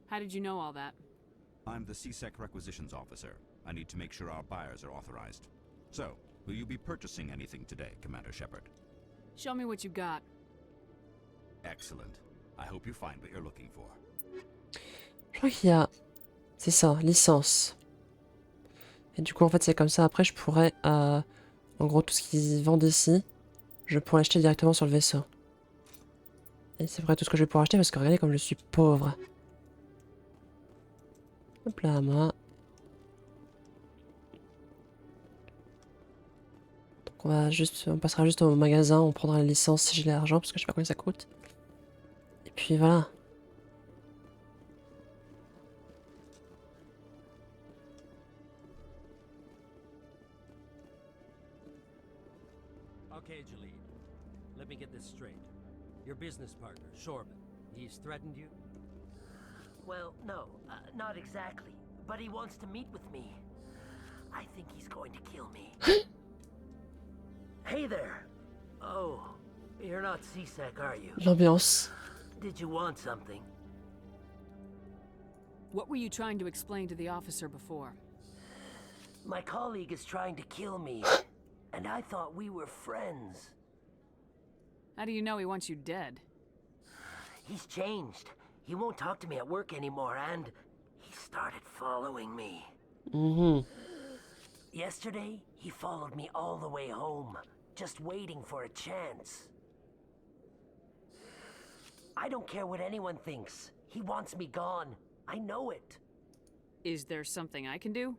How did you know all that? I'm the CSEC requisitions officer. I need to make sure our buyers are authorized. So, will you be purchasing anything today, Commander Shepard? Show me what you got. Excellent. I hope you find what you're looking for. Je crois qu'il y a... C'est ça, licence. Et du coup, en fait, c'est comme ça. Après, je pourrais... en gros, tout ce qu'ils vendent ici, je pourrais l'acheter directement sur le vaisseau. Et c'est vrai tout ce que je vais pouvoir acheter parce que regardez comme je suis pauvre. Hop là, moi. Donc on passera juste au magasin, on prendra la licence si j'ai l'argent parce que je sais pas combien ça coûte. Et puis voilà. Okay, Jalid. Let me get this straight. Your business partner, Shorman, he's threatened you? Well, no, not exactly. But he wants to meet with me. I think he's going to kill me. Hey there. Oh, you're not CSEC, are you? L'ambiance. Did you want something? What were you trying to explain to the officer before? My colleague is trying to kill me, and I thought we were friends. How do you know he wants you dead? He's changed. He won't talk to me at work anymore, and he started following me. Yesterday, he followed me all the way home, just waiting for a chance. I don't care what anyone thinks. He wants me gone. I know it. Is there something I can do?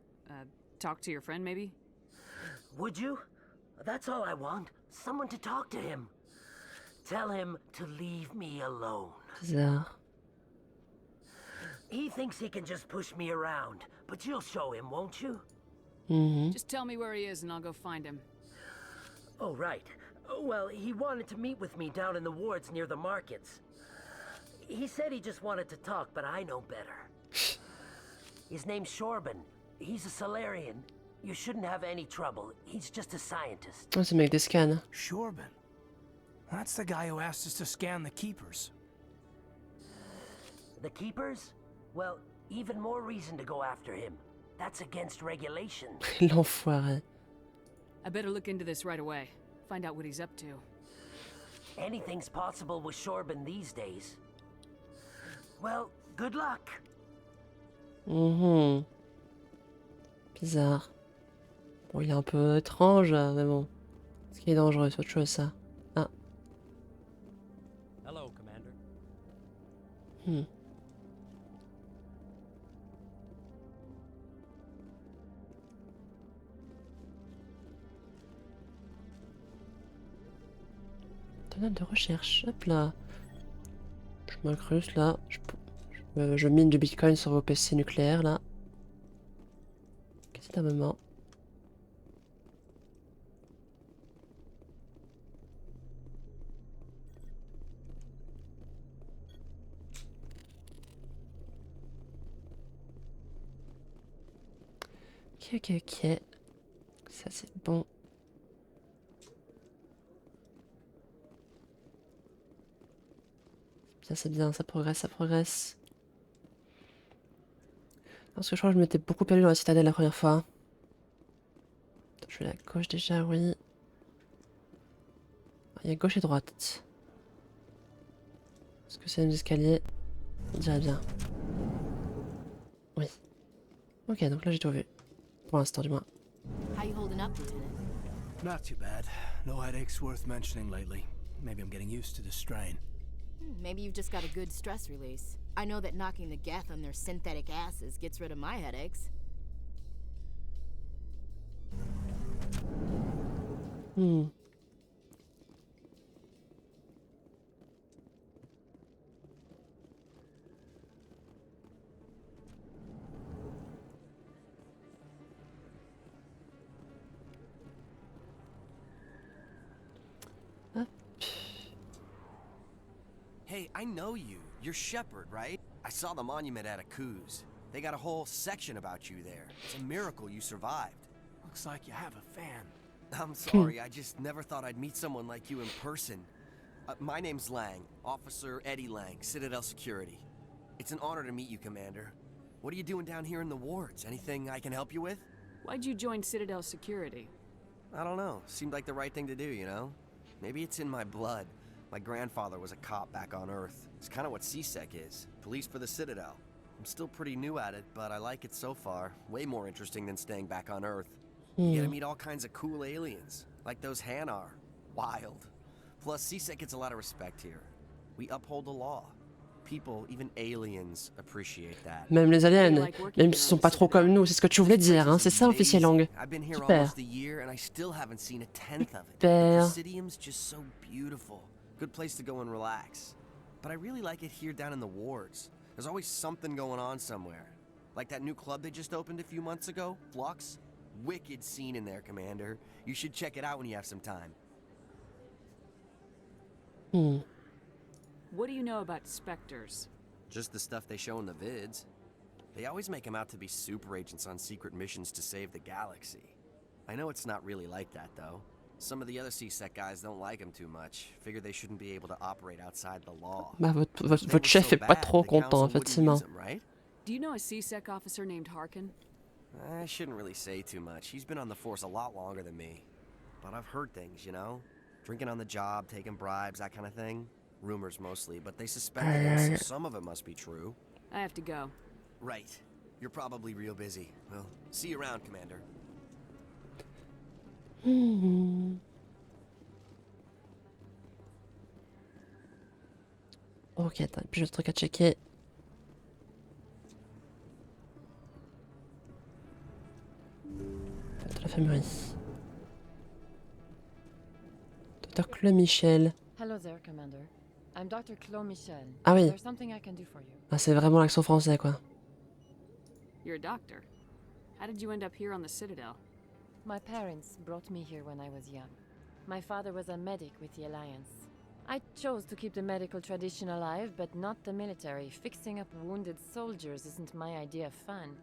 Talk to your friend, maybe? Would you? That's all I want. Someone to talk to him. Tell him to leave me alone. Bizarre. He thinks he can just push me around, but you'll show him, won't you? Just tell me where he is and I'll go find him. Oh, right. Well, he wanted to meet with me down in the wards near the markets. He said he just wanted to talk, but I know better. His name's Shorban. He's a Salarian. You shouldn't have any trouble. He's just a scientist. Oh, c'est le mec des scans. Shorban. That's the guy who asked us to scan the keepers. The keepers? Well, even more reason to go after him. That's against regulation. L'enfoiré. I better look into this right away. Find out what he's up to. Anything's possible with Shorban these days. Well, good luck. Bizarre. Bon, il est un peu étrange, mais bon. Ce qui est dangereux, c'est autre chose, ça. Ah. Hello, Commander. Tonne de recherche. Hop là. Je m'incruste là. Je mine du bitcoin sur vos PC nucléaires là. Qu'est-ce que c'est un moment? Ok. Ça c'est bon. C'est bien, ça progresse. Parce que je crois que je m'étais beaucoup perdu dans la citadelle la première fois. Je vais à gauche déjà, oui. Il y a gauche et droite. Est-ce que c'est un escalier? On dirait bien. Oui. Ok, donc là j'ai tout vu. Pour l'instant du moins. How you holding up, Lieutenant? Not too bad. No headaches worth mentioning lately. Maybe I'm getting used to the strain. Maybe you've just got a good stress release. I know that knocking the geth on their synthetic asses gets rid of my headaches. Hey, I know you. You're Shepard, right? I saw the monument at Akuz. They got a whole section about you there. It's a miracle you survived. Looks like you have a fan. I'm sorry, I just never thought I'd meet someone like you in person. My name's Lang, Officer Eddie Lang, Citadel Security. It's an honor to meet you, Commander. What are you doing down here in the wards? Anything I can help you with? Why'd you join Citadel Security? I don't know. Seemed like the right thing to do, you know? Maybe it's in my blood. My grandfather was a cop back on Earth. It's kind of what CSEC is. Police for the Citadel. I'm still pretty new at it, but I like it so far. Way more interesting than staying back on Earth. You get to meet all kinds of cool aliens, like those Hanar. Wild. Plus, CSEC gets a lot of respect here. We uphold the law. People, even aliens, appreciate that. Même les aliens, même s'ils sont pas trop comme nous, c'est ce que tu voulais dire, hein? C'est ça, officier Lang. I've been here Super. almost a year and I still haven't seen a tenth of it. Super. The Presidium's just so beautiful. Good place to go and relax. But I really like it here down in the wards. There's always something going on somewhere. Like that new club they just opened a few months ago, Flux. Wicked scene in there, Commander. You should check it out when you have some time. What do you know about Spectres? Just the stuff they show in the vids. They always make them out to be super agents on secret missions to save the galaxy. I know it's not really like that, though. Some of the other CSEC guys don't like them too much. Figure they shouldn't be able to operate outside the law. Bah, votre chef est pas trop content, effectivement. Right? Do you know a CSEC officer named Harkin? I shouldn't really say too much. He's been on the force a lot longer than me. But I've heard things, you know? Drinking on the job, taking bribes, that kind of thing. Rumors mostly, but they suspect him, so some of it must be true. I have to go. Right. You're probably real busy. Well, see you around, Commander. Ok, attends, puis j'ai un truc à checker. Infirmerie. Docteur Claude Michel. Hello there, Commander. I'm Dr. Claude Michel. Ah oui. Is there something I can do for you? Ah, c'est vraiment l'accent français, quoi. You're a doctor. How did you end up here on the Citadel? My parents brought me here when I was young. My father was a medic with the Alliance. I chose to keep the medical tradition alive, but not the military. Fixing up wounded soldiers isn't my idea of fun.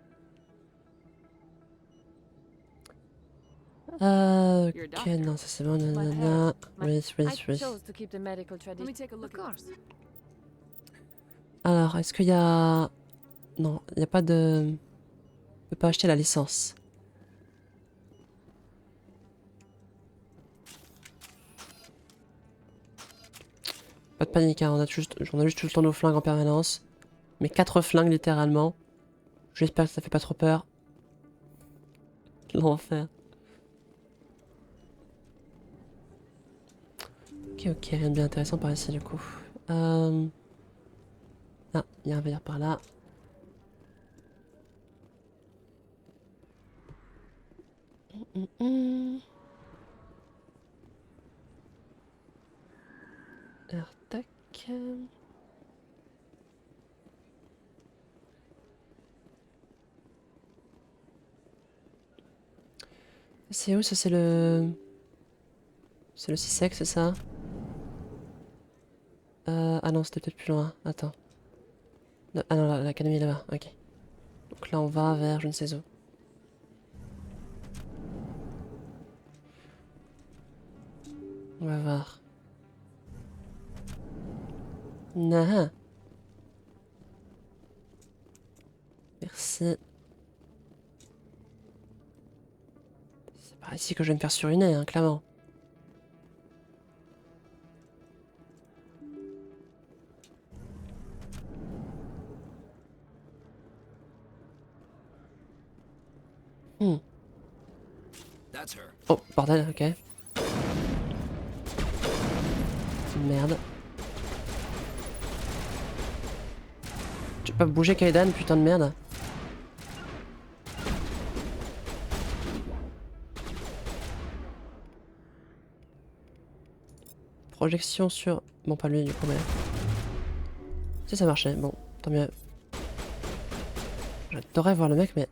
Ok, non, ça c'est bon, nanana. Oui, oui, oui. I chose to keep the medical tradition. Let me take a look. Of course. Alors, est-ce qu'il y a... Non, il n'y a pas de... On peut pas acheter la licence. Pas de panique, hein, on a juste tout le temps nos flingues en permanence. Mais 4 flingues littéralement. J'espère que ça fait pas trop peur. L'enfer. Ok, rien de bien intéressant par ici du coup. Ah, il y a un verre par là. Alors, tac. C'est où ça? C'est le... C'est le sec, c'est ça? Ah non, c'était peut-être plus loin. Attends. Ah non, l'académie est là-bas. Ok. Donc là, on va vers je ne sais où. On va voir. Nah. Merci. C'est par ici que je vais me faire suriner, hein, clairement. Oh, bordel, ok. Merde. Tu peux pas bouger Kaidan, putain de merde. Projection sur... Bon, pas lui du coup, mais... Si ça marchait, bon, tant mieux. J'adorerais voir le mec, mais...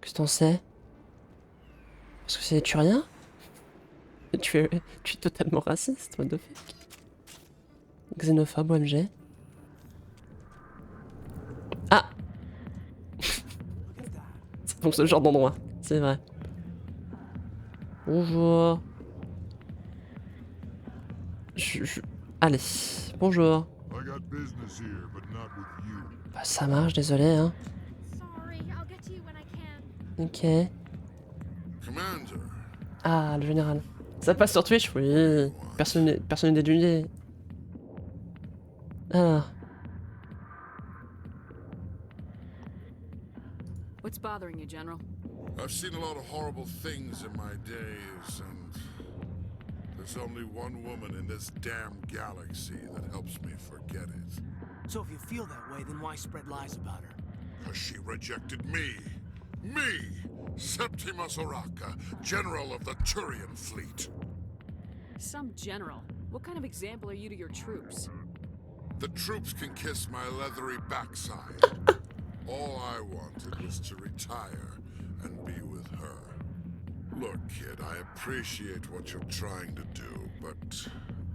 Qu'est-ce que t'en sais? Parce que c'est des Turiens? Tu es totalement raciste, what the fuck? Xénophobe, OMG. Ah! C'est donc ce genre d'endroit, c'est vrai. Bonjour. Allez, bonjour. Bah, ça marche, désolé, hein. Ok. Ah, le général. Ça passe sur Twitch? Oui. Personne n'est déduit. Alors. What's bothering you, General? I've seen a lot of horrible things in my days, and there's only one woman in this damn galaxy that helps me forget it. So if you feel that way, then why spread lies about her? Because she rejected me. Me! Septimus Oraka, General of the Turian Fleet. Some general. What kind of example are you to your troops? The troops can kiss my leathery backside. All I wanted was to retire and be with her. Look, kid, I appreciate what you're trying to do, but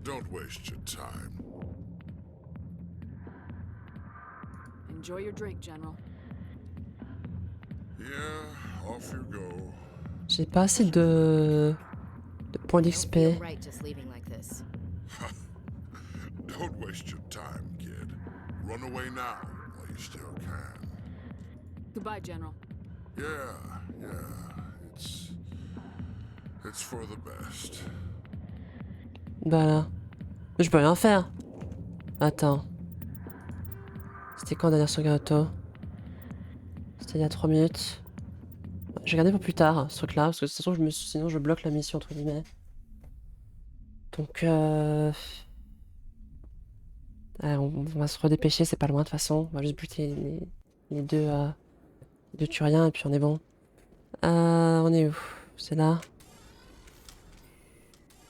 don't waste your time. Enjoy your drink, General. Yeah, off you go. J'ai pas assez de points d'XP. Don't waste your time, kid. Run away now while you still can. Goodbye, General. Yeah, it's for the best. Bah là. Je peux rien faire. Attends. C'était quand la dernière sauvegarde auto? C'était il y a 3 minutes. J'ai regardé pour plus tard ce truc là, parce que de toute façon sinon je bloque la mission entre guillemets. Donc Allez, on va se redépêcher, c'est pas loin de toute façon. On va juste buter les deux turiens et puis on est bon. On est où? C'est là.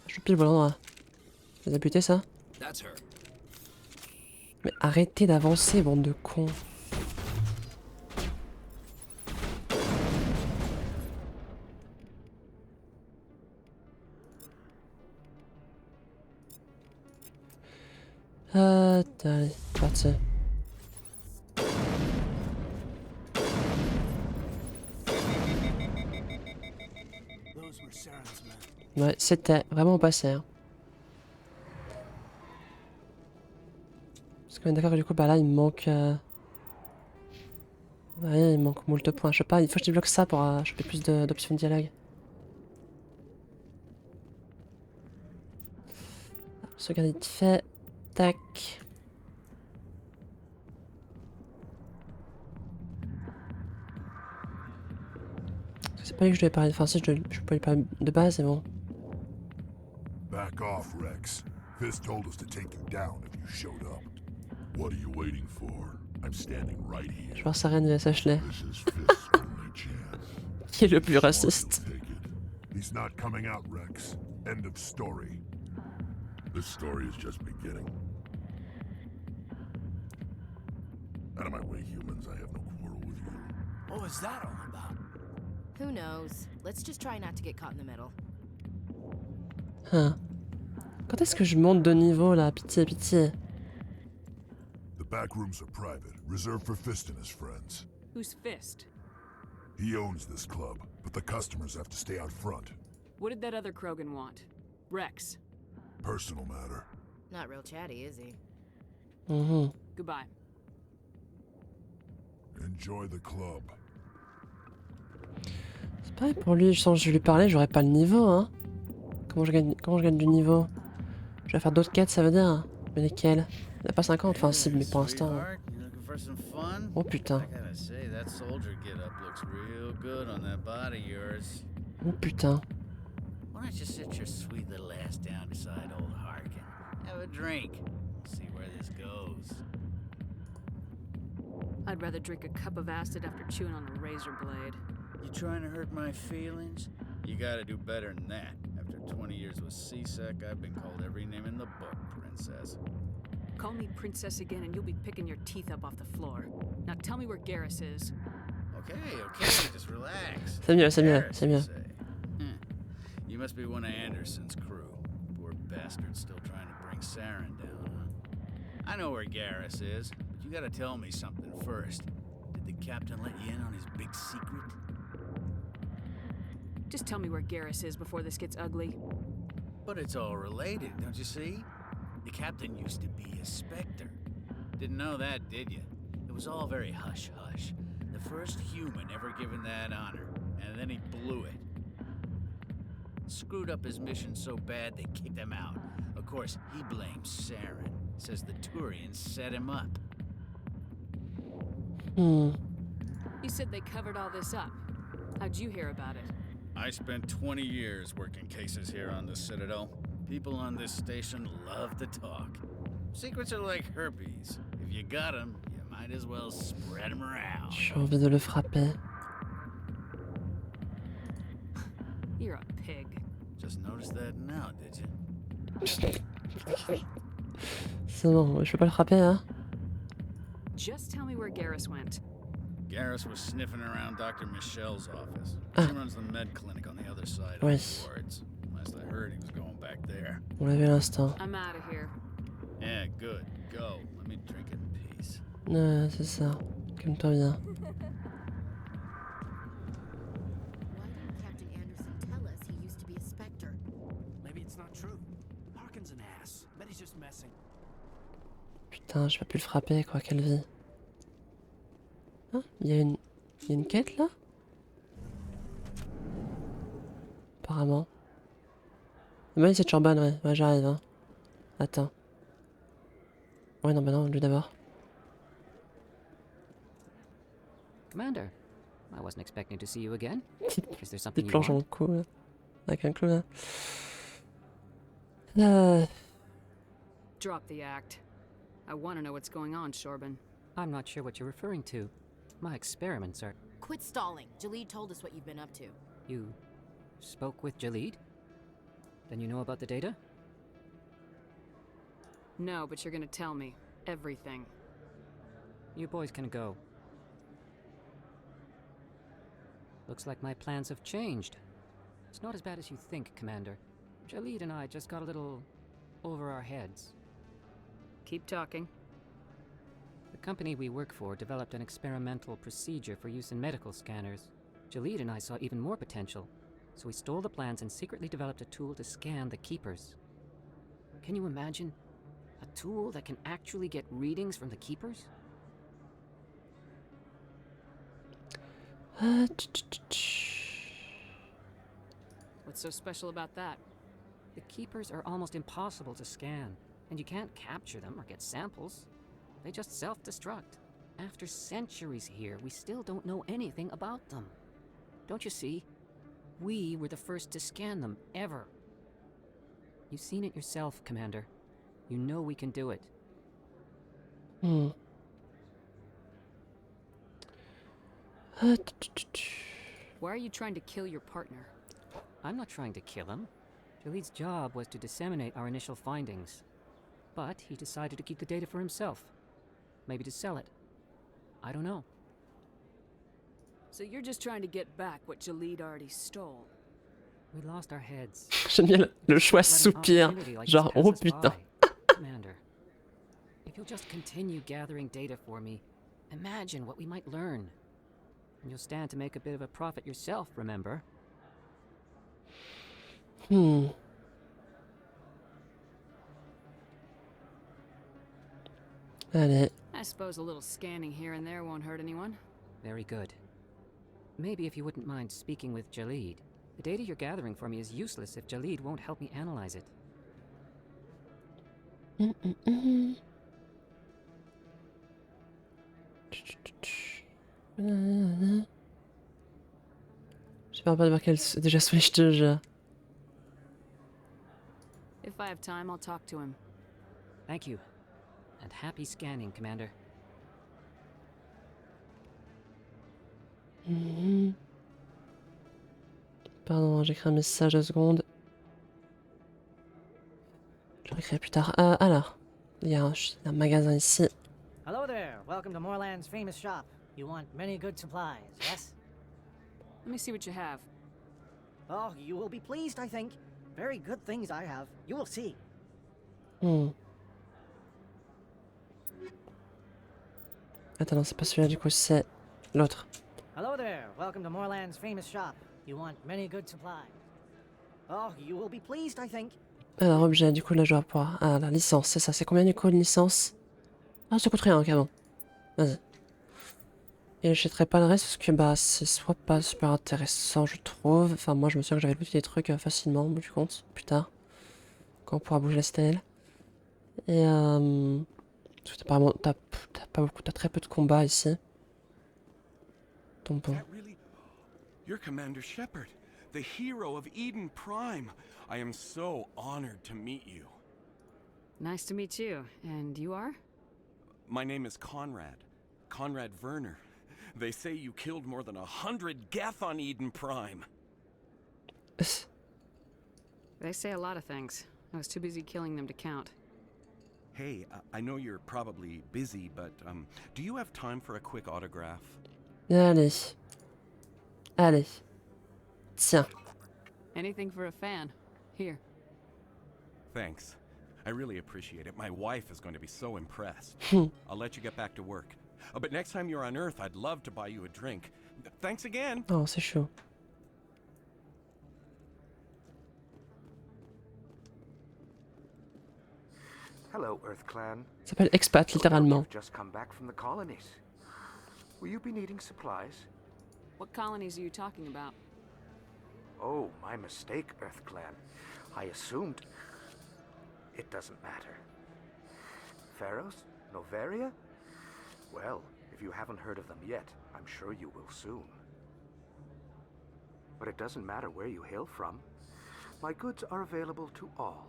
Je suis pile au bon endroit. Tu les as butés ça? Mais arrêtez d'avancer, bande de cons. Allez, c'est parti. Ouais, c'était vraiment passé. Hein. Parce qu'on est d'accord que du coup, bah là, il me manque... Ouais, il me manque moult points. Je sais pas, il faut que je débloque ça pour choper plus d'options de dialogue. Sauvegarder vite fait. Tac. C'est pas lui que je devais parler. Enfin, si, je peux lui parler de base, c'est bon. Back off, Rex. Fist told us to take you down if you showed up. What are you waiting for? I'm standing right here. Je vais voir Saren vs Ashley. This is Fist's only chance. Qui est le plus raciste? He's not coming out, Rex. End of story. This story is just beginning. Out of my way, humans. I have no quarrel with you. What was that all about? Who knows? Let's just try not to get caught in the middle. Hein. Quand est-ce que je monte de niveau là? Pitié, pitié. The back rooms are private, reserved for Fist and his friends. Who's Fist? He owns this club, but the customers have to stay out front. What did that other Krogan want? Rex. Personal matter. Not real chatty, is he? Goodbye. Enjoy the club. C'est pareil pour lui, je sens que je lui parlais, j'aurais pas le niveau, hein. Comment je gagne du niveau? Je vais faire d'autres quêtes, ça veut dire? Mais lesquelles? Il a pas 50, enfin si, mais pour l'instant. Oh putain. Oh putain. Why don't you sit your sweet little ass down beside old Harkin? Have a drink. See where this goes. I'd rather drink a cup of acid after chewing on a razor blade. You trying to hurt my feelings? You gotta do better than that. After 20 years with C-Sec, I've been called every name in the book, Princess. Call me Princess again and you'll be picking your teeth up off the floor. Now tell me where Garrus is. Okay, just relax. C'est mieux, c'est mieux, c'est mieux. You must be one of Anderson's crew. Poor bastard still trying to bring Saren down, huh? I know where Garrus is, but you gotta tell me something first. Did the captain let you in on his big secret? Just tell me where Garrus is before this gets ugly. But it's all related, don't you see? The captain used to be a Spectre. Didn't know that, did you? It was all very hush-hush. The first human ever given that honor, and then he blew it. Screwed up his mission so bad they kicked him out. Of course, he blames Saren. Says the Turians set him up. You said they covered all this up. How'd you hear about it? I spent 20 years working cases here on the Citadel. People on this station love to talk. Secrets are like herpes. If you got them, you might as well spread them around. J'ai envie de le frapper. You're a pig. Just noticed that now, did you? C'est bon, je peux pas le frapper, hein? Just tell me where Garrus went. Garrus was sniffing around Dr. Michelle's office. Ah. She runs the med clinic on the other side Oui. of the wards. Last I heard, he was going back there. On l'a vu à l'instant. I'm out of here. Yeah, good. Go. Let me drink in peace. Ouais, c'est ça. Calme-toi bien. Captain Anderson tell us he used to be a Spectre? Maybe it's not true. Harkin's an ass. Bet he's just messing. Putain, j'ai pas pu le frapper, quoi, quelle vie. Ah, il y a une quête là? Apparemment. Bah c'est Chorban, ouais. Ouais, j'arrive, hein. Attends. Ouais, non, bah non, lui d'abord. Commander, I wasn't expecting to see you again. Is there something Petite you planche en want? cou, là. Avec un clou, là. Drop the act. I want to know what's going on, Shorban. I'm not sure what you're referring to. My experiments are... Quit stalling. Jalid told us what you've been up to. You spoke with Jalid? Then you know about the data? No, but you're gonna tell me. Everything. You boys can go. Looks like my plans have changed. It's not as bad as you think, Commander. Jalid and I just got a little over our heads. Keep talking. The company we work for developed an experimental procedure for use in medical scanners. Jalid and I saw even more potential, so we stole the plans and secretly developed a tool to scan the Keepers. Can you imagine? A tool that can actually get readings from the Keepers? What's so special about that? The Keepers are almost impossible to scan, and you can't capture them or get samples. They just self-destruct. After centuries here, we still don't know anything about them. Don't you see? We were the first to scan them, ever. You've seen it yourself, Commander. You know we can do it. Why are you trying to kill your partner? I'm not trying to kill him. Jalid's job was to disseminate our initial findings. But he decided to keep the data for himself. Maybe to sell it. I don't know. So you're just trying to get back what Jalid already stole? We lost our heads. J'aime bien le choix soupir. Genre, oh putain. Commander, if you'll just continue gathering data for me, imagine what we might learn. And you'll stand to make a bit of a profit yourself, remember? Allez. I suppose a little scanning here and there won't hurt anyone. Very good. Maybe if you wouldn't mind speaking with Jalid. The data you're gathering for me is useless if Jalid won't help me analyze it. J'ai peur pas de voir quelle déjà Switch de jeu. If I have time, I'll talk to him. Thank you. And happy scanning, Commander. Pardon, j'écris un message 2 secondes. Je l'écrirai plus tard. Alors, il y a un magasin ici. Hello there. Welcome to Moorland's famous shop. You want many good supplies, yes? Let me see what you have. Oh, you will be pleased, I think. Very good things I have. You will see. Attends, non, c'est pas celui-là, du coup, c'est l'autre. Hello there. Welcome to Moorland's famous shop. You want many good supplies. Oh, you will be pleased, I think. Alors, objet, du coup, là, je vais pouvoir... Ah, la licence, c'est ça. C'est combien, du coup, une licence? Ah, ça coûte rien, ok, bon. Vas-y. Et je jetterai pas le reste parce que, bah, c'est soit pas super intéressant, je trouve. Enfin, moi, je me souviens que j'avais looté des trucs facilement, au bout du compte, plus tard. Quand on pourra bouger la citadelle. Et, parce que apparemment, t'as pas beaucoup, t'as très peu de combats ici. Donc bon. You're Commander Shepard, the hero of Eden Prime. I am so honored to meet you. Nice to meet you. And you are? My name is Conrad. Conrad Werner. They say you killed more than 100 Geth on Eden Prime. They say a lot of things. I was too busy killing them to count. Hey, I know you're probably busy, but do you have time for a quick autograph? Allez. Allez. Tiens. Anything for a fan. Here. Thanks. I really appreciate it. My wife is going to be so impressed. I'll let you get back to work. But next time you're on Earth, I'd love to buy you a drink. Thanks again. Oh, c'est chaud. Hello, Earth Clan. Ça s'appelle expat, littéralement. You've just come back from the colonies. Will you be needing supplies? What colonies are you talking about? Oh, my mistake, Earth Clan. I assumed... It doesn't matter. Pharaohs? Novaria? Well, if you haven't heard of them yet, I'm sure you will soon. But it doesn't matter where you hail from. My goods are available to all.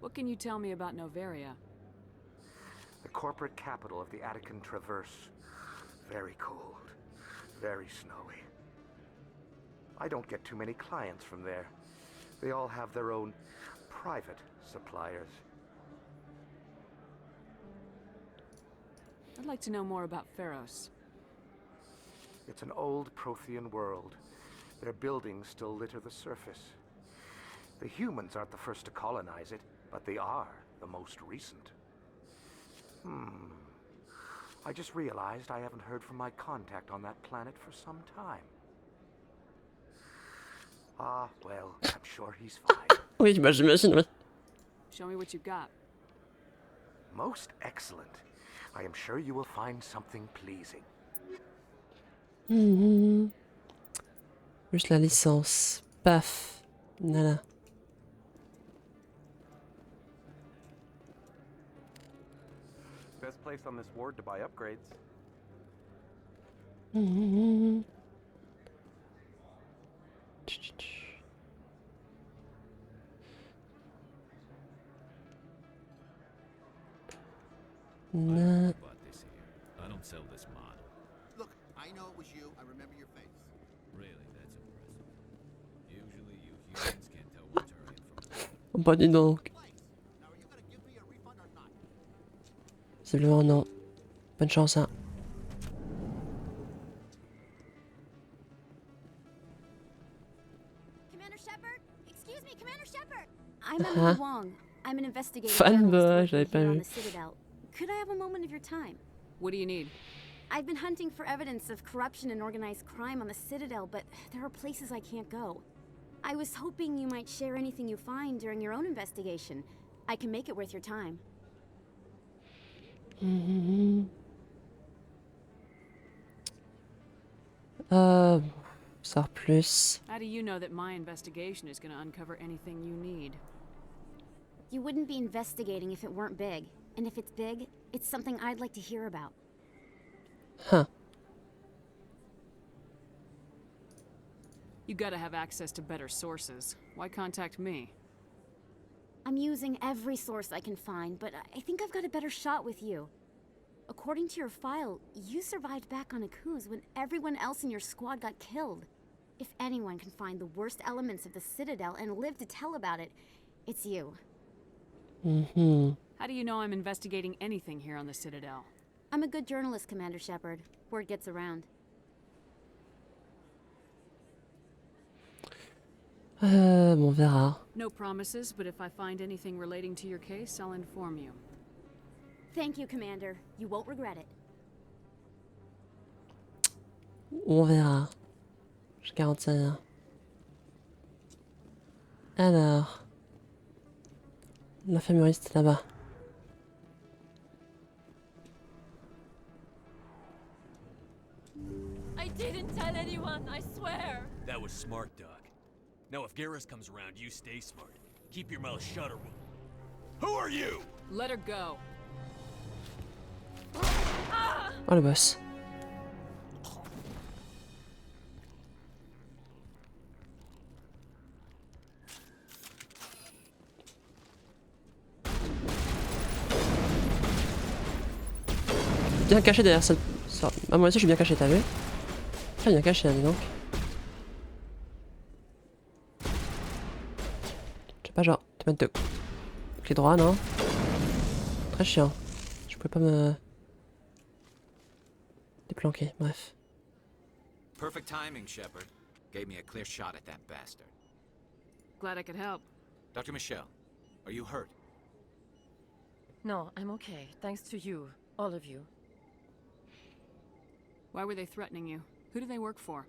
What can you tell me about Noveria? The corporate capital of the Attican Traverse. Very cold. Very snowy. I don't get too many clients from there. They all have their own private suppliers. I'd like to know more about Pharos. It's an old Prothean world. Their buildings still litter the surface. The humans aren't the first to colonize it, but they are the most recent. I just realized I haven't heard from my contact on that planet for some time. Ah, well, I'm sure he's fine. Oui, bah j'imagine, oui. Show me what you've got. Most excellent. I am sure you will find something pleasing. Juste la licence. Paf. Voilà. Best place on this ward to buy upgrades. Nah. I don't sell this model. Look, I know it was you. I remember your face. Really, that's impressive. Usually you humans can't tell what's Aryan from Oh bah dis donc. Visiblement non. Bonne chance, hein. Commander Shepard? Excuse me, Commander Shepard! I'm Emily Wong. I'm an investigative Fanboy, journalist j'avais working pas here on vu. the Citadel. Could I have a moment of your time? What do you need? I've been hunting for evidence of corruption and organized crime on the Citadel, but there are places I can't go. I was hoping you might share anything you find during your own investigation. I can make it worth your time. Sors plus. How do you know that my investigation is going to uncover anything you need? You wouldn't be investigating if it weren't big. And if it's big, it's something I'd like to hear about. Huh. You gotta have access to better sources. Why contact me? I'm using every source I can find, but I think I've got a better shot with you. According to your file, you survived back on Akuz when everyone else in your squad got killed. If anyone can find the worst elements of the Citadel and live to tell about it, it's you. How do you know I'm investigating anything here on the Citadel? I'm a good journalist, Commander Shepard. Word gets around. Bon, on verra. No promises, but if I find anything relating to your case, I'll inform you. Thank you, Commander. You won't regret it. On verra. Je garantis rien. Alors. L'infirmiste là-bas. I didn't tell anyone, I swear. That was smart, Doc. Now if Garrus comes around, you stay smart. Keep your mouth shut or we'll... Who are you? Let her go. Oh le boss. Bien caché derrière cette... Ah moi aussi je suis bien caché, t'as vu? Très bien caché, hein, dis donc. Je sais pas, genre, te mettre de... Clé droit, non? Très chiant. Je pouvais pas me... déplanquer, bref. Perfect timing, Shepard. Gave me a clear shot at that bastard. Glad I could help. Dr. Michelle, are you hurt? No, I'm okay, thanks to you, all of you. Why were they threatening you? Who do they work for?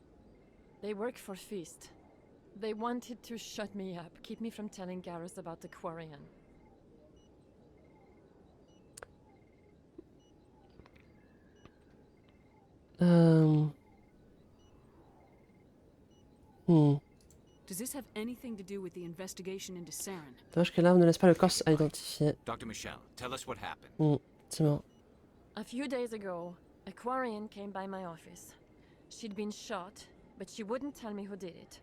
They work for Feast. They wanted to shut me up, keep me from telling Garrus about the Quarian. Does this have anything to do with the investigation into Saren? Dommage que l'arme ne laisse pas le corps à identifier. Dr. Michelle, tell us what happened. C'est bon. A few days ago, a Quarian came by my office. She'd been shot, but she wouldn't tell me who did it.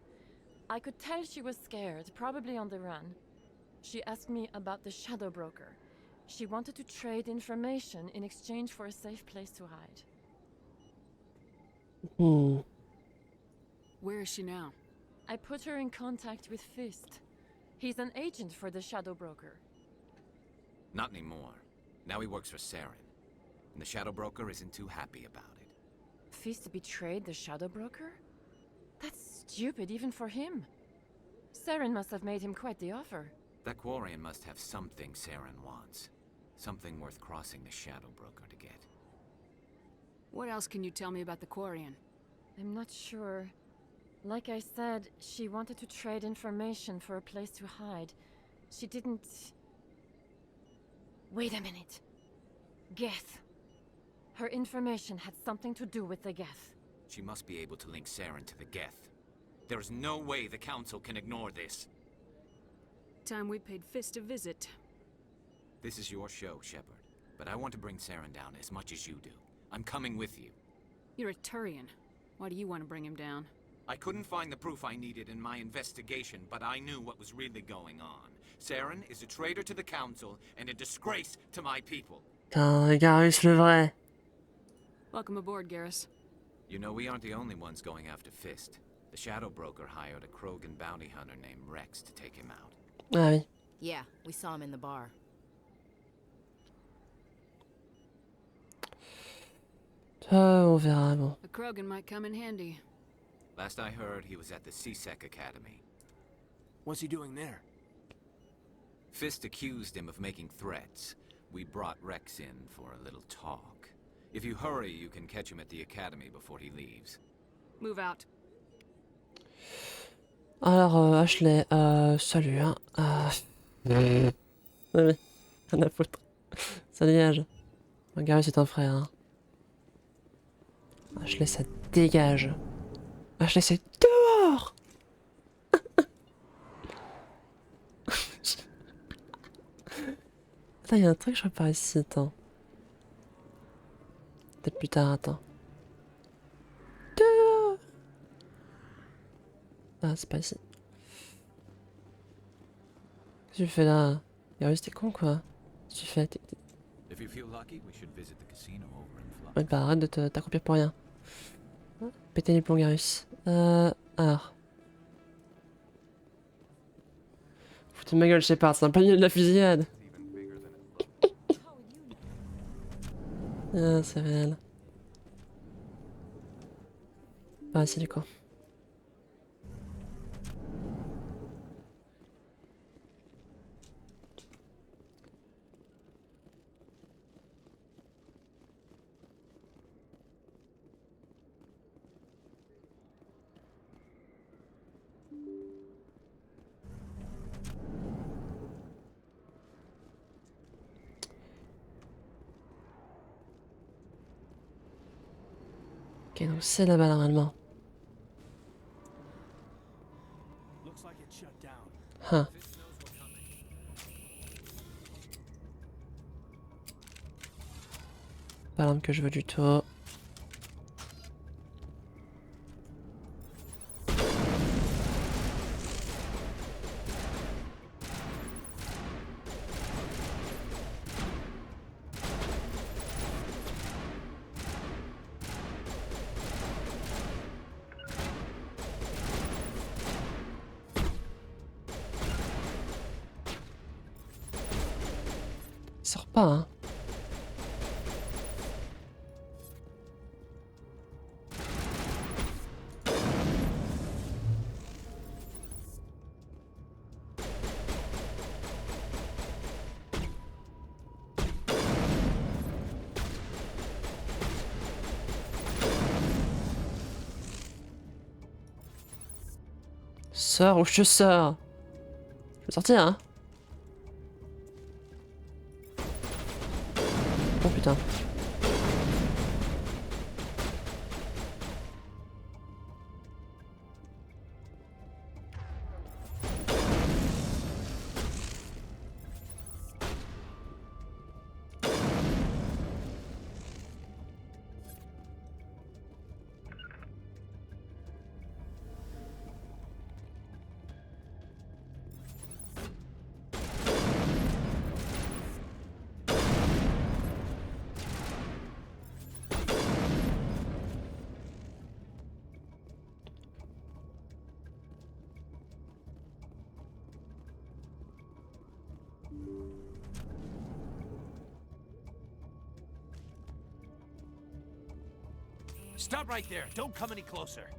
I could tell she was scared, probably on the run. She asked me about the Shadow Broker. She wanted to trade information in exchange for a safe place to hide. Where is she now? I put her in contact with Fist. He's an agent for the Shadow Broker. Not anymore. Now he works for Saren. And the Shadow Broker isn't too happy about it. Fist betrayed the Shadow Broker? That's stupid even for him. Saren must have made him quite the offer. That Quarian must have something Saren wants. Something worth crossing the Shadow Broker to get. What else can you tell me about the Quarian? I'm not sure. Like I said, she wanted to trade information for a place to hide. She didn't... Wait a minute. Geth. Her information had something to do with the Geth. She must be able to link Saren to the Geth. There's no way the Council can ignore this. Time we paid Fist a visit. This is your show, Shepard. But I want to bring Saren down as much as you do. I'm coming with you. You're a Turian. Why do you want to bring him down? I couldn't find the proof I needed in my investigation, but I knew what was really going on. Saren is a traitor to the Council and a disgrace to my people. Putain, Garrus le vrai. Welcome aboard, Garrus. You know, we aren't the only ones going after Fist. The Shadow Broker hired a Krogan bounty hunter named Rex to take him out. Ah oui. Yeah, we saw him in the bar. On verra, bon. A Krogan might come in handy. Last I heard, he was at the C-Sec Academy. What's he doing there? Fist accused him of making threats. We brought Rex in for a little talk. If you hurry, you can catch him at the Academy before he leaves. Move out. Alors, Ashley, salut, hein. Oui, oui, rien à foutre. Ça dégage. Garrus c'est un frère, hein. Ashley, ça dégage. Ashley, c'est dehors. Attends, il y a un truc, je crois, par ici, attends. Peut-être plus tard, attends. Dehors. Ah, c'est pas ici. Qu'est-ce que tu fais là? Garrus, t'es con, quoi. Qu'est-ce que tu fais? Ouais, bah arrête de t'accroupir pour rien. Péter les plombs, Garrus. Alors. Foutez ma gueule, Shepard, c'est un panier de la fusillade. Ah, c'est réel. Ah, c'est du coup. Ok, donc c'est là-bas normalement. Huh. Pas l'arme que je veux du tout. Sors pas, hein. Sors ou je te sors. Je vais sortir, hein. Oh putain. Stop right there. Don't come any closer.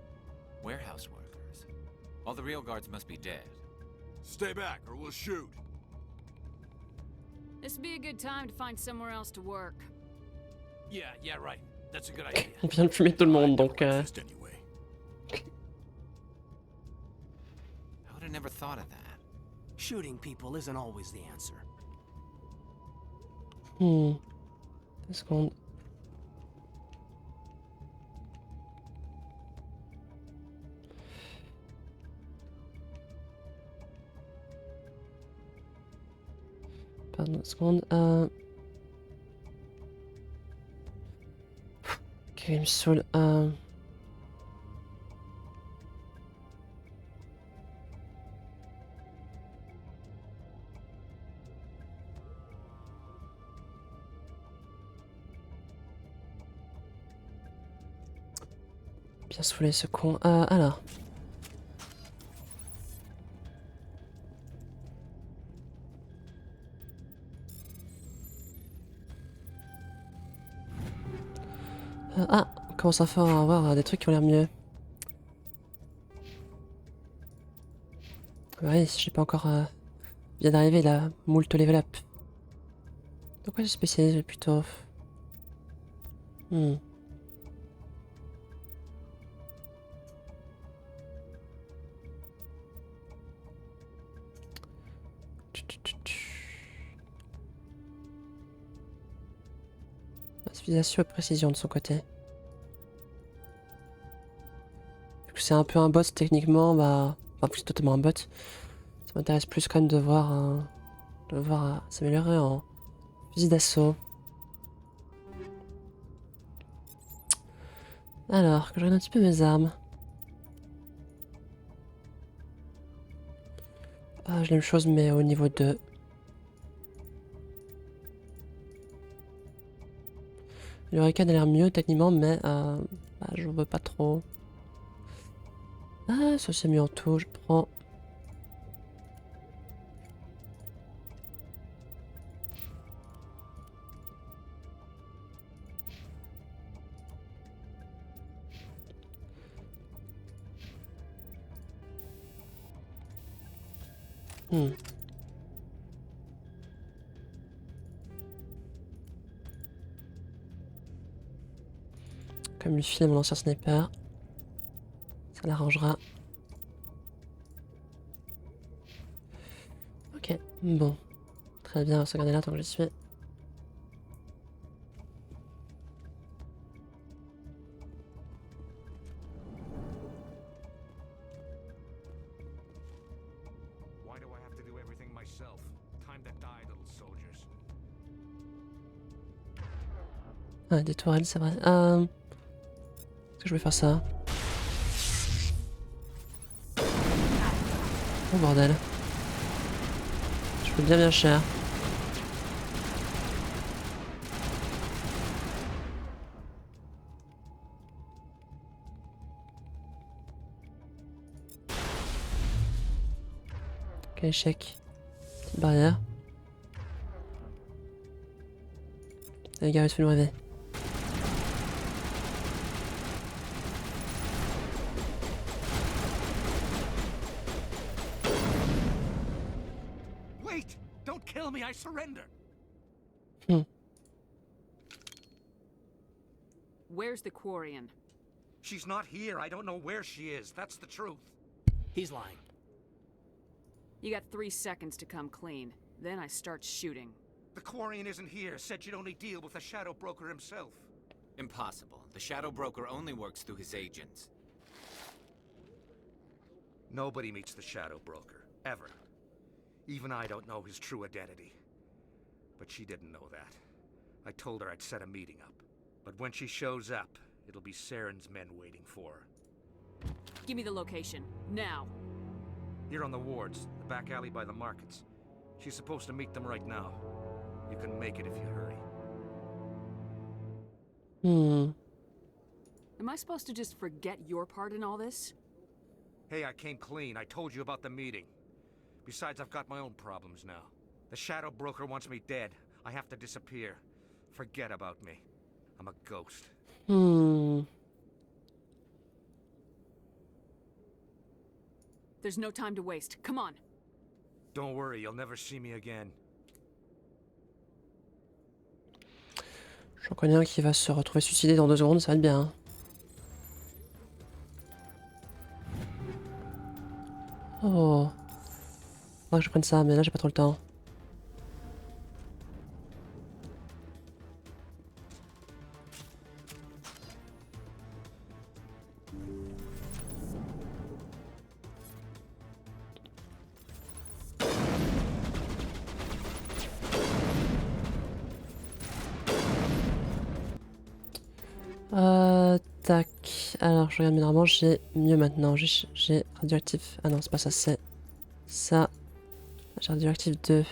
Warehouse workers. All the real guards must be dead. Stay back or we'll shoot. This would be a good time to find somewhere else to work. Yeah, right. That's a good idea. On vient de fumer tout le monde, donc... I would have never thought of that. Shooting people isn't always the answer. 2 secondes. Pardon, 2 secondes. Ok, il me saoule. Bien saoulé ce con. Alors. On commence enfin à avoir des trucs qui ont l'air mieux. Ouais, j'ai pas encore bien d'arriver là, moult level up. Donc ouais, je spécialise plutôt. Civilisation et précision de son côté. Vu que c'est un peu un bot techniquement, bah... Enfin, c'est totalement un bot. Ça m'intéresse plus quand même de voir s'améliorer en fusil d'assaut. Alors, que je regarde un petit peu mes armes. J'ai la même chose mais au niveau 2. Le Hurricane a l'air mieux techniquement, mais je veux pas trop. Ça c'est mieux en tout, je prends. Comme lui file mon ancien sniper. Ça l'arrangera. Ok, bon. Très bien, on va se garder là tant que j'y suis. Why do I have to do everything myself? Time to die, little soldiers. Des tourelles, c'est vrai. Est-ce que je vais faire ça? Oh bordel. Je peux bien cher. Ok, échec. Petite barrière. Les gars, il faut nous rêver. Wait! Don't kill me, I surrender! Where's the Quarian? She's not here. I don't know where she is. That's the truth. He's lying. You got 3 seconds to come clean. Then I start shooting. The Quarian isn't here. Said you'd only deal with the Shadow Broker himself. Impossible. The Shadow Broker only works through his agents. Nobody meets the Shadow Broker. Ever. Even I don't know his true identity. But she didn't know that. I told her I'd set a meeting up. But when she shows up, it'll be Saren's men waiting for her. Give me the location. Now. Here on the wards, the back alley by the markets. She's supposed to meet them right now. You can make it if you hurry. Am I supposed to just forget your part in all this? Hey, I came clean. I told you about the meeting. Besides, I've got my own problems now. The Shadow Broker wants me dead. I have to disappear. Forget about me. I'm a ghost. There's no time to waste. Come on. Don't worry, you'll never see me again. J'en connais un qui va se retrouver suicidé dans 2 secondes, ça va être bien. Hein. Oh. Faudrait que je prenne ça, mais là j'ai pas trop le temps. Tac. Alors, je regarde, mais normalement, j'ai mieux maintenant. J'ai radioactif. Ah non, c'est pas ça, c'est ça. J'ai radioactif 2.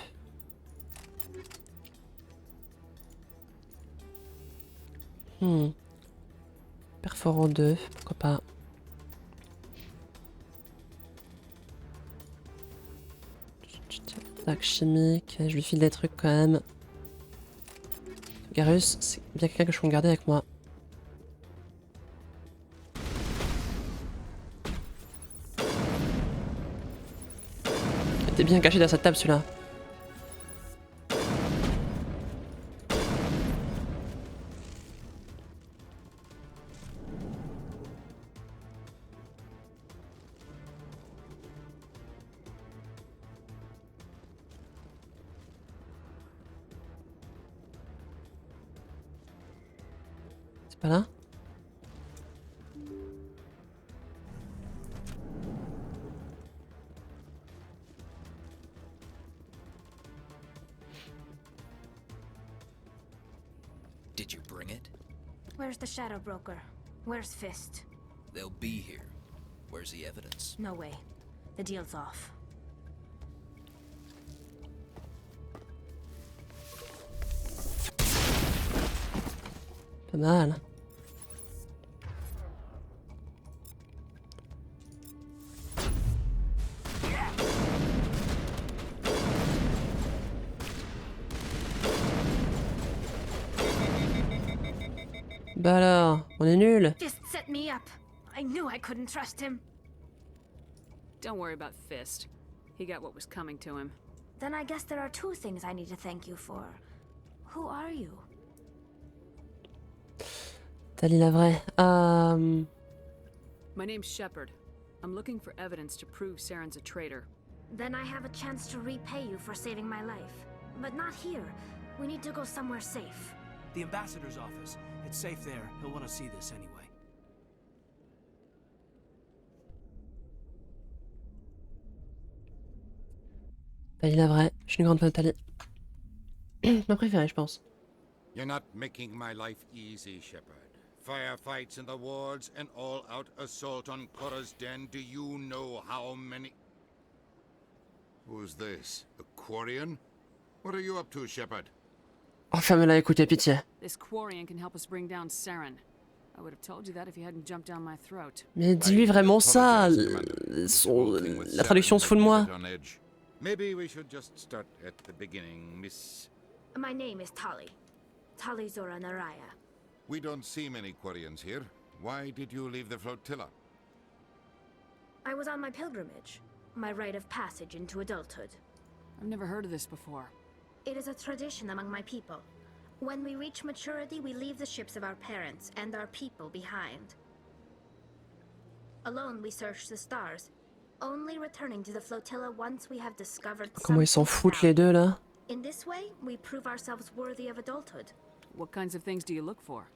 Perforant 2, pourquoi pas. Tac, chimique. Je lui file des trucs quand même. Garus, c'est bien quelqu'un que je peux garder avec moi. Il était bien caché dans cette table celui-là. C'est pas là? Did you bring it? Where's the Shadow Broker? Where's Fist? They'll be here. Where's the evidence? No way. The deal's off. Pas mal. Bah alors, on est nul. Fist set me up. I knew I couldn't trust him. Don't worry about Fist. He got what was coming to him. Then I guess there are 2 things I need to thank you for. Who are you? T'as dit la vraie. My name's Shepard. I'm looking for evidence to prove Saren's a traitor. Then I have a chance to repay you for saving my life. But not here. We need to go somewhere safe. The ambassador's office. It's safe there. He'll want to see this anyway. T'as dit la vraie. Je suis une grande fan de Tali. Ma préférée, je pense. You're not making my life easy, Shepard. Firefights in the wards, an all-out assault on Korra's den. Do you know how many... Who's this? A Quarian? What are you up to, Shepard? Enfin, écoutez, pitié. This Quarian can help us bring down Saren. I would have told you that if you hadn't jumped down my throat. Mais dis-lui vraiment ça. La traduction se fout de moi. Maybe we should just start at the beginning, Miss... My name is Tali. Tali Zora Naraya. We don't see many Quarians here. Why did you leave the flotilla? I was on my pilgrimage. My rite of passage into adulthood. I've never heard of this before. It is a tradition among my people. When we reach maturity, we leave the ships of our parents and our people behind. Alone, we search the stars, only returning to the flotilla once we have discovered Comment ils s'en foutent les deux là? In this way, we prove ourselves worthy of adulthood. What kinds of things do you look for?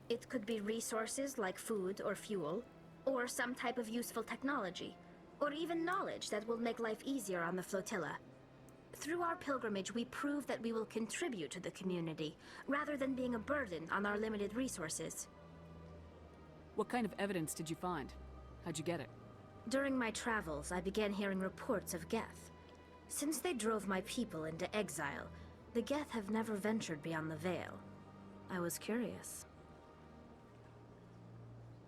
It could be resources like food or fuel, or some type of useful technology, or even knowledge that will make life easier on the flotilla. Through our pilgrimage, we prove that we will contribute to the community, rather than being a burden on our limited resources. What kind of evidence did you find? How'd you get it? During my travels, I began hearing reports of Geth. Since they drove my people into exile, the Geth have never ventured beyond the Veil. I was curious.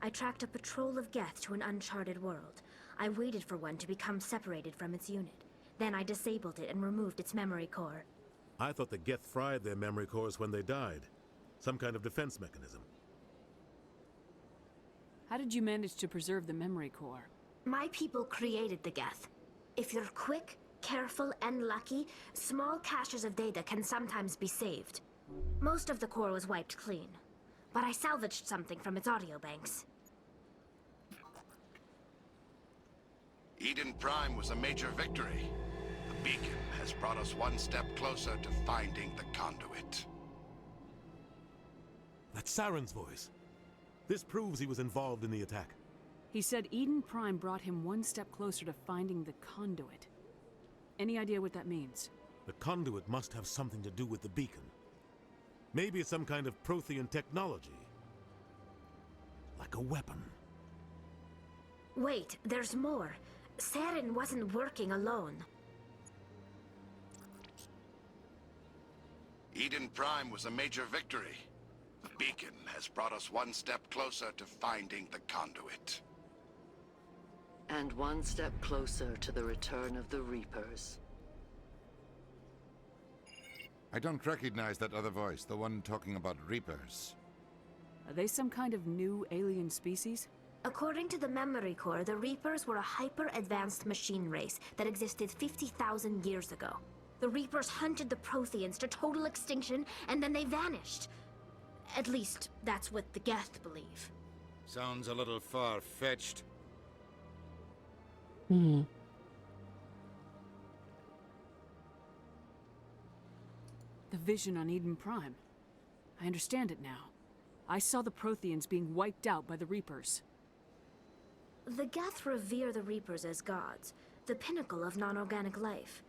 I tracked a patrol of Geth to an uncharted world. I waited for one to become separated from its unit. Then I disabled it and removed its memory core. I thought the Geth fried their memory cores when they died. Some kind of defense mechanism. How did you manage to preserve the memory core? My people created the Geth. If you're quick, careful, and lucky, small caches of data can sometimes be saved. Most of the core was wiped clean, but I salvaged something from its audio banks. Eden Prime was a major victory. The beacon has brought us one step closer to finding the conduit. That's Saren's voice. This proves he was involved in the attack. He said Eden Prime brought him one step closer to finding the conduit. Any idea what that means? The conduit must have something to do with the beacon. Maybe it's some kind of Prothean technology. Like a weapon. Wait, there's more. Saren wasn't working alone. Eden Prime was a major victory. The beacon has brought us one step closer to finding the conduit. And one step closer to the return of the Reapers. I don't recognize that other voice, the one talking about Reapers. Are they some kind of new alien species? According to the memory core, the Reapers were a hyper-advanced machine race that existed 50,000 years ago. The Reapers hunted the Protheans to total extinction, and then they vanished. At least, that's what the Geth believe. Sounds a little far-fetched. Hmm. The vision on Eden Prime. I understand it now. I saw the Protheans being wiped out by the Reapers. The Geth revere the Reapers as gods, the pinnacle of non-organic life.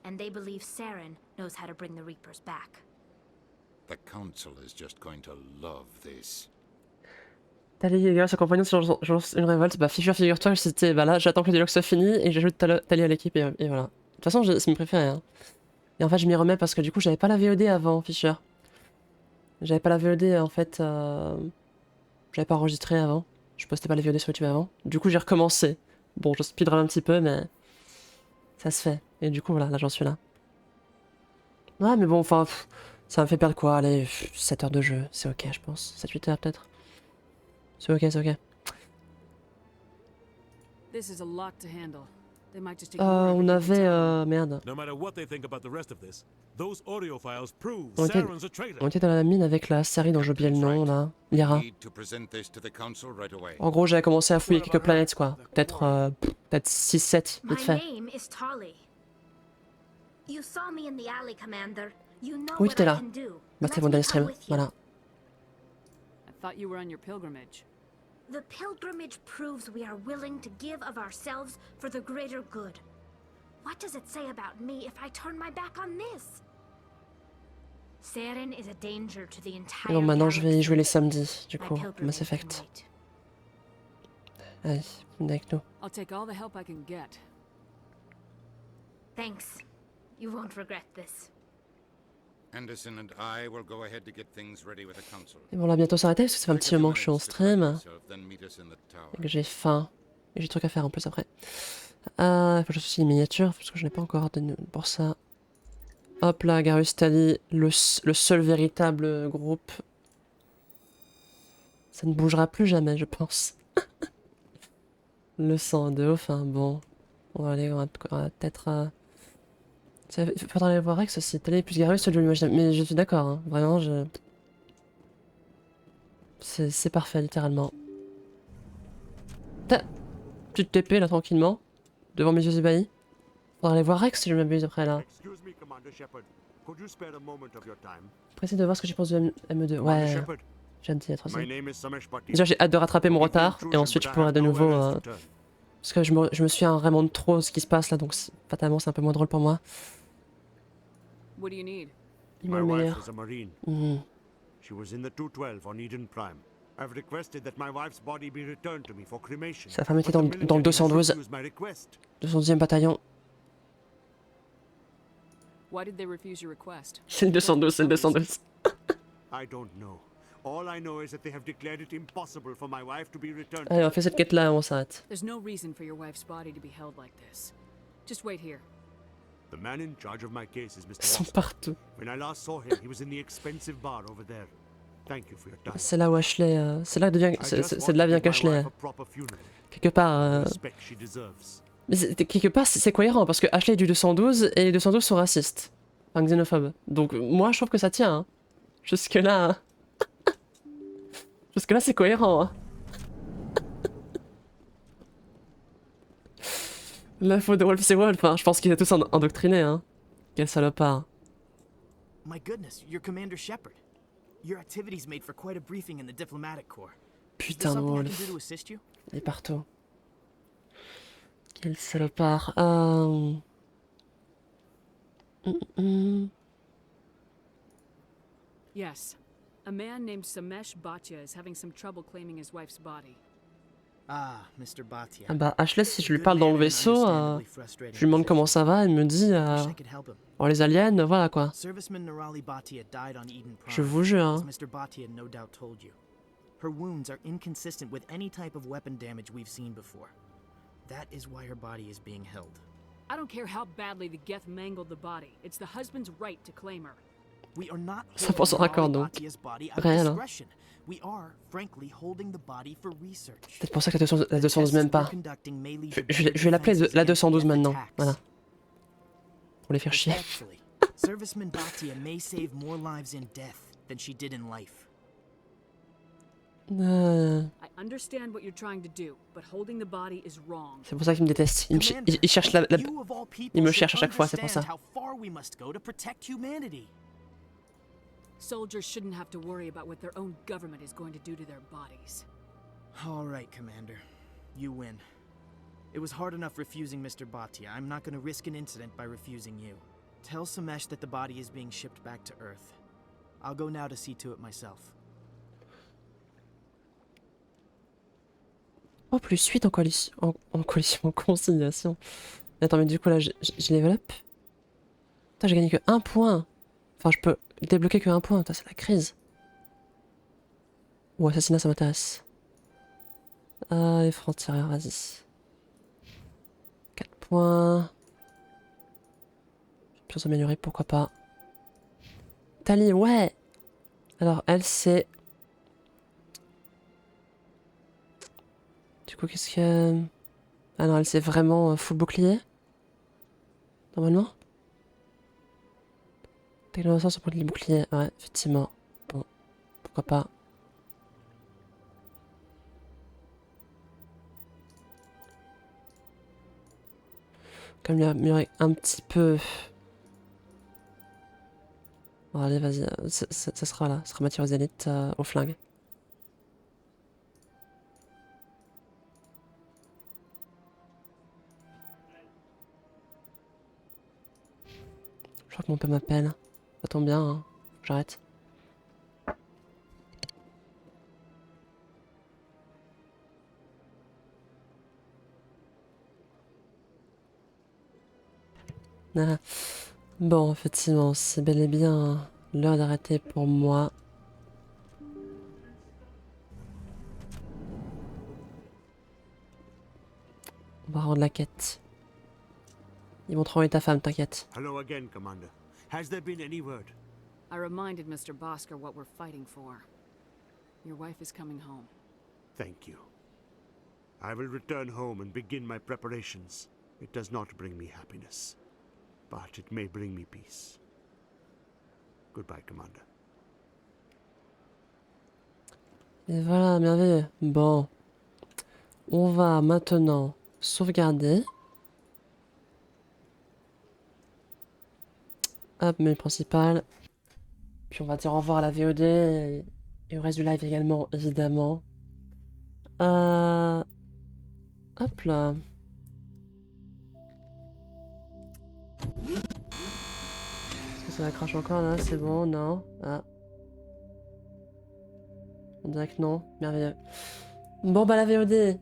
And they believe Saren knows how to bring the Reapers back. The Council is just going to love this. Tali et ses compagnons je lance une révolte. Bah Fisher, figure-toi, c'était bah là j'attends que le dialogue soit fini et j'ajoute Tali à l'équipe et voilà. De toute façon c'est mes préférés. Hein. Et en fait je m'y remets parce que du coup j'avais pas la VOD avant Fisher. J'avais pas la VOD en fait. J'avais pas enregistré avant. Je postais pas les VOD sur YouTube avant. Du coup j'ai recommencé. Bon je speedrun un petit peu mais ça se fait. Et du coup voilà, là j'en suis là. Ouais mais bon enfin ça me fait perdre quoi, allez 7 heures de jeu, c'est ok je pense. 7-8 heures peut-être. C'est ok, c'est ok. This is a lot to handle. They might just On avait merde. No matter what they think about the rest of this, those audio files prove On Saren's a traitor. était dans la mine avec la série dont j'ai oublié le nom là, Lyra. En gros j'avais commencé à fouiller quelques planètes quoi. Peut-être 6-7 vite fait. Oui t'étais là. Bah c'était mon dernier stream, voilà. I thought you were on your pilgrimage. The pilgrimage proves we are willing to give of ourselves for the greater good. What does it say about me if I turn my back on this? Saren is a danger to the entire. Bon maintenant je vais y jouer les samedis du coup, Mass Effect. Allez, venez avec nous. I'll take all the help I can get. Thanks. You won't regret this. Anderson and I will go ahead to get things ready with the council. Et bon, on va bientôt s'arrêter parce que ça fait un petit moment que je suis en stream. Et que j'ai faim. Et j'ai des trucs à faire en plus après. Il faut que je fasse une miniature parce que je n'ai pas encore de pour ça. Hop là, Garus Tali, le seul véritable groupe. Ça ne bougera plus jamais, je pense. Le 102, enfin bon. On va aller, on va peut-être. Il faudra aller voir Rex aussi. Tali plus Garus, celui de l'imaginaire. Mais je suis d'accord, hein. Vraiment, je. C'est parfait, littéralement. Petite TP là, tranquillement. Devant mes yeux ébahis. Faudra aller voir Rex si je m'abuse après là. Pressé de voir ce que j'y pense de ME2. Ouais. J'ai hâte d'y être aussi. Déjà, j'ai hâte de rattraper mon retard. Et ensuite, je pourrai de nouveau. Parce que je me suis vraiment de trop ce qui se passe là. Donc, fatalement, c'est un peu moins drôle pour moi. What do you need? Il est le meilleur. She was in the 212 on Eden Prime. I've requested that my wife's body be returned to me for cremation. Sa femme était dans le 212. 212e bataillon. Why did they refuse your request? C'est le 212, c'est le 212. I don't know. All I know is that they have declared it impossible for my wife to be returned. Allez, on fait cette quête là et on s'arrête. There's no reason for your wife's body to be held like this. Just wait here. The man in charge of my case is Mr. Ils sont partout. When I last saw him, he was in the expensive bar over there. Thank you for your time. C'est là où Ashley... c'est là que devient... c'est de là vient qu'Ashley... quelque part... Respect she deserves. Mais quelque part, c'est cohérent, parce que Ashley est du 212, et les 212 sont racistes. Enfin, xénophobes. Donc, moi, je trouve que ça tient, hein. Jusque-là... Jusque-là, c'est cohérent, hein. La faute de Wolf, c'est Wolf, hein. Je pense qu'ils étaient tous endoctrinés, hein. Quel salopard. My goodness, you're Commander Shepard. Your activities made for quite a briefing in the diplomatic corps. Putain de Wolf. Il est partout. Quel salopard. Yes. A man named Samesh Bhatia is having some trouble claiming his wife's body. Ah, Mr. Bhatia. Ah bah Ashley, si je lui parle dans le vaisseau, je lui demande comment ça va, elle me dit oh les aliens, voilà quoi. Je vous jure, hein. Mr. Bhatia no doubt told you. Her wounds are inconsistent with any type of weapon damage we've seen before. That is why her body is being held. I don't care how badly the Geth mangled the body. It's the husband's right to claim her. We are not 100% raccord donc. Réel, hein. We are, frankly, holding the body for research. C'est pour ça que la 212 même pas. Je vais l'appeler la 212 maintenant. Voilà. Pour les faire chier. Serviceman Bhatia may save more lives in death than she did in life. I understand what you're trying to do, but holding the body is wrong. C'est pour ça qu'il me déteste. Il cherche il me cherche à chaque fois, c'est pour ça. Soldiers shouldn't have to worry about what their own government is going to do to their bodies. All right, Commander. You win. It was hard enough refusing Mr. Bhatia. I'm not going to risk an incident by refusing you. Tell Samesh that the body is being shipped back to Earth. I'll go now to see to it myself. Oh, plus 8 en coalition. En conciliation. Attends, mais du coup là, je level up. Putain, j'ai gagné que 1 point. Enfin, je peux débloquer que 1 point. Putain, c'est la crise. Ou assassinat, ça m'intéresse. Ah, les francs-tireurs, vas-y. 4 points. Pour s'améliorer, pourquoi pas. Tali, ouais. Alors, elle, c'est... Du coup, qu'est-ce que... Ah non, elle, c'est vraiment full bouclier. Normalement. Technologie sur le bouclier. Ouais, effectivement. Bon, pourquoi pas. Comme lui améliorer un petit peu. Bon, allez, vas-y. Ça sera là. Ça sera matière aux élites au flingue. Je crois que mon père m'appelle. Ça tombe bien, hein. J'arrête. Ah. Bon, effectivement, c'est bel et bien l'heure d'arrêter pour moi. On va rendre la quête. Ils vont te renvoyer ta femme, t'inquiète. Hello again, Commander. Has there been any word? I reminded Mr. Bosker what we're fighting for. Your wife is coming home. Thank you. I will return home and begin my preparations. It does not bring me happiness, but it may bring me peace. Goodbye, Commander. Et voilà, merveilleux. Bon. On va maintenant sauvegarder. Hop, menu principal. Puis on va dire au revoir à la VOD et au reste du live également, évidemment. Hop là. Est-ce que ça va cracher encore là? C'est bon, non? Ah. On dirait que non. Merveilleux. Bon bah la VOD,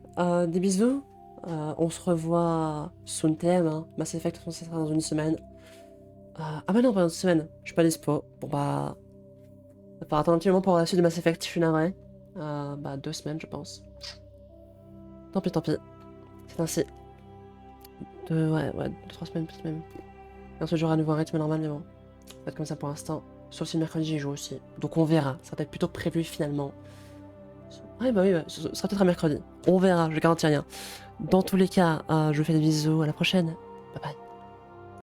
des bisous. On se revoit soon TM, hein. Mass Effect, on se sera dans une semaine. Ah bah non, pas dans une semaine, je suis pas dispo. Bon bah... Ça va attendre un petit moment pour la suite de Mass Effect, je suis navré. Bah 2 semaines je pense. Tant pis. C'est ainsi. Ouais, 2-3 semaines peut-être même. Et ensuite j'aurai à nouveau un rythme normal mais bon. Ça va être comme ça pour l'instant. Sauf si le mercredi j'y joue aussi. Donc on verra. Ça sera peut-être plutôt prévu finalement. Ouais, bah oui, ouais, ce sera peut-être un mercredi. On verra, je garantis rien. Dans tous les cas, je vous fais des bisous. À la prochaine. Bye bye.